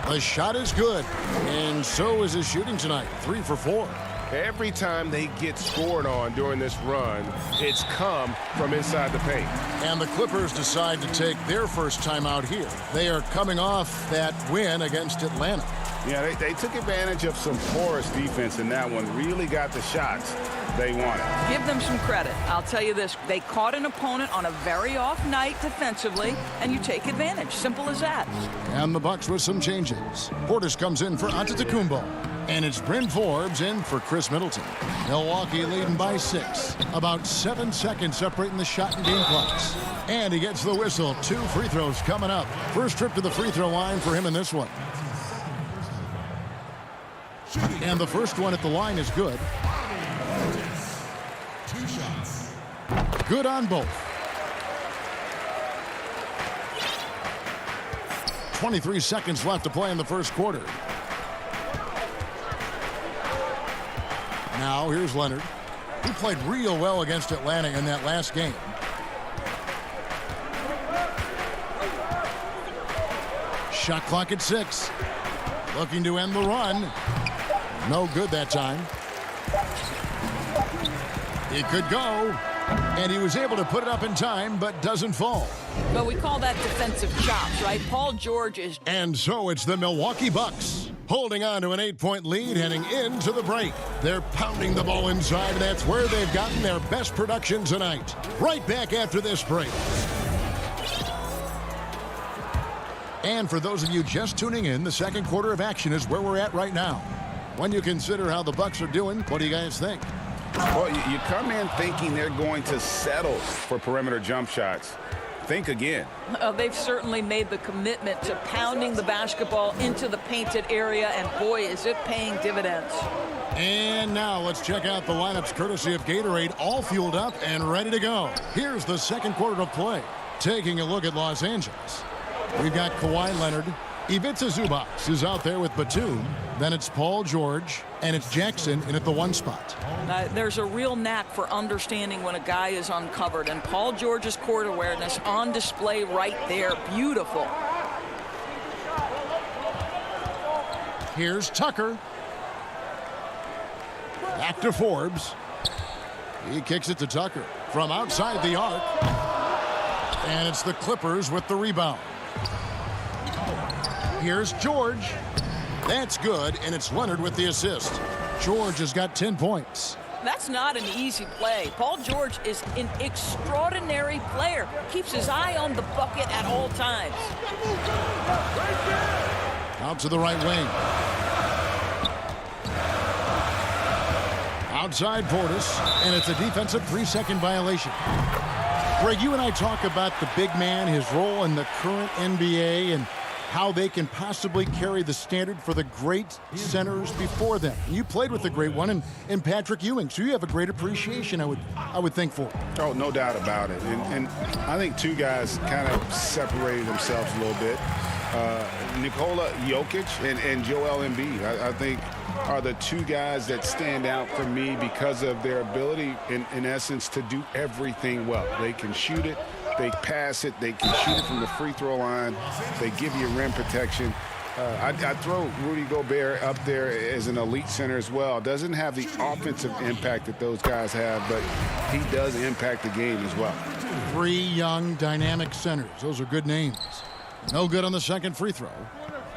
The shot is good. And so is his shooting tonight. 3 for 4. Every time they get scored on during this run, it's come from inside the paint. And the Clippers decide to take their first time out here. They are coming off that win against Atlanta. Yeah, they took advantage of some porous defense in that one. Really got the shots they wanted. Give them some credit. I'll tell you this. They caught an opponent on a very off night defensively, and you take advantage. Simple as that. And the Bucks with some changes. Portis comes in for Antetokounmpo. And it's Bryn Forbes in for Chris Middleton. Milwaukee leading by 6. About 7 seconds separating the shot and game clocks. And he gets the whistle. 2 free throws coming up. First trip to the free throw line for him in this one. And the first one at the line is good. 2 shots. Good on both. 23 seconds left to play in the first quarter. Now here's Leonard. He played real well against Atlanta in that last game. Shot clock at 6. Looking to end the run. No good that time. He could go. And he was able to put it up in time, but doesn't fall. But we call that defensive chops, right? Paul George is... And so it's the Milwaukee Bucks holding on to an 8-point lead heading into the break. They're pounding the ball inside, and that's where they've gotten their best production tonight. Right back after this break. And for those of you just tuning in, the second quarter of action is where we're at right now. When you consider how the Bucks are doing, what do you guys think? Well, you come in thinking they're going to settle for perimeter jump shots. Think again. They've certainly made the commitment to pounding the basketball into the painted area, and boy, is it paying dividends. And now let's check out the lineups courtesy of Gatorade, all fueled up and ready to go. Here's the second quarter of play. Taking a look at Los Angeles. We've got Kawhi Leonard. Ivica Zubac is out there with Batum. Then it's Paul George, and it's Jackson in at the 1 spot. There's a real knack for understanding when a guy is uncovered, and Paul George's court awareness on display right there. Beautiful. Here's Tucker. Back to Forbes. He kicks it to Tucker from outside the arc. And it's the Clippers with the rebound. Here's George. That's good, and it's Leonard with the assist. George has got 10 points. That's not an easy play. Paul George is an extraordinary player. Keeps his eye on the bucket at all times. Out to the right wing. Outside Portis, and it's a defensive 3-second violation. Greg, you and I talk about the big man, his role in the current NBA, and how they can possibly carry the standard for the great centers before them. You played with the great one in Patrick Ewing, so you have a great appreciation, I would think, for it. Oh, no doubt about it. And I think 2 guys kind of separated themselves a little bit. Nikola Jokic and Joel Embiid, I think, are the 2 guys that stand out for me because of their ability, in essence, to do everything well. They can shoot it. They pass it. They can shoot it from the free throw line. They give you rim protection. I'd throw Rudy Gobert up there as an elite center as well. Doesn't have the offensive impact that those guys have, but he does impact the game as well. 3 young, dynamic centers. Those are good names. No good on the second free throw.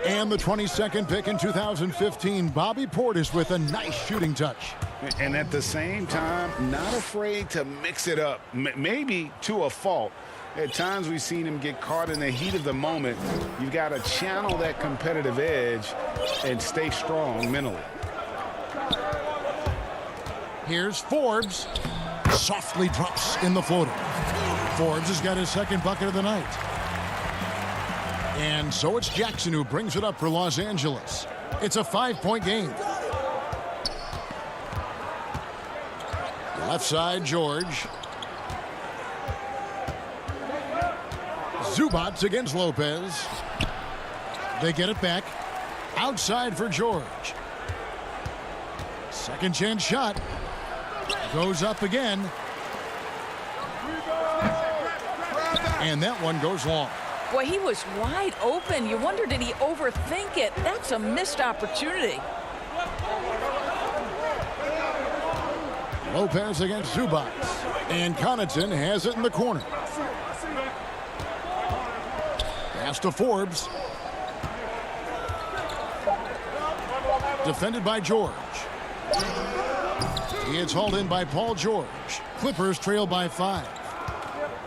And the 22nd pick in 2015, Bobby Portis with a nice shooting touch. And at the same time, not afraid to mix it up, maybe to a fault. At times we've seen him get caught in the heat of the moment. You've got to channel that competitive edge and stay strong mentally. Here's Forbes. Softly drops in the floater. Forbes has got his second bucket of the night. And so it's Jackson who brings it up for Los Angeles. It's a 5-point game. Left side, George. Zubats against Lopez. They get it back. Outside for George. Second chance shot. Goes up again. And that one goes long. Boy, he was wide open. You wonder, did he overthink it? That's a missed opportunity. Lopez against Zubats. And Connaughton has it in the corner. Pass to Forbes. Defended by George. It's hauled in by Paul George. Clippers trail by 5.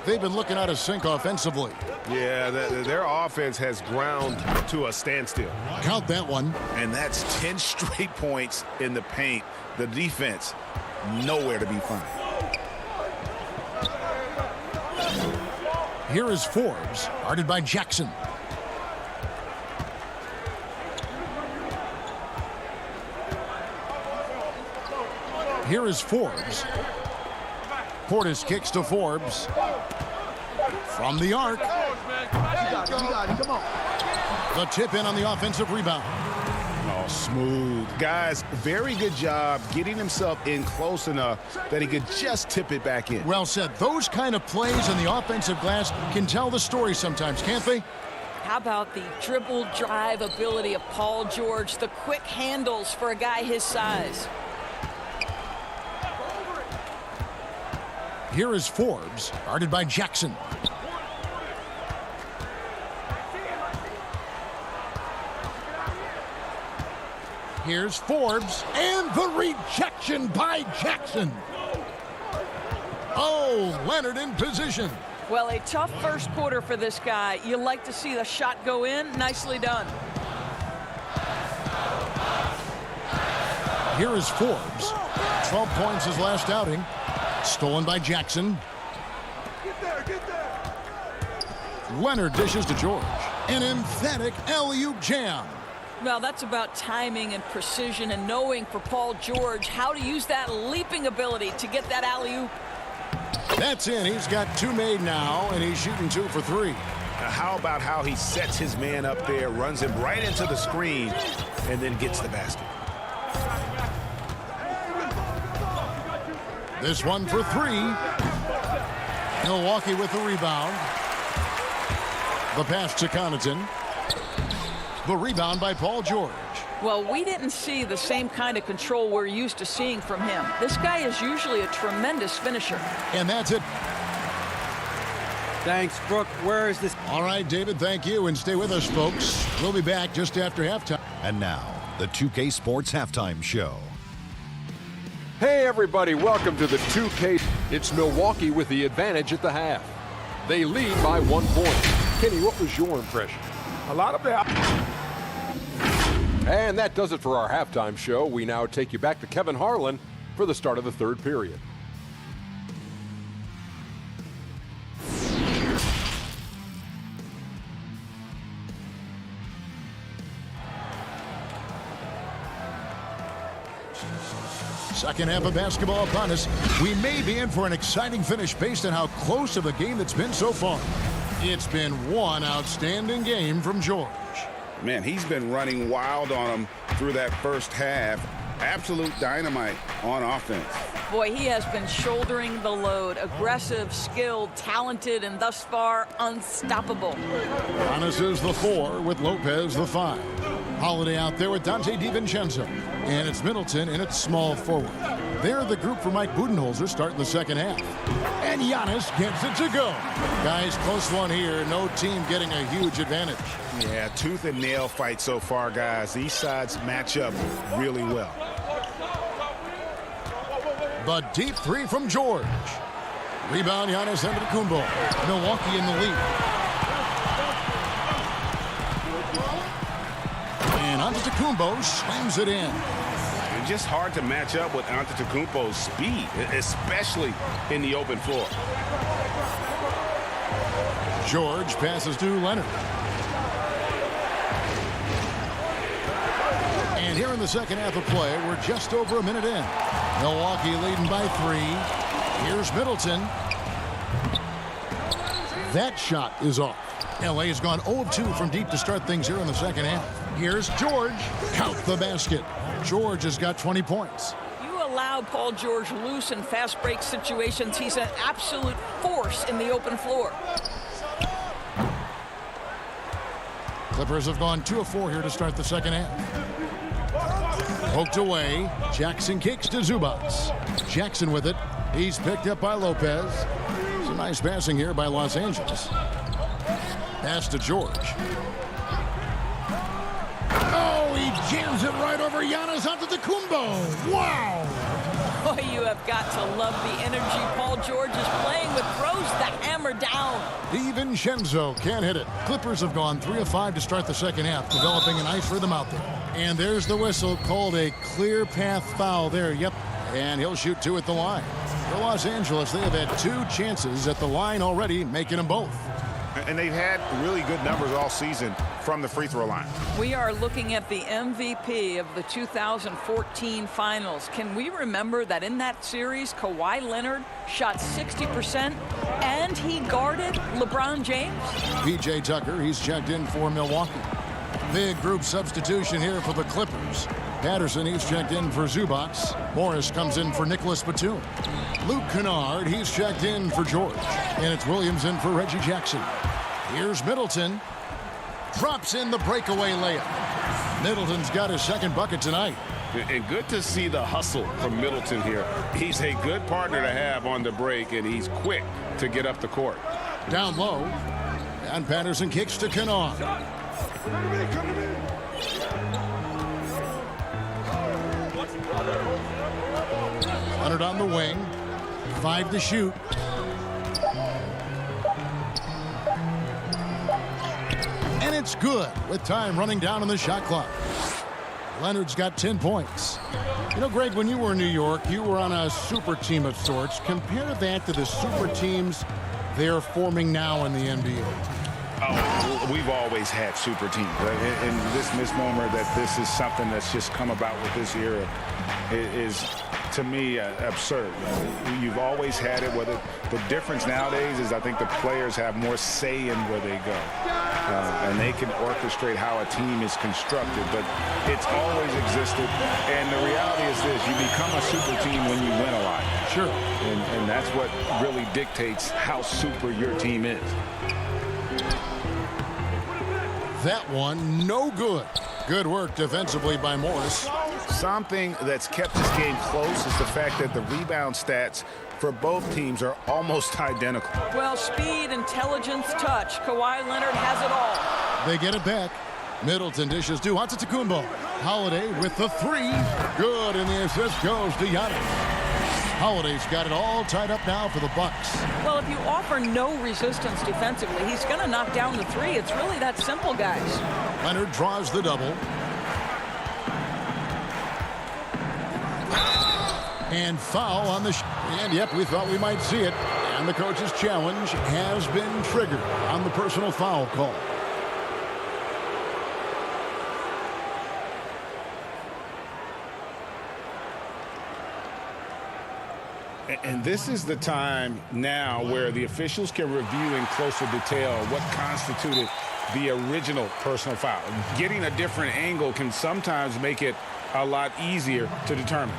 They've been looking out of sync offensively. Yeah, their offense has ground to a standstill. Count that one. And that's 10 straight points in the paint. The defense, nowhere to be found. Here is Forbes, guarded by Jackson. Here is Forbes. Portis kicks to Forbes. From the arc. Come on. The tip in on the offensive rebound. Oh, smooth. Guys, very good job getting himself in close enough that he could just tip it back in. Well said. Those kind of plays in the offensive glass can tell the story sometimes, can't they? How about the dribble drive ability of Paul George, the quick handles for a guy his size. Here is Forbes, guarded by Jackson. Here's Forbes, and the rejection by Jackson. Oh, Leonard in position. Well, a tough first quarter for this guy. You like to see the shot go in. Nicely done. Here is Forbes. 12 points his last outing. Stolen by Jackson. Get there. Leonard dishes to George. An emphatic alley-oop jam. Well, that's about timing and precision and knowing for Paul George how to use that leaping ability to get that alley-oop. That's in. He's got 2 made now, and he's shooting 2 for 3. Now, how about how he sets his man up there, runs him right into the screen, and then gets the basket? This one for 3. Milwaukee with the rebound. The pass to Connaughton. The rebound by Paul George. Well, we didn't see the same kind of control we're used to seeing from him. This guy is usually a tremendous finisher. And that's it. Thanks, Brooke. Where is this? All right, David, thank you. And stay with us, folks. We'll be back just after halftime. And now, the 2K Sports Halftime Show. Hey, everybody, welcome to the 2K. It's Milwaukee with the advantage at the half. They lead by 1 point. Kenny, what was your impression? A lot of that. And that does it for our halftime show. We now take you back to Kevin Harlan for the start of the third period. Second half of basketball upon us. We may be in for an exciting finish based on how close of a game it's been so far. It's been one outstanding game from George. Man, he's been running wild on him through that first half. Absolute dynamite on offense. Boy, he has been shouldering the load. Aggressive, skilled, talented, and thus far unstoppable. Giannis is the 4 with Lopez the 5. Holiday out there with Dante DiVincenzo. And it's Middleton in its small forward. They're the group for Mike Budenholzer starting the second half. And Giannis gets it to go. Guys, close one here. No team getting a huge advantage. Yeah, tooth and nail fight so far, guys. These sides match up really well. The deep 3 from George. Rebound, Giannis Antetokounmpo. Milwaukee in the lead. And Antetokounmpo slams it in. It's just hard to match up with Antetokounmpo's speed, especially in the open floor. George passes to Leonard. And here in the second half of play, we're just over a minute in. Milwaukee leading by 3. Here's Middleton. That shot is off. LA has gone 0 of 2 from deep to start things here in the second half. Here's George. Count the basket. George has got 20 points. You allow Paul George loose in fast break situations. He's an absolute force in the open floor. Clippers have gone 2 of 4 here to start the second half. Poked away. Jackson kicks to Zubats. Jackson with it. He's picked up by Lopez. Some nice passing here by Los Angeles. Pass to George. Oh, he jams it right over Giannis Antetokounmpo. Wow! Boy, you have got to love the energy Paul George is playing with. Throws the hammer down. DiVincenzo can't hit it. Clippers have gone 3 of 5 to start the second half, developing a nice rhythm out there. And there's the whistle, called a clear path foul there. Yep, and he'll shoot 2 at the line. For Los Angeles, they have had 2 chances at the line already, making them both. And they've had really good numbers all season from the free throw line. We are looking at the MVP of the 2014 finals. Can we remember that in that series, Kawhi Leonard shot 60% and he guarded LeBron James? P.J. Tucker, he's checked in for Milwaukee. Big group substitution here for the Clippers. Patterson, he's checked in for Zubats. Morris comes in for Nicholas Batum. Luke Kennard, he's checked in for George. And it's Williams in for Reggie Jackson. Here's Middleton. Drops in the breakaway layup. Middleton's got his second bucket tonight. And good to see the hustle from Middleton here. He's a good partner to have on the break, and he's quick to get up the court. Down low. And Patterson kicks to Kennard. Leonard on the wing. 5 to shoot. And it's good with time running down on the shot clock. Leonard's got 10 points. You know, Greg, when you were in New York, you were on a super team of sorts. Compare that to the super teams they're forming now in the NBA. Oh, we've always had super teams. And this misnomer that this is something that's just come about with this era is, to me, absurd. You've always had it. Whether the difference nowadays is I think the players have more say in where they go. And they can orchestrate how a team is constructed. But it's always existed. And the reality is this. You become a super team when you win a lot. Sure. And that's what really dictates how super your team is. That one, no good. Good work defensively by Morris. Something that's kept this game close is the fact that the rebound stats for both teams are almost identical. Well, speed, intelligence, touch. Kawhi Leonard has it all. They get it back. Middleton dishes to Antetokounmpo. Holiday with the 3. Good, and the assist goes to Giannis. Holiday's got it all tied up now for the Bucks. Well, if you offer no resistance defensively, he's going to knock down the 3. It's really that simple, guys. Leonard draws the double. And foul on the and yep, we thought we might see it. And the coach's challenge has been triggered on the personal foul call. And this is the time now where the officials can review in closer detail what constituted the original personal foul. Getting a different angle can sometimes make it a lot easier to determine.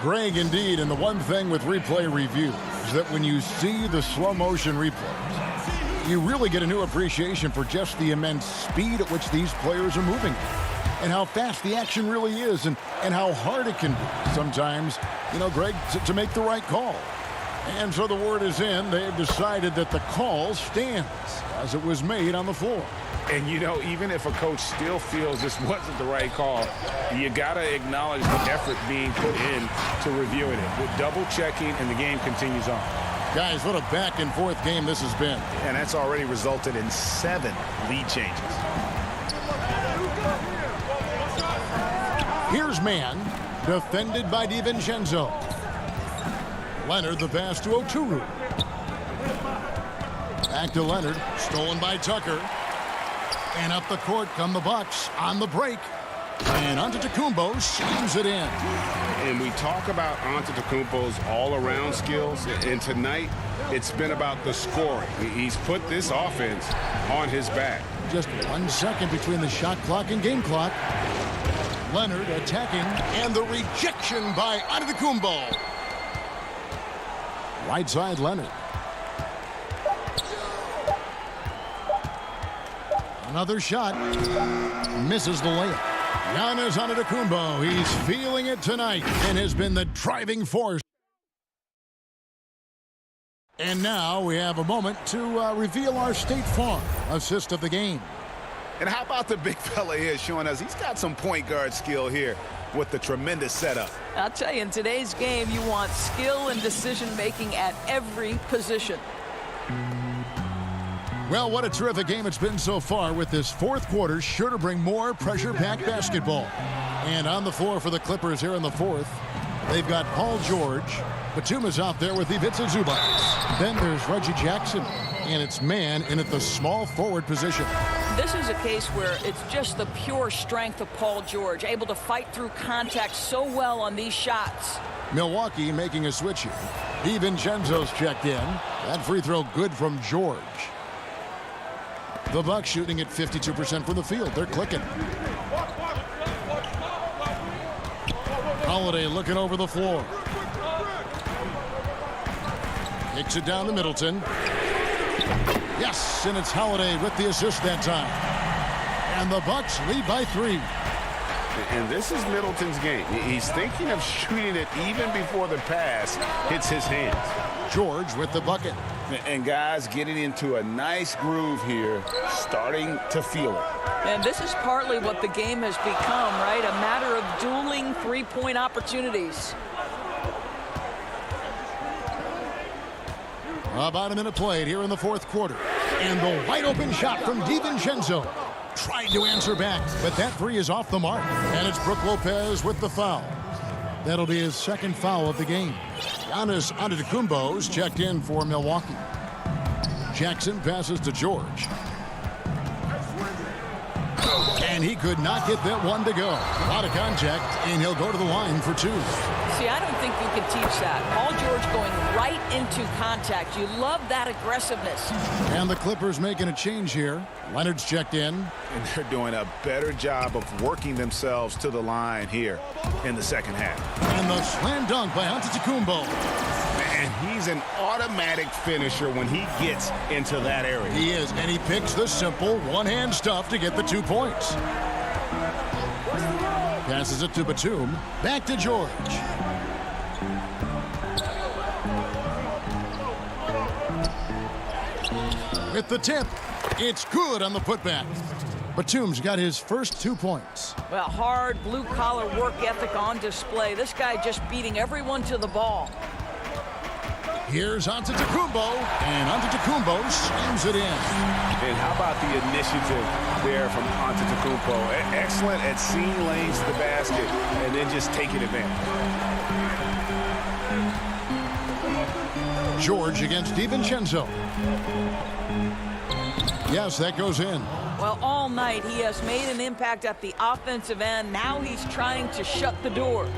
Greg, indeed, and the one thing with replay review is that when you see the slow motion replays, you really get a new appreciation for just the immense speed at which these players are moving and how fast the action really is and how hard it can be sometimes, you know, Greg, to make the right call. And so the word is in. They've decided that the call stands as it was made on the floor. And, you know, even if a coach still feels this wasn't the right call, you got to acknowledge the effort being put in to reviewing it. With double checking, and the game continues on. Guys, what a back and forth game this has been. And that's already resulted in 7 lead changes. Here's man, defended by DiVincenzo. Leonard, the pass to Oturu. Back to Leonard, stolen by Tucker. And up the court come the Bucks on the break. And Antetokounmpo slams it in. And we talk about Antetokounmpo's all-around skills. And tonight, it's been about the scoring. He's put this offense on his back. Just 1 second between the shot clock and game clock. Leonard attacking, and the rejection by Antetokounmpo. Right side, Leonard. Another shot. Misses the layup. Giannis Antetokounmpo, he's feeling it tonight and has been the driving force. And now we have a moment to reveal our State Farm assist of the game. And how about the big fella here showing us he's got some point guard skill here with the tremendous setup. I'll tell you, in today's game, you want skill and decision-making at every position. Well, what a terrific game it's been so far, with this fourth quarter sure to bring more pressure-packed basketball. And on the floor for the Clippers here in the fourth, they've got Paul George. Batum is out there with Ivica Zubac. Then there's Reggie Jackson, and it's man in at the small forward position. This is a case where it's just the pure strength of Paul George, able to fight through contact so well on these shots. Milwaukee making a switch here. DiVincenzo's checked in. That free throw good from George. The Bucks shooting at 52% from the field. They're clicking. Holiday looking over the floor. Kicks it down to Middleton. Yes, and it's Holiday with the assist that time. And the Bucks lead by 3. And this is Middleton's game. He's thinking of shooting it even before the pass hits his hands. George with the bucket. And guys getting into a nice groove here, starting to feel it. And this is partly what the game has become, right? A matter of dueling three-point opportunities. About a minute played here in the fourth quarter. And the wide open shot from DiVincenzo. Tried to answer back, but that three is off the mark. And it's Brook Lopez with the foul. That'll be his second foul of the game. Giannis Antetokounmpo's checked in for Milwaukee. Jackson passes to George. And he could not get that one to go. A lot of contact, and he'll go to the line for 2. See, I don't think you can teach that. Paul George going right into contact. You love that aggressiveness. And the Clippers making a change here. Leonard's checked in. And they're doing a better job of working themselves to the line here in the second half. And the slam dunk by Antetokounmpo. And he's an automatic finisher when he gets into that area. He is, and he picks the simple one-hand stuff to get the 2 points. Passes it to Batum. Back to George. With the tip, it's good on the putback. Batum's got his first 2 points. Well, hard blue-collar work ethic on display. This guy just beating everyone to the ball. Here's Antetokounmpo, and Antetokounmpo slams it in. And how about the initiative there from Antetokounmpo? Excellent at seeing lanes to the basket and then just taking advantage. George against DiVincenzo. Yes, that goes in. Well, all night he has made an impact at the offensive end. Now he's trying to shut the door.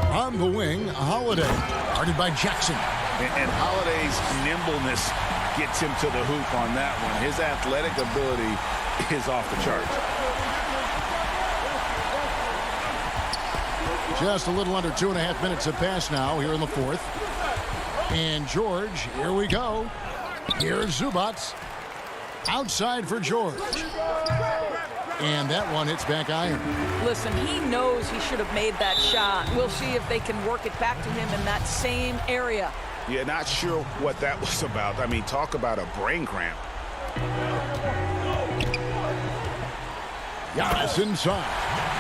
On the wing, Holiday, guarded by Jackson. And Holiday's nimbleness gets him to the hoop on that one. His athletic ability is off the charts. Just a little under 2.5 minutes have passed now here in the fourth. And George, here we go. Here's Zubac. Outside for George. And that one hits back iron. Listen, he knows he should have made that shot. We'll see if they can work it back to him in that same area. Yeah, not sure what that was about. I mean, talk about a brain cramp. Giannis inside.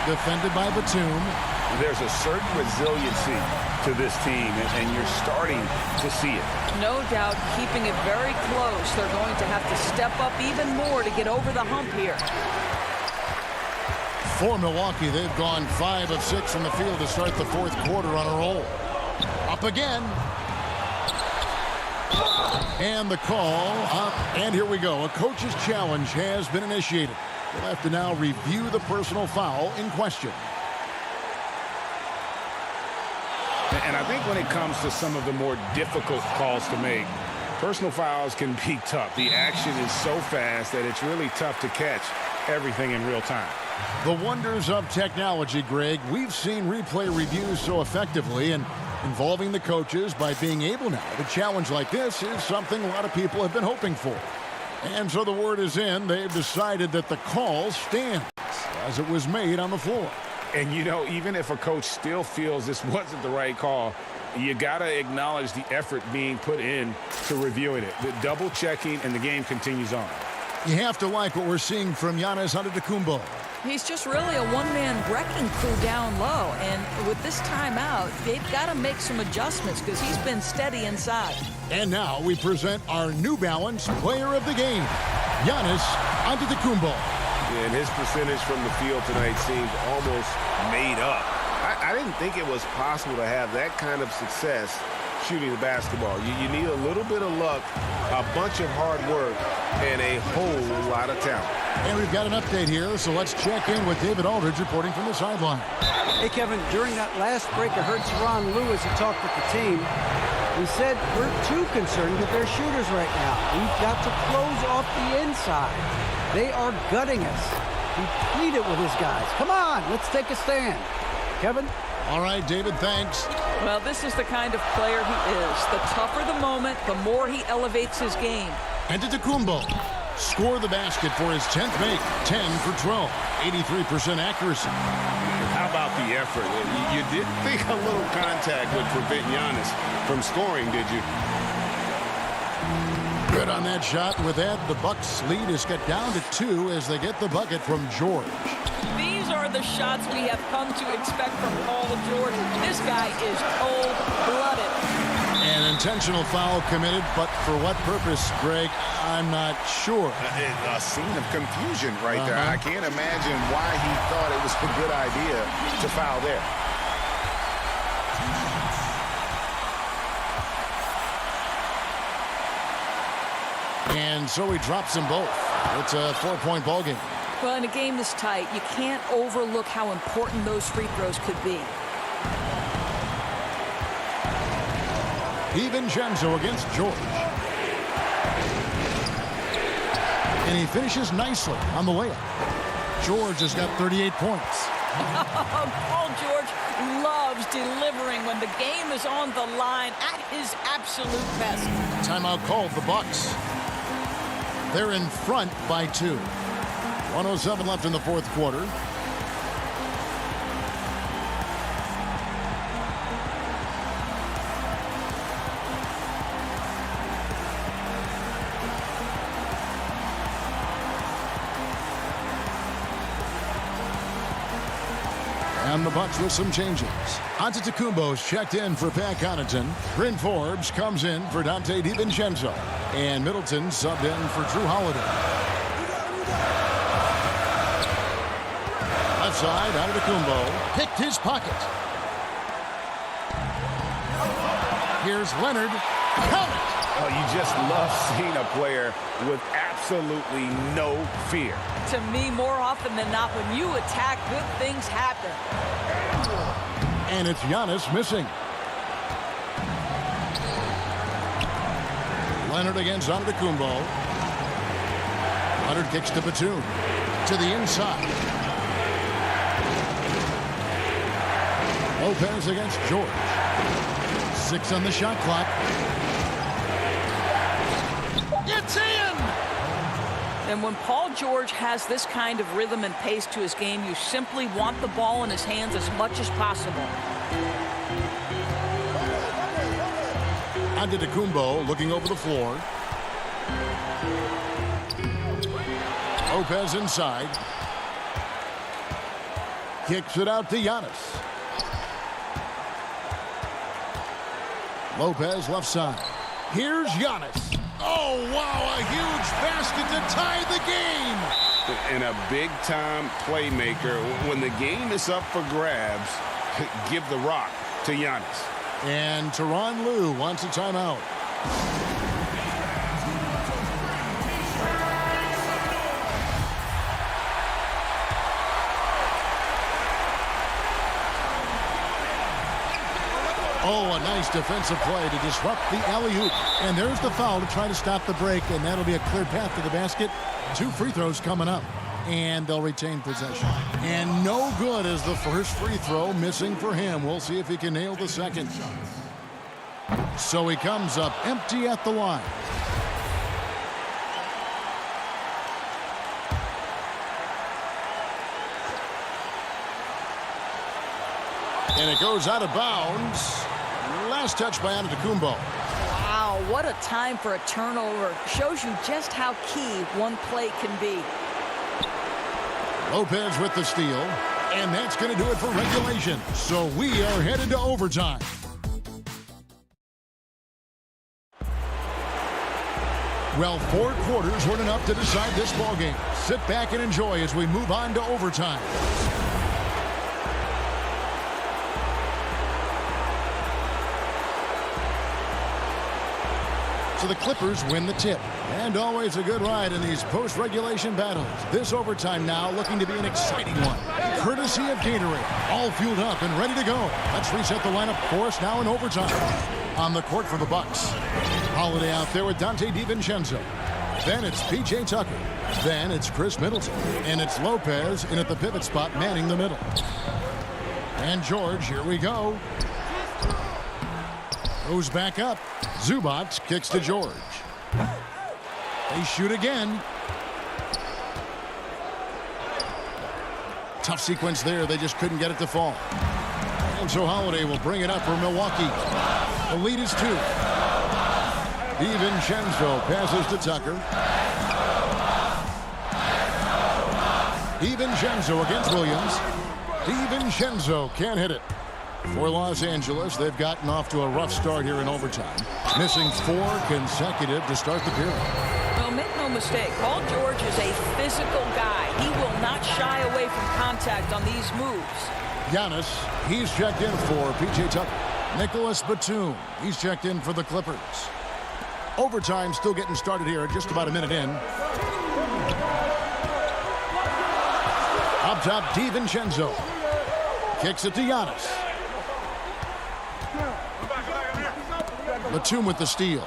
Defended by Batum. There's a certain resiliency to this team, and you're starting to see it. No doubt keeping it very close. They're going to have to step up even more to get over the hump here. For Milwaukee, they've gone 5 of 6 from the field to start the fourth quarter on a roll. Up again. And the call up. And here we go. A coach's challenge has been initiated. We'll have to now review the personal foul in question. And I think when it comes to some of the more difficult calls to make, personal fouls can be tough. The action is so fast that it's really tough to catch everything in real time. The wonders of technology, Greg. We've seen replay reviews so effectively, and involving the coaches by being able now to challenge like this is something a lot of people have been hoping for. And so the word is in. They've decided that the call stands as it was made on the floor. And, you know, even if a coach still feels this wasn't the right call, you got to acknowledge the effort being put in to reviewing it. The double checking, and the game continues on. You have to like what we're seeing from Giannis Antetokounmpo. He's just really a one-man wrecking crew down low. And with this timeout, they've got to make some adjustments because he's been steady inside. And now we present our New Balance Player of the Game, Giannis Antetokounmpo. And his percentage from the field tonight seemed almost made up. I didn't think it was possible to have that kind of success shooting the basketball. You need a little bit of luck, a bunch of hard work, and a whole lot of talent. And we've got an update here, so let's check in with David Aldridge reporting from the sideline. Hey, Kevin, during that last break, I heard Tyronn Lue as he talked with the team. He said, we're too concerned with their shooters right now. We've got to close off the inside. They are gutting us. He pleaded with his guys. Come on, let's take a stand. Kevin? All right, David, thanks. Well, this is the kind of player he is. The tougher the moment, the more he elevates his game. Antetokounmpo scored the basket for his 10th make. 10 for 12. 83% accuracy. How about the effort? You didn't think a little contact would prevent Giannis from scoring, did you? Good on that shot. With that, the Bucks lead is cut down to 2 as they get the bucket from George. These are the shots we have come to expect from Paul George. This guy is cold-blooded. An intentional foul committed, but for what purpose, Greg? I'm not sure. A scene of confusion right there. I can't imagine why he thought it was a good idea to foul there. And so he drops them both. It's a 4-point ball game. Well, in a game this tight, you can't overlook how important those free throws could be. DiVincenzo against George. And he finishes nicely on the layup. George has got 38 points. Paul George loves delivering when the game is on the line at his absolute best. Timeout called the Bucks. They're in front by 2. 1:07 left in the fourth quarter. And the Bucks with some changes. Antetokounmpo's checked in for Pat Connaughton. Bryn Forbes comes in for Dante DiVincenzo. And Middleton subbed in for Drew Holiday. Left side, Antetokounmpo picked his pocket. Here's Leonard. Count it! Oh, you just love seeing a player with absolutely no fear. To me, more often than not, when you attack, good things happen. And it's Giannis missing. Leonard against Antetokounmpo. Leonard kicks to Batum. To the inside. Lopez against George. 6 on the shot clock. It's in! And when Paul George has this kind of rhythm and pace to his game, you simply want the ball in his hands as much as possible. Antetokounmpo looking over the floor. Lopez inside. Kicks it out to Giannis. Lopez left side. Here's Giannis. Oh, wow, a huge basket to tie the game. And a big-time playmaker. When the game is up for grabs, give the rock to Giannis. And Tyronn Lue wants a timeout. a nice defensive play to disrupt the alley-oop. And there's the foul to try to stop the break, and that'll be a clear path to the basket. 2 free throws coming up, and they'll retain possession. And no good as the first free throw missing for him. We'll see if he can nail the second. So he comes up empty at the line. And it goes out of bounds. Last touch by Antetokounmpo. Wow, what a time for a turnover. Shows you just how key one play can be. Lopez with the steal. And that's going to do it for regulation. So we are headed to overtime. Well, 4 quarters weren't enough to decide this ballgame. Sit back and enjoy as we move on to overtime. So the Clippers win the tip. And always a good ride in these post-regulation battles. This overtime now looking to be an exciting one. Courtesy of Gatorade. All fueled up and ready to go. Let's reset the lineup for us now in overtime. On the court for the Bucks. Holiday out there with Dante DiVincenzo. Then it's P.J. Tucker. Then it's Chris Middleton. And it's Lopez in at the pivot spot manning the middle. And George, here we go. Goes back up. Zubac kicks to George. They shoot again. Tough sequence there. They just couldn't get it to fall. And so Holiday will bring it up for Milwaukee. The lead is 2. DiVincenzo passes to Tucker. DiVincenzo against Williams. DiVincenzo can't hit it. For Los Angeles, they've gotten off to a rough start here in overtime. Missing 4 consecutive to start the period. Well, make no mistake, Paul George is a physical guy. He will not shy away from contact on these moves. Giannis, he's checked in for P.J. Tucker. Nicholas Batum, he's checked in for the Clippers. Overtime still getting started here at just about a minute in. Up top, DiVincenzo. Kicks it to Giannis. Batum with the steal.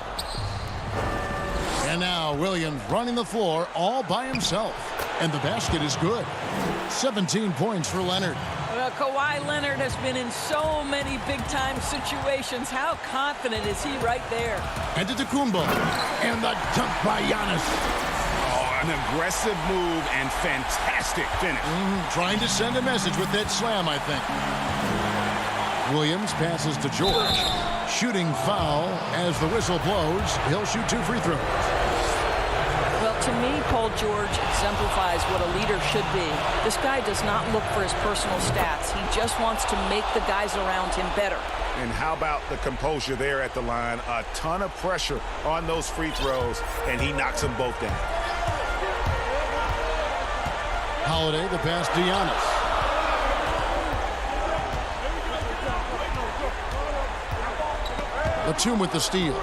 And now Williams running the floor all by himself. And the basket is good. 17 points for Leonard. Well, Kawhi Leonard has been in so many big-time situations. How confident is he right there? Antetokounmpo. And the dunk by Giannis. Oh, an aggressive move and fantastic finish. Trying to send a message with that slam, I think. Williams passes to George. Shooting foul as the whistle blows. He'll shoot 2 free throws. Well, to me, Paul George exemplifies what a leader should be. This guy does not look for his personal stats. He just wants to make the guys around him better. And how about the composure there at the line? A ton of pressure on those free throws, and he knocks them both down. Holiday, the pass to Giannis. Batum with the steal.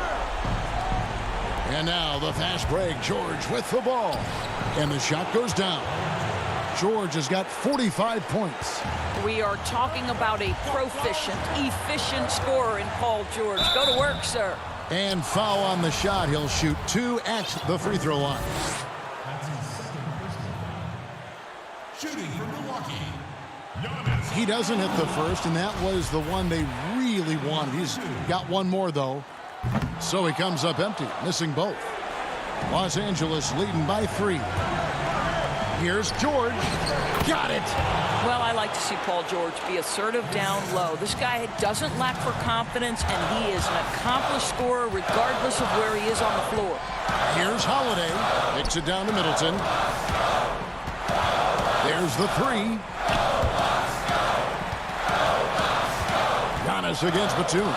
And now the fast break. George with the ball. And the shot goes down. George has got 45 points. We are talking about a proficient, efficient scorer in Paul George. Go to work, sir. And foul on the shot. He'll shoot 2 at the free throw line. Shooting from Milwaukee. He doesn't hit the first, and that was the one they really wanted. He's got 1 more, though. So he comes up empty, missing both. Los Angeles leading by 3. Here's George. Got it. Well, I like to see Paul George be assertive down low. This guy doesn't lack for confidence, and he is an accomplished scorer regardless of where he is on the floor. Here's Holiday. Kicks it down to Middleton. There's the 3. Giannis against Batum.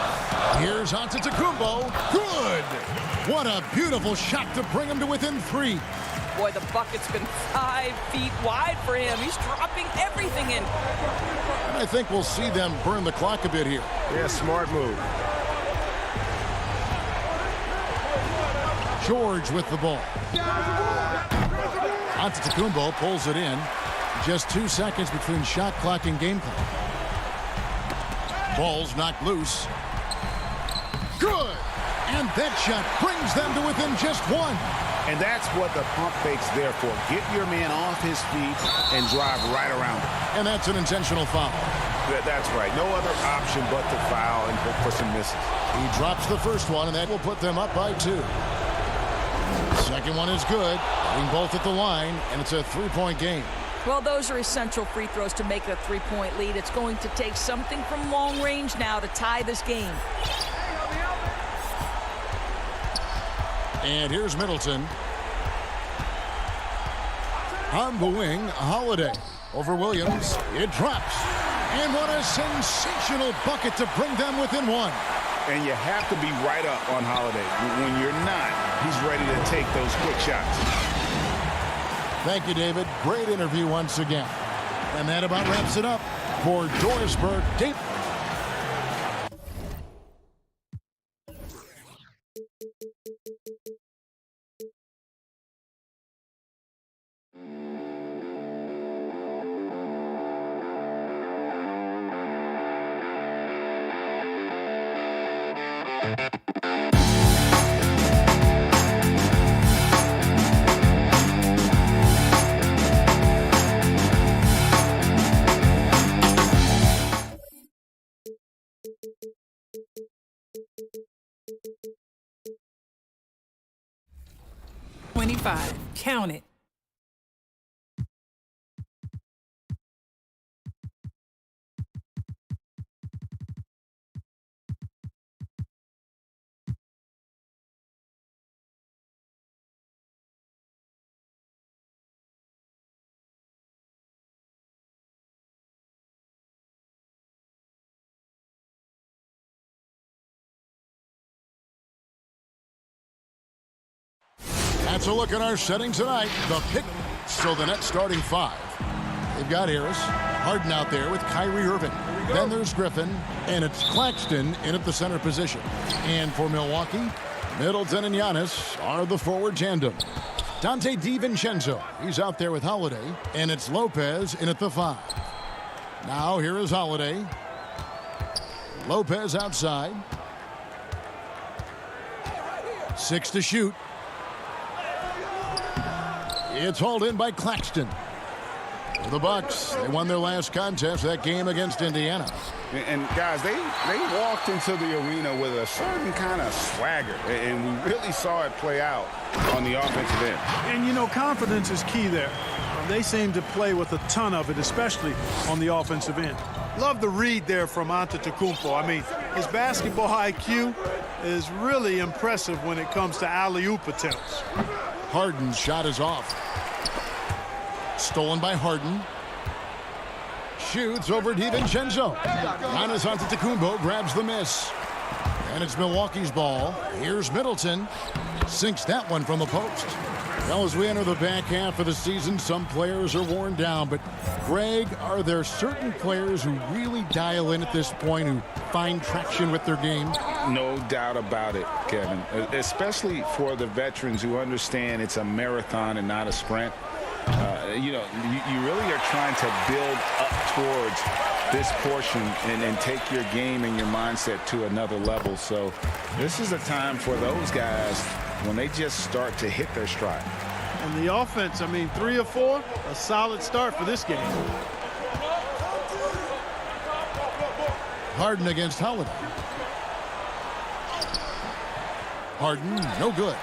Here's Antetokounmpo. Good! What a beautiful shot to bring him to within 3. Boy, the bucket's been 5 feet wide for him. He's dropping everything in. And I think we'll see them burn the clock a bit here. Yeah, smart move. George with the ball. Antetokounmpo pulls it in. Just 2 seconds between shot clock and game clock. Ball's knocked loose. Good. And that shot brings them to within just one. And that's what the pump fake's there for. Get your man off his feet and drive right around him. And that's an intentional foul. That's right. No other option but to foul and hope for some misses. He drops the first one, and that will put them up by 2. Second one is good. Hitting both at the line, and it's a 3-point game. Well, those are essential free throws to make it a 3-point lead. It's going to take something from long range now to tie this game. And here's Middleton. On the wing, Holiday. Over Williams. It drops. And what a sensational bucket to bring them within 1. And you have to be right up on Holiday. When you're not, he's ready to take those quick shots. Thank you, David. Great interview once again. And that about wraps it up for Dorisburg. Dave. Count it. That's a look at our setting tonight. The pick. So the net starting 5. They've got Harris, Harden out there with Kyrie Irving. Then there's Griffin, and it's Claxton in at the center position. And for Milwaukee, Middleton and Giannis are the forward tandem. Dante DiVincenzo, he's out there with Holiday, and it's Lopez in at the 5. Now here is Holiday. Lopez outside. 6 to shoot. It's hauled in by Claxton. For the Bucks, they won their last contest, that game against Indiana. And guys, they walked into the arena with a certain kind of swagger, and we really saw it play out on the offensive end. And, you know, confidence is key there. They seem to play with a ton of it, especially on the offensive end. Love the read there from Antetokounmpo. I mean, his basketball IQ is really impressive when it comes to alley-oop attempts. Harden's shot is off. Stolen by Harden. Shoots over DiVincenzo. Giannis Antetokounmpo grabs the miss. And it's Milwaukee's ball. Here's Middleton. Sinks that one from the post. Well, as we enter the back half of the season, some players are worn down. But, Greg, are there certain players who really dial in at this point, who find traction with their game? No doubt about it, Kevin. Especially for the veterans who understand it's a marathon and not a sprint. You know, you really are trying to build up towards this portion and take your game and your mindset to another level. So this is a time for those guys when they just start to hit their stride. And the offense, I mean, 3 of 4, a solid start for this game. Harden against Holiday. Harden, no good.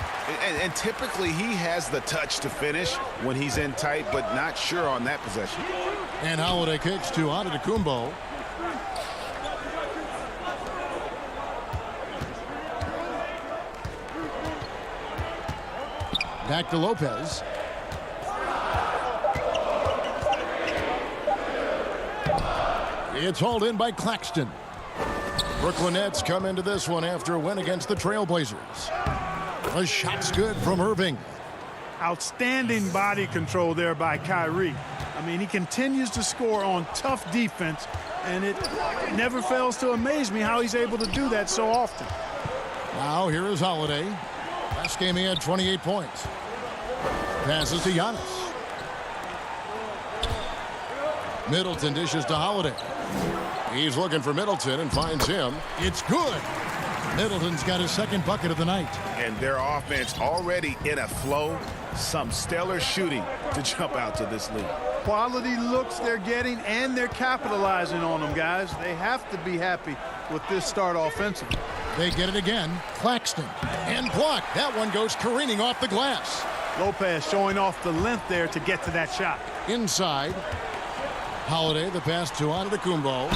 And typically he has the touch to finish when he's in tight, but not sure on that possession. And Holiday kicks to Antetokounmpo. Back to Lopez. It's hauled in by Claxton. Brooklyn Nets come into this one after a win against the Trailblazers. The shot's good from Irving. Outstanding body control there by Kyrie. I mean, he continues to score on tough defense, and it never fails to amaze me how he's able to do that so often. Now here is Holiday. Last game he had 28 points. Passes to Giannis. Middleton dishes to Holiday. He's looking for Middleton and finds him. It's good. Middleton's got his second bucket of the night. And their offense already in a flow. Some stellar shooting to jump out to this lead. Quality looks they're getting, and they're capitalizing on them, guys. They have to be happy with this start offensively. They get it again. Claxton. And blocked. That one goes careening off the glass. Lopez showing off the length there to get to that shot. Inside. Holiday, the pass to Antetokounmpo.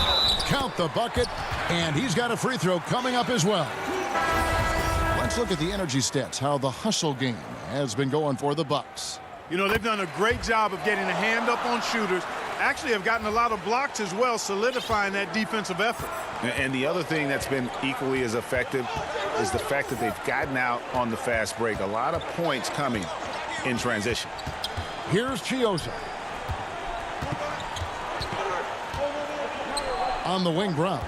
Count the bucket, and he's got a free throw coming up as well. Let's look at the energy stats, how the hustle game has been going for the Bucks. You know, they've done a great job of getting a hand up on shooters. Actually have gotten a lot of blocks as well, solidifying that defensive effort. And the other thing that's been equally as effective is the fact that they've gotten out on the fast break. A lot of points coming in transition. Here's Chiozza. On the wing, Brown.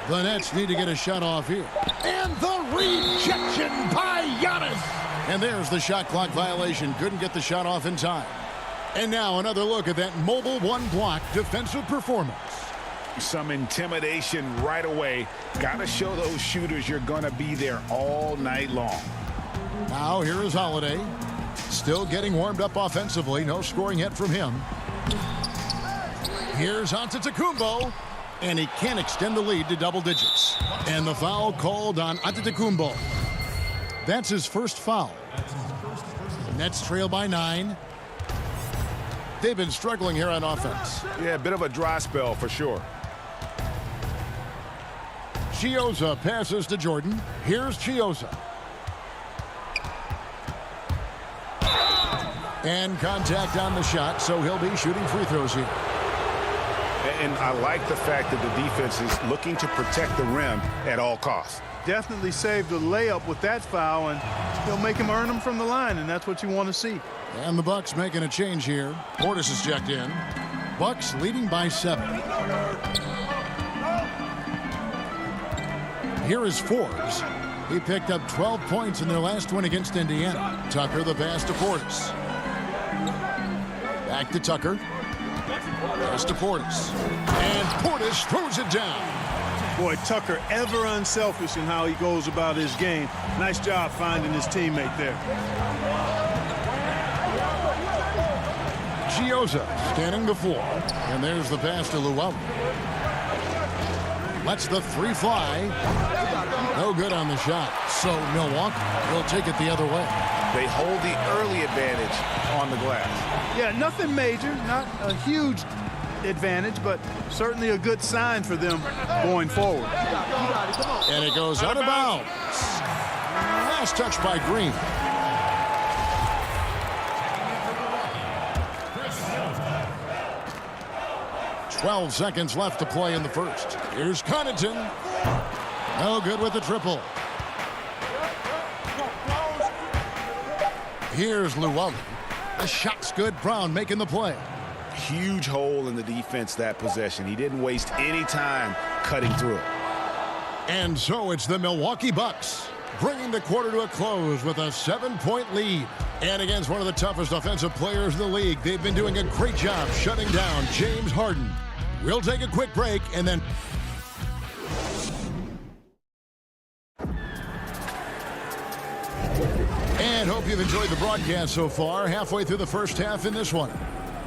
The Nets need to get a shot off here. And the rejection by Giannis. And there's the shot clock violation. Couldn't get the shot off in time. And now another look at that mobile one-block defensive performance. Some intimidation right away. Got to show those shooters you're going to be there all night long. Now here is Holiday. Still getting warmed up offensively. No scoring yet from him. Here's Antetokounmpo. And he can't extend the lead to double digits. And the foul called on Antetokounmpo. That's his first foul. Nets trail by 9. They've been struggling here on offense. Yeah, a bit of a dry spell for sure. Chiozza passes to Jordan. Here's Chiozza. And contact on the shot, so he'll be shooting free throws here. And I like the fact that the defense is looking to protect the rim at all costs. Definitely saved a layup with that foul, and he'll make him earn them from the line, and that's what you want to see. And the Bucks making a change here. Portis is checked in. Bucks leading by 7. Here is Forbes. He picked up 12 points in their last win against Indiana. Tucker the pass to Portis. Back to Tucker. Pass to Portis. And Portis throws it down. Boy, Tucker ever unselfish in how he goes about his game. Nice job finding his teammate there. Chiozza scanning the floor. And there's the pass to Llewellyn. Lets the three fly. No good on the shot. So Milwaukee will take it the other way. They hold the early advantage on the glass. Yeah, nothing major, not a huge advantage, but certainly a good sign for them going forward. And it goes out of bounds. Last touch by Green. "12 seconds left to play in the first. Here's Connaughton. No good with the triple. Here's Llewellyn. The shot's good. Brown making the play. Huge hole in the defense that possession. He didn't waste any time cutting through it. And so it's the Milwaukee Bucks bringing the quarter to a close with a 7-point lead. And against one of the toughest offensive players in the league, they've been doing a great job shutting down James Harden. We'll take a quick break and then... And hope you've enjoyed the broadcast so far. Halfway through the first half in this one.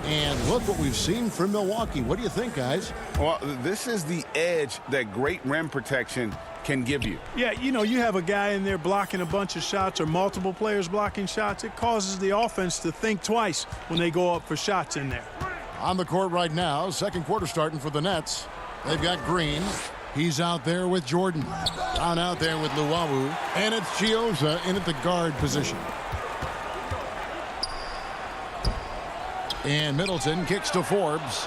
And look what we've seen from Milwaukee. What do you think, guys? Well, this is the edge that great rim protection can give you. Yeah, you know, you have a guy in there blocking a bunch of shots or multiple players blocking shots. It causes the offense to think twice when they go up for shots in there. On the court right now, second quarter starting for the Nets. They've got Green. He's out there with Jordan. Down out there with Luwawu. And it's Chiozza in at the guard position. And Middleton kicks to Forbes.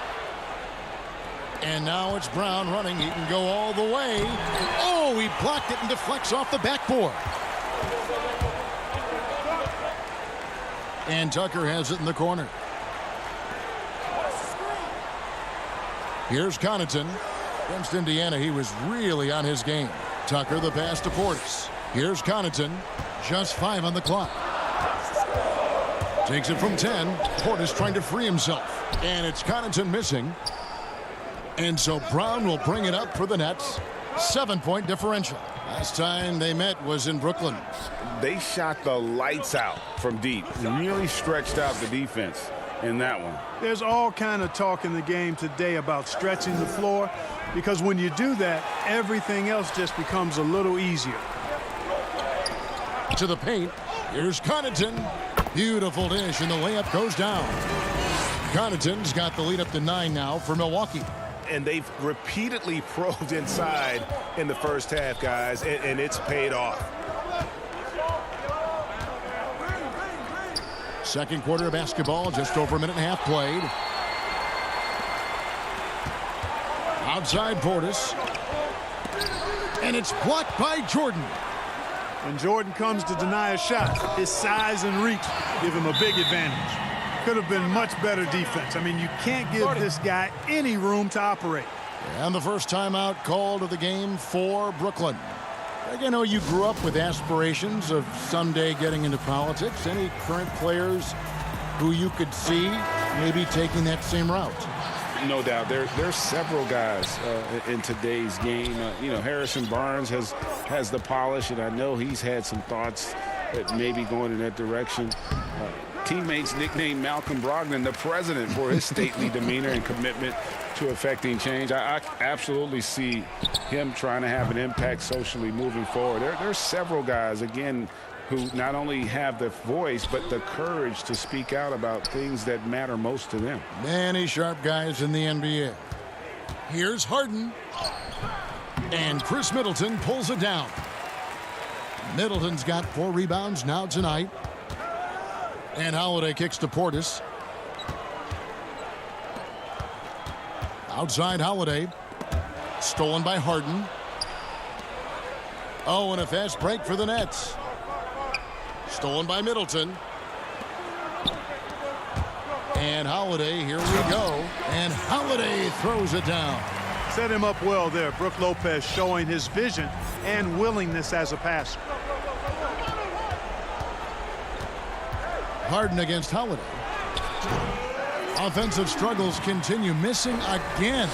And now it's Brown running. He can go all the way. Oh, he blocked it and deflects off the backboard. And Tucker has it in the corner. Here's Connaughton. Against Indiana, he was really on his game. Tucker the pass to Portis. Here's Connaughton. Just 5 on the clock. Takes it from 10. Portis trying to free himself. And it's Connaughton missing. And so Brown will bring it up for the Nets. 7-point differential. Last time they met was in Brooklyn. They shot the lights out from deep. Really stretched out the defense in that one. There's all kind of talk in the game today about stretching the floor, because when you do that, everything else just becomes a little easier. To the paint. Here's Connaughton. Beautiful dish, and the layup goes down. Connaughton's got the lead up to 9 now for Milwaukee. And they've repeatedly probed inside in the first half, guys, and it's paid off. Second quarter of basketball, just over a minute and a half played. Outside Portis. And it's blocked by Jordan. When Jordan comes to deny a shot, his size and reach give him a big advantage. Could have been much better defense. I mean, you can't give this guy any room to operate. And the first timeout called of the game for Brooklyn. I know you grew up with aspirations of someday getting into politics. Any current players who you could see maybe taking that same route? No doubt. There's several guys in today's game. Harrison Barnes has the polish, and I know he's had some thoughts that maybe going in that direction. Teammates nicknamed Malcolm Brogdon the president for his stately demeanor and commitment to affecting change. I absolutely see him trying to have an impact socially moving forward. There's several guys, again, who not only have the voice but the courage to speak out about things that matter most to them. Many sharp guys in the NBA. Here's Harden. And Chris Middleton pulls it down. Middleton's got 4 rebounds now tonight. And Holiday kicks to Portis. Outside Holiday. Stolen by Harden. Oh, and a fast break for the Nets. Stolen by Middleton. And Holiday, here we go. And Holiday throws it down. Set him up well there. Brook Lopez showing his vision and willingness as a passer. Harden against Holiday. Offensive struggles continue. Missing again.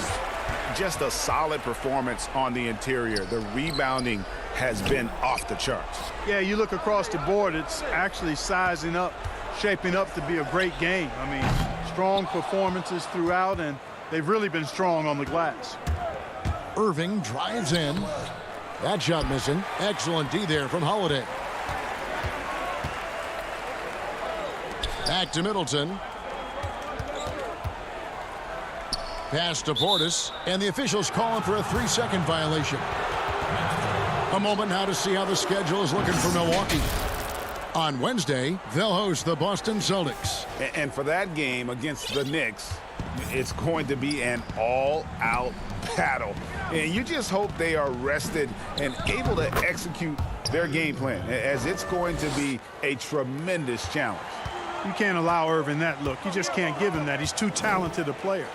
Just a solid performance on the interior. The rebounding has been off the charts. Yeah, you look across the board, it's actually sizing up, shaping up to be a great game. I mean, strong performances throughout, and they've really been strong on the glass. Irving drives in. That shot missing. Excellent D there from Holiday. Back to Middleton. Pass to Portis, and the officials calling for a 3-second violation. A moment now to see how the schedule is looking for Milwaukee. On Wednesday, they'll host the Boston Celtics. And for that game against the Knicks, it's going to be an all-out battle. And you just hope they are rested and able to execute their game plan, as it's going to be a tremendous challenge. You can't allow Irving that look. You just can't give him that. He's too talented a player.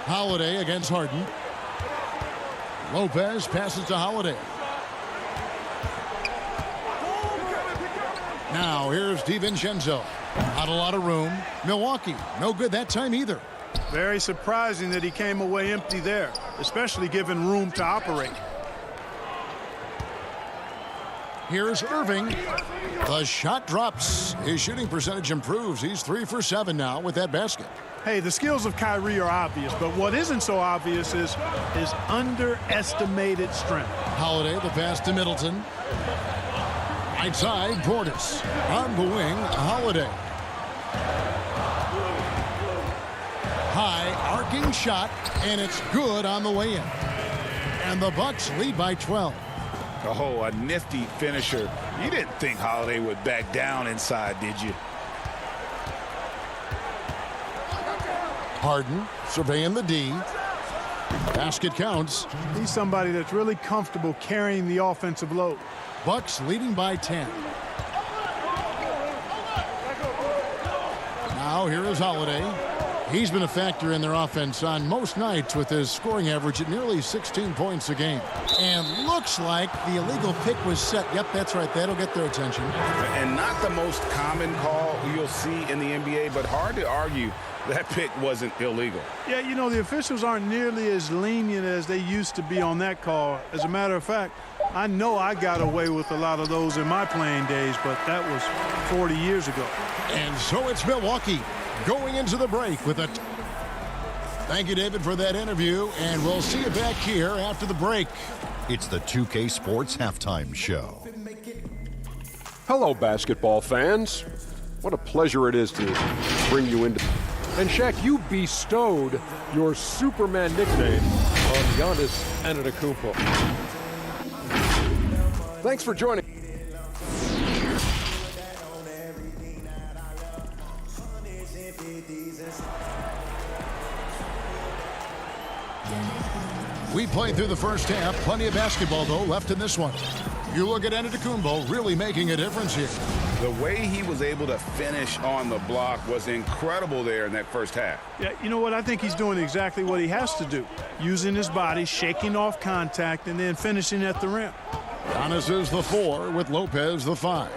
Holiday against Harden. Lopez passes to Holiday. Now here's DiVincenzo. Not a lot of room. Milwaukee, no good that time either. Very surprising that he came away empty there, especially given room to operate. Here's Irving. The shot drops. His shooting percentage improves. He's 3 for 7 now with that basket. Hey, the skills of Kyrie are obvious, but what isn't so obvious is his underestimated strength. Holiday, the pass to Middleton. Right side, Portis. On the wing, Holiday. High arcing shot, and it's good on the way in. And the Bucks lead by 12. Oh, a nifty finisher. You didn't think Holiday would back down inside, did you? Harden surveying the D. Basket counts. He's somebody that's really comfortable carrying the offensive load. Bucks leading by 10. Now here is Holiday. He's been a factor in their offense on most nights with his scoring average at nearly 16 points a game. And looks like the illegal pick was set. Yep, that's right. That'll get their attention. And not the most common call you'll see in the NBA, but hard to argue that pick wasn't illegal. Yeah, you know, the officials aren't nearly as lenient as they used to be on that call. As a matter of fact, I know I got away with a lot of those in my playing days, but that was 40 years ago. And so it's Milwaukee going into the break with it. Thank you, David, for that interview, and we'll see you back here after the break. It's the 2K Sports Halftime Show. Hello, basketball fans. What a pleasure it is to bring you into... And Shaq, you bestowed your Superman nickname on Giannis Antetokounmpo. Thanks for joining. We played through the first half. Plenty of basketball, though, left in this one. You look at Antetokounmpo really making a difference here. The way he was able to finish on the block was incredible there in that first half. Yeah, you know what? I think he's doing exactly what he has to do. Using his body, shaking off contact, and then finishing at the rim. Giannis is the 4 with Lopez the 5.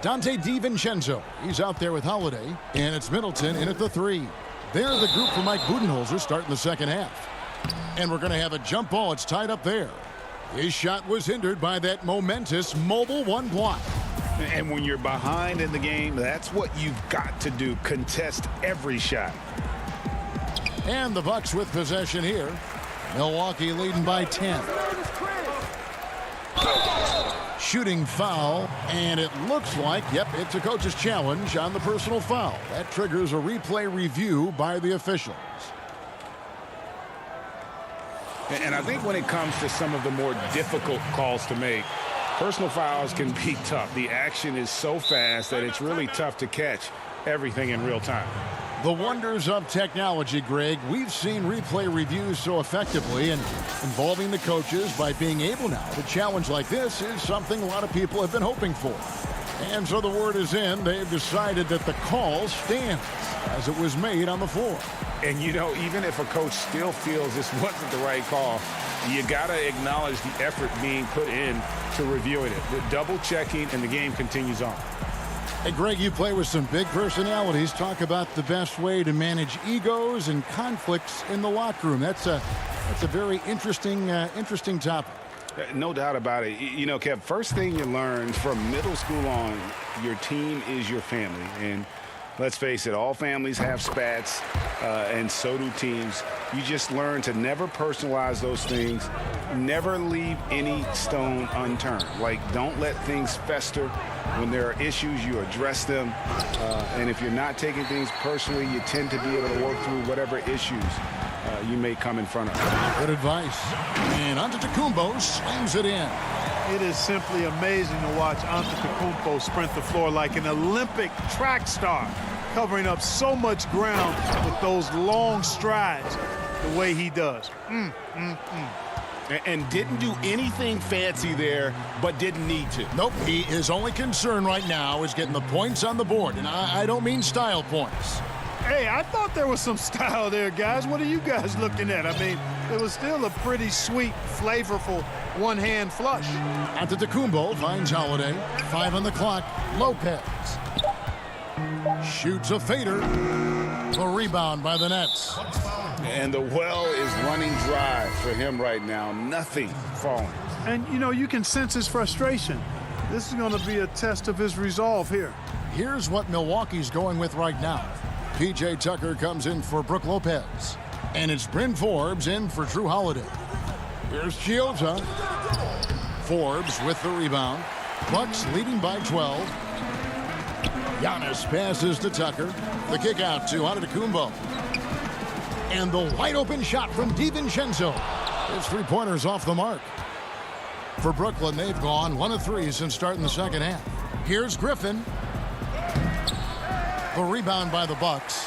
Dante DiVincenzo, he's out there with Holiday. And it's Middleton in at the 3. They're the group for Mike Budenholzer starting the second half. And we're going to have a jump ball. It's tied up there. His shot was hindered by that momentous mobile 1 block. And when you're behind in the game, that's what you've got to do. Contest every shot. And the Bucks with possession here. Milwaukee leading by 10. Shooting foul, and it looks like, yep, it's a coach's challenge on the personal foul. That triggers a replay review by the officials. And I think when it comes to some of the more difficult calls to make, personal fouls can be tough. The action is so fast that it's really tough to catch everything in real time. The wonders of technology, Greg. We've seen replay reviews so effectively, and involving the coaches by being able now to challenge like this is something a lot of people have been hoping for. And so the word is in. They've decided that the call stands as it was made on the floor. And, you know, even if a coach still feels this wasn't the right call, you got to acknowledge the effort being put in to reviewing it. The double checking, and the game continues on. Hey, Greg, you play with some big personalities. Talk about the best way to manage egos and conflicts in the locker room. That's a very interesting topic. No doubt about it. You know, Kev, first thing you learn from middle school on, your team is your family. And let's face it, all families have spats, and so do teams. You just learn to never personalize those things, never leave any stone unturned. Like, don't let things fester. When there are issues, you address them. And if you're not taking things personally, you tend to be able to work through whatever issues you may come in front of. Good advice. And Antetokounmpo slams it in. It is simply amazing to watch Antetokounmpo sprint the floor like an Olympic track star, covering up so much ground with those long strides the way he does. And didn't do anything fancy there, but didn't need to. Nope. His only concern right now is getting the points on the board. And I don't mean style points. Hey, I thought there was some style there, guys. What are you guys looking at? I mean, it was still a pretty sweet, flavorful one-hand flush. Antetokounmpo finds Holiday. 5 on the clock. Lopez shoots a fader. The rebound by the Nets. And the well is running dry for him right now. Nothing falling. And, you know, you can sense his frustration. This is going to be a test of his resolve here. Here's what Milwaukee's going with right now. P.J. Tucker comes in for Brook Lopez. And it's Bryn Forbes in for Drew Holiday. Here's Chiozza. Forbes with the rebound. Bucks leading by 12. Giannis passes to Tucker. The kick out to Antetokounmpo. And the wide open shot from DiVincenzo. His three-pointers off the mark. For Brooklyn, they've gone 1 of 3 since starting the second half. Here's Griffin. The rebound by the Bucks.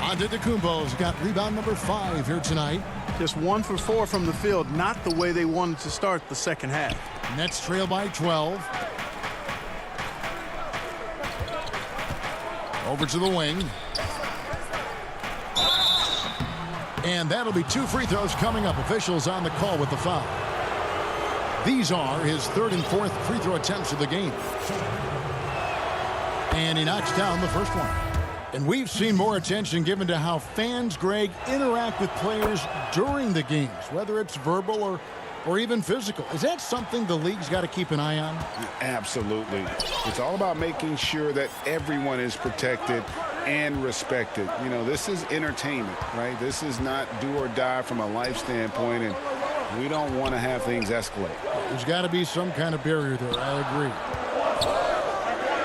Antetokounmpo's got rebound number 5 here tonight. Just 1 for 4 from the field, not the way they wanted to start the second half. Nets trail by 12. Over to the wing. And that'll be 2 free throws coming up. Officials on the call with the foul. These are his 3rd and 4th free throw attempts of the game. And he knocks down the first one. And we've seen more attention given to how fans, Greg, interact with players during the games, whether it's verbal or even physical. Is that something the league's got to keep an eye on? Absolutely. It's all about making sure that everyone is protected and respected. You know, this is entertainment, right? This is not do or die from a life standpoint, and we don't want to have things escalate. There's got to be some kind of barrier there. I agree.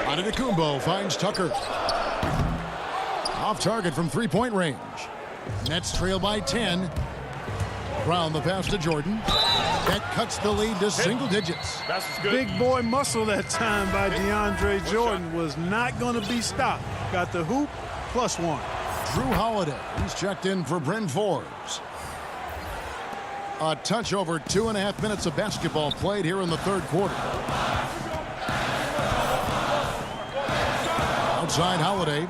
Antetokounmpo finds Tucker. Off target from 3-point range. Nets trail by 10. Brown the pass to Jordan. That cuts the lead to single digits. Big boy muscle that time by DeAndre Jordan was not going to be stopped. Got the hoop, +1. Drew Holiday. He's checked in for Bryn Forbes. A touch over 2.5 minutes of basketball played here in the 3rd quarter. Outside Holiday.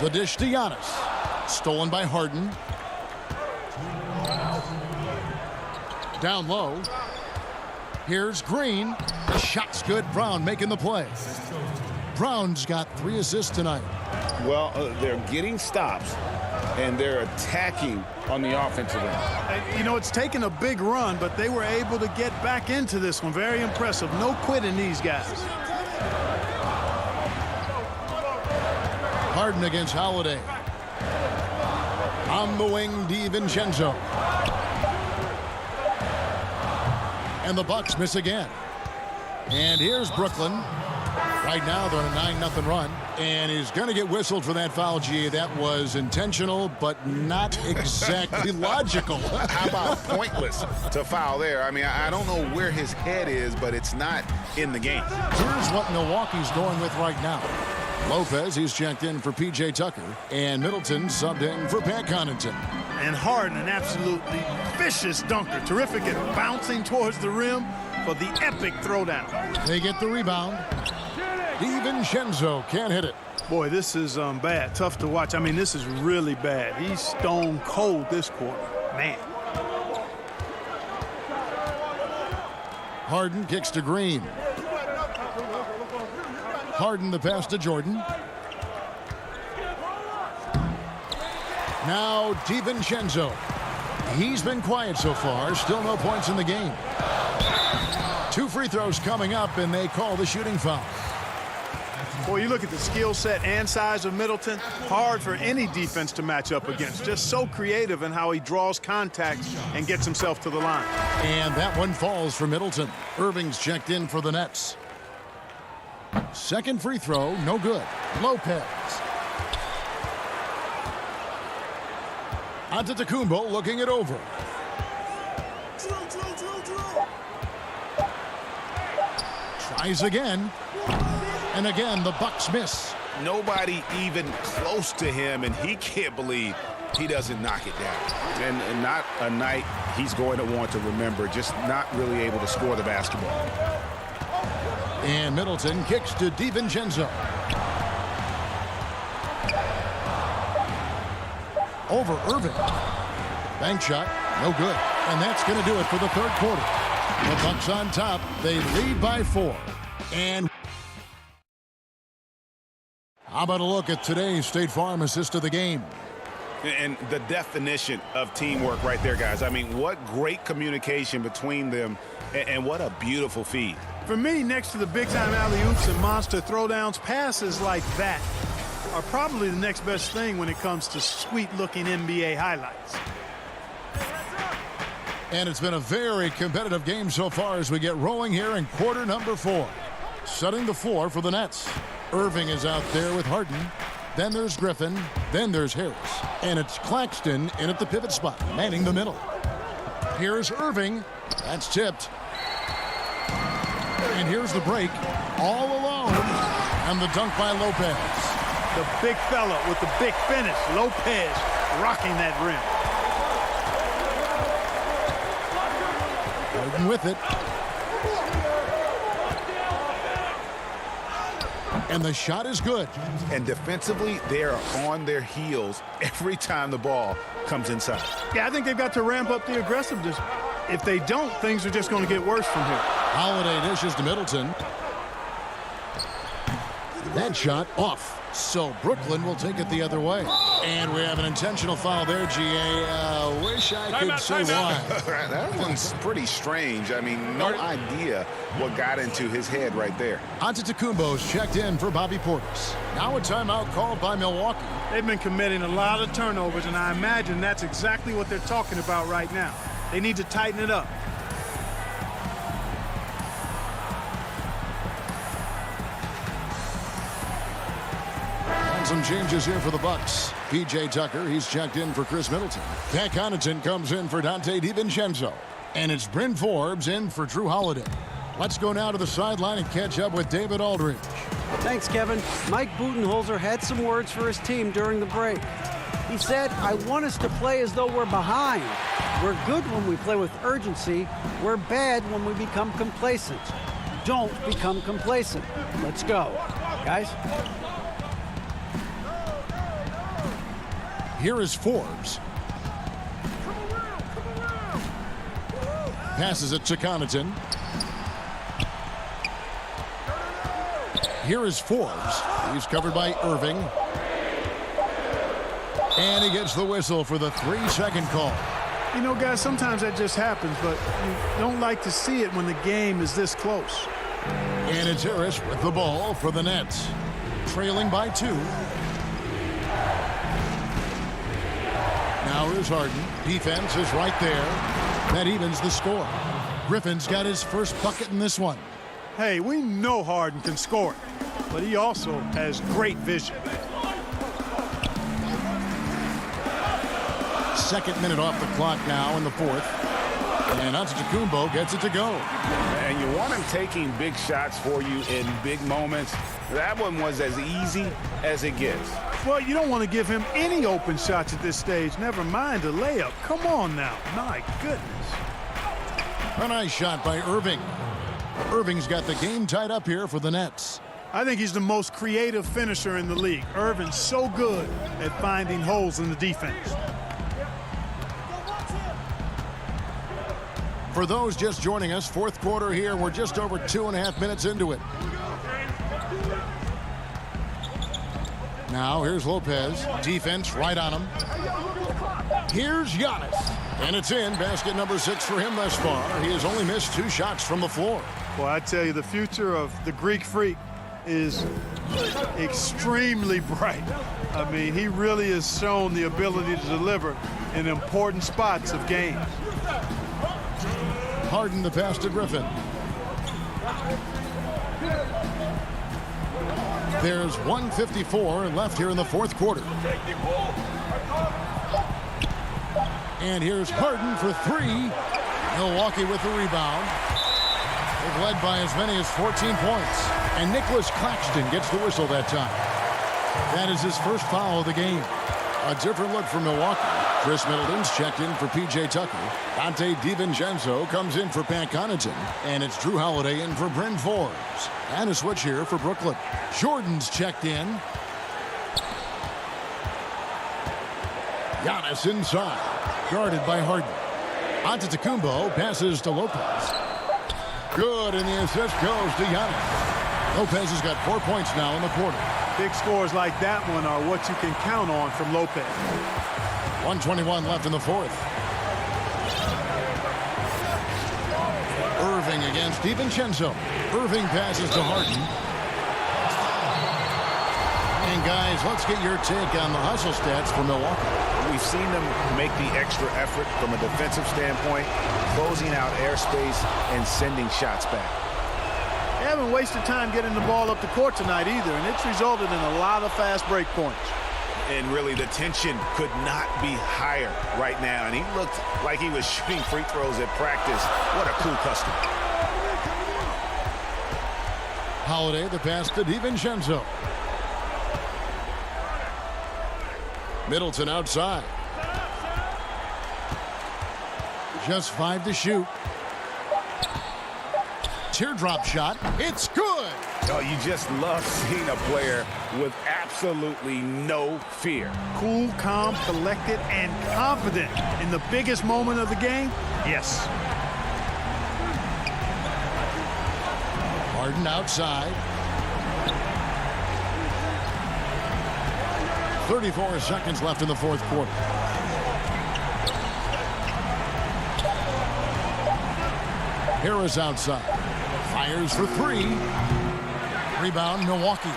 The dish to Giannis. Stolen by Harden. Down low. Here's Green. The shot's good. Brown making the play. Brown's got 3 assists tonight. Well, they're getting stops, and they're attacking on the offensive end. You know, it's taken a big run, but they were able to get back into this one. Very impressive. No quitting these guys. Harden against Holiday. On the wing, DiVincenzo. And the Bucks miss again. And here's Brooklyn. Right now they're on a 9-0 run. And he's going to get whistled for that foul, G. That was intentional, but not exactly logical. How about pointless to foul there? I mean, I don't know where his head is, but it's not in the game. Here's what Milwaukee's going with right now. Lopez, he's checked in for P.J. Tucker. And Middleton subbed in for Pat Connaughton. And Harden, an absolutely vicious dunker. Terrific at bouncing towards the rim for the epic throwdown. They get the rebound. DiVincenzo can't hit it. Boy, this is bad. Tough to watch. I mean, this is really bad. He's stone cold this quarter. Man. Harden kicks to Green. Harden the pass to Jordan. Now DiVincenzo. He's been quiet so far. Still no points in the game. 2 free throws coming up, and they call the shooting foul. Boy, you look at the skill set and size of Middleton. Hard for any defense to match up against. Just so creative in how he draws contact and gets himself to the line. And that one falls for Middleton. Irving's checked in for the Nets. Second free throw, no good. Lopez. Antetokounmpo looking it over. Tries again. And again, the Bucks miss. Nobody even close to him, and he can't believe he doesn't knock it down. And not a night he's going to want to remember, just not really able to score the basketball. And Middleton kicks to DiVincenzo. Over Irving. Bank shot, no good. And that's going to do it for the 3rd quarter. The Bucks on top. They lead by 4. And how about a look at today's State Farm assist of the game? And the definition of teamwork right there, guys. I mean, what great communication between them, and what a beautiful feed. For me, next to the big-time alley-oops and monster throwdowns, passes like that are probably the next best thing when it comes to sweet-looking NBA highlights. And it's been a very competitive game so far as we get rolling here in quarter number 4. Setting the floor for the Nets. Irving is out there with Harden. Then there's Griffin. Then there's Harris. And it's Claxton in at the pivot spot, manning the middle. Here's Irving. That's tipped. And here's the break. All alone. And the dunk by Lopez. The big fella with the big finish. Lopez rocking that rim. Harden with it. And the shot is good. And defensively, they are on their heels every time the ball comes inside. Yeah, I think they've got to ramp up the aggressiveness. If they don't, things are just going to get worse from here. Holiday dishes to Middleton. That shot off. So Brooklyn will take it the other way. And we have an intentional foul there, GA. Wish I could say why. That one's pretty strange. I mean, no idea what got into his head right there. Antetokounmpo's checked in for Bobby Portis. Now a timeout called by Milwaukee. They've been committing a lot of turnovers, and I imagine that's exactly what they're talking about right now. They need to tighten it up. Some changes here for the Bucks. P.J. Tucker, he's checked in for Chris Middleton. Pat Connaughton comes in for Dante DiVincenzo. And it's Bryn Forbes in for Drew Holiday. Let's go now to the sideline and catch up with David Aldridge. Thanks, Kevin. Mike Budenholzer had some words for his team during the break. He said, I want us to play as though we're behind. We're good when we play with urgency. We're bad when we become complacent. Don't become complacent. Let's go. Guys? Here is Forbes. Passes it to Connaughton. Here is Forbes. He's covered by Irving. And he gets the whistle for the 3-second call. You know, guys, sometimes that just happens, but you don't like to see it when the game is this close. And it's Harris with the ball for the Nets. Trailing by 2. Now here's Harden. Defense is right there. That evens the score. Griffin's got his first bucket in this one. Hey, we know Harden can score it, but he also has great vision. Second minute off the clock now in the fourth. And Antetokounmpo gets it to go. And you want him taking big shots for you in big moments. That one was as easy as it gets. Well, you don't want to give him any open shots at this stage. Never mind a layup. Come on now. My goodness. A nice shot by Irving. Irving's got the game tied up here for the Nets. I think he's the most creative finisher in the league. Irving's so good at finding holes in the defense. For those just joining us, fourth quarter here. We're just over 2.5 minutes into it. Now here's Lopez. Defense right on him. Here's Giannis. And it's in. Basket number 6 for him thus far. He has only missed 2 shots from the floor. Well, I tell you, the future of the Greek Freak is extremely bright. I mean, he really has shown the ability to deliver in important spots of games. Harden the pass to Griffin. There's 1:54 left here in the fourth quarter. And here's Harden for 3. Milwaukee with the rebound. They've led by as many as 14 points. And Nicholas Claxton gets the whistle that time. That is his first foul of the game. A different look for Milwaukee. Chris Middleton's checked in for P.J. Tucker. Dante DiVincenzo comes in for Pat Connaughton. And it's Drew Holiday in for Bryn Forbes. And a switch here for Brooklyn. Jordan's checked in. Giannis inside. Guarded by Harden. Antetokounmpo passes to Lopez. Good, and the assist goes to Giannis. Lopez has got 4 points now in the quarter. Big scores like that one are what you can count on from Lopez. 1:21 left in the fourth. Irving against DiVincenzo. Irving passes to Harden. And guys, let's get your take on the hustle stats for Milwaukee. We've seen them make the extra effort from a defensive standpoint, closing out airspace and sending shots back. They haven't wasted time getting the ball up the court tonight either, and it's resulted in a lot of fast break points. And really, the tension could not be higher right now. And he looked like he was shooting free throws at practice. What a cool customer. Holiday, the pass to DiVincenzo. Middleton outside. Just 5 to shoot. Teardrop shot. It's good. Oh, you just love seeing a player with absolutely no fear. Cool, calm, collected, and confident in the biggest moment of the game. Yes. Harden outside. 34 seconds left in the fourth quarter. Harris outside. Fires for three. Rebound, Milwaukee.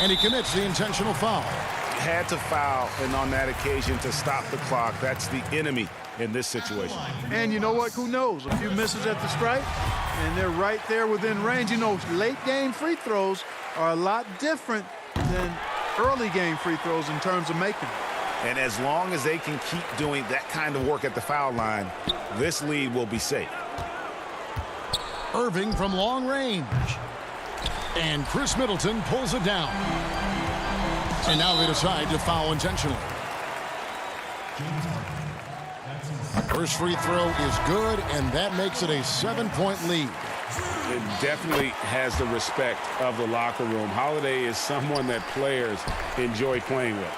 And he commits the intentional foul. Had to foul, and on that occasion to stop the clock. That's the enemy in this situation. And you know what? Who knows? A few misses at the stripe, and they're right there within range. You know, late game free throws are a lot different than early game free throws in terms of making them. And as long as they can keep doing that kind of work at the foul line, this lead will be safe. Irving from long range. And Chris Middleton pulls it down. And now they decide to foul intentionally. First free throw is good, and that makes it a 7-point lead. It definitely has the respect of the locker room. Holiday is someone that players enjoy playing with.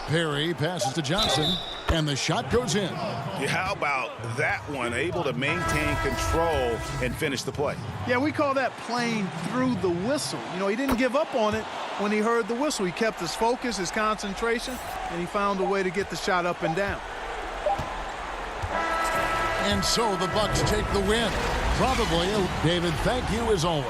Perry passes to Johnson, and the shot goes in. How about that one? Able to maintain control and finish the play. Yeah, we call that playing through the whistle. You know, he didn't give up on it when he heard the whistle. He kept his focus, his concentration, and he found a way to get the shot up and down. And so the Bucks take the win. Probably. David, thank you as always.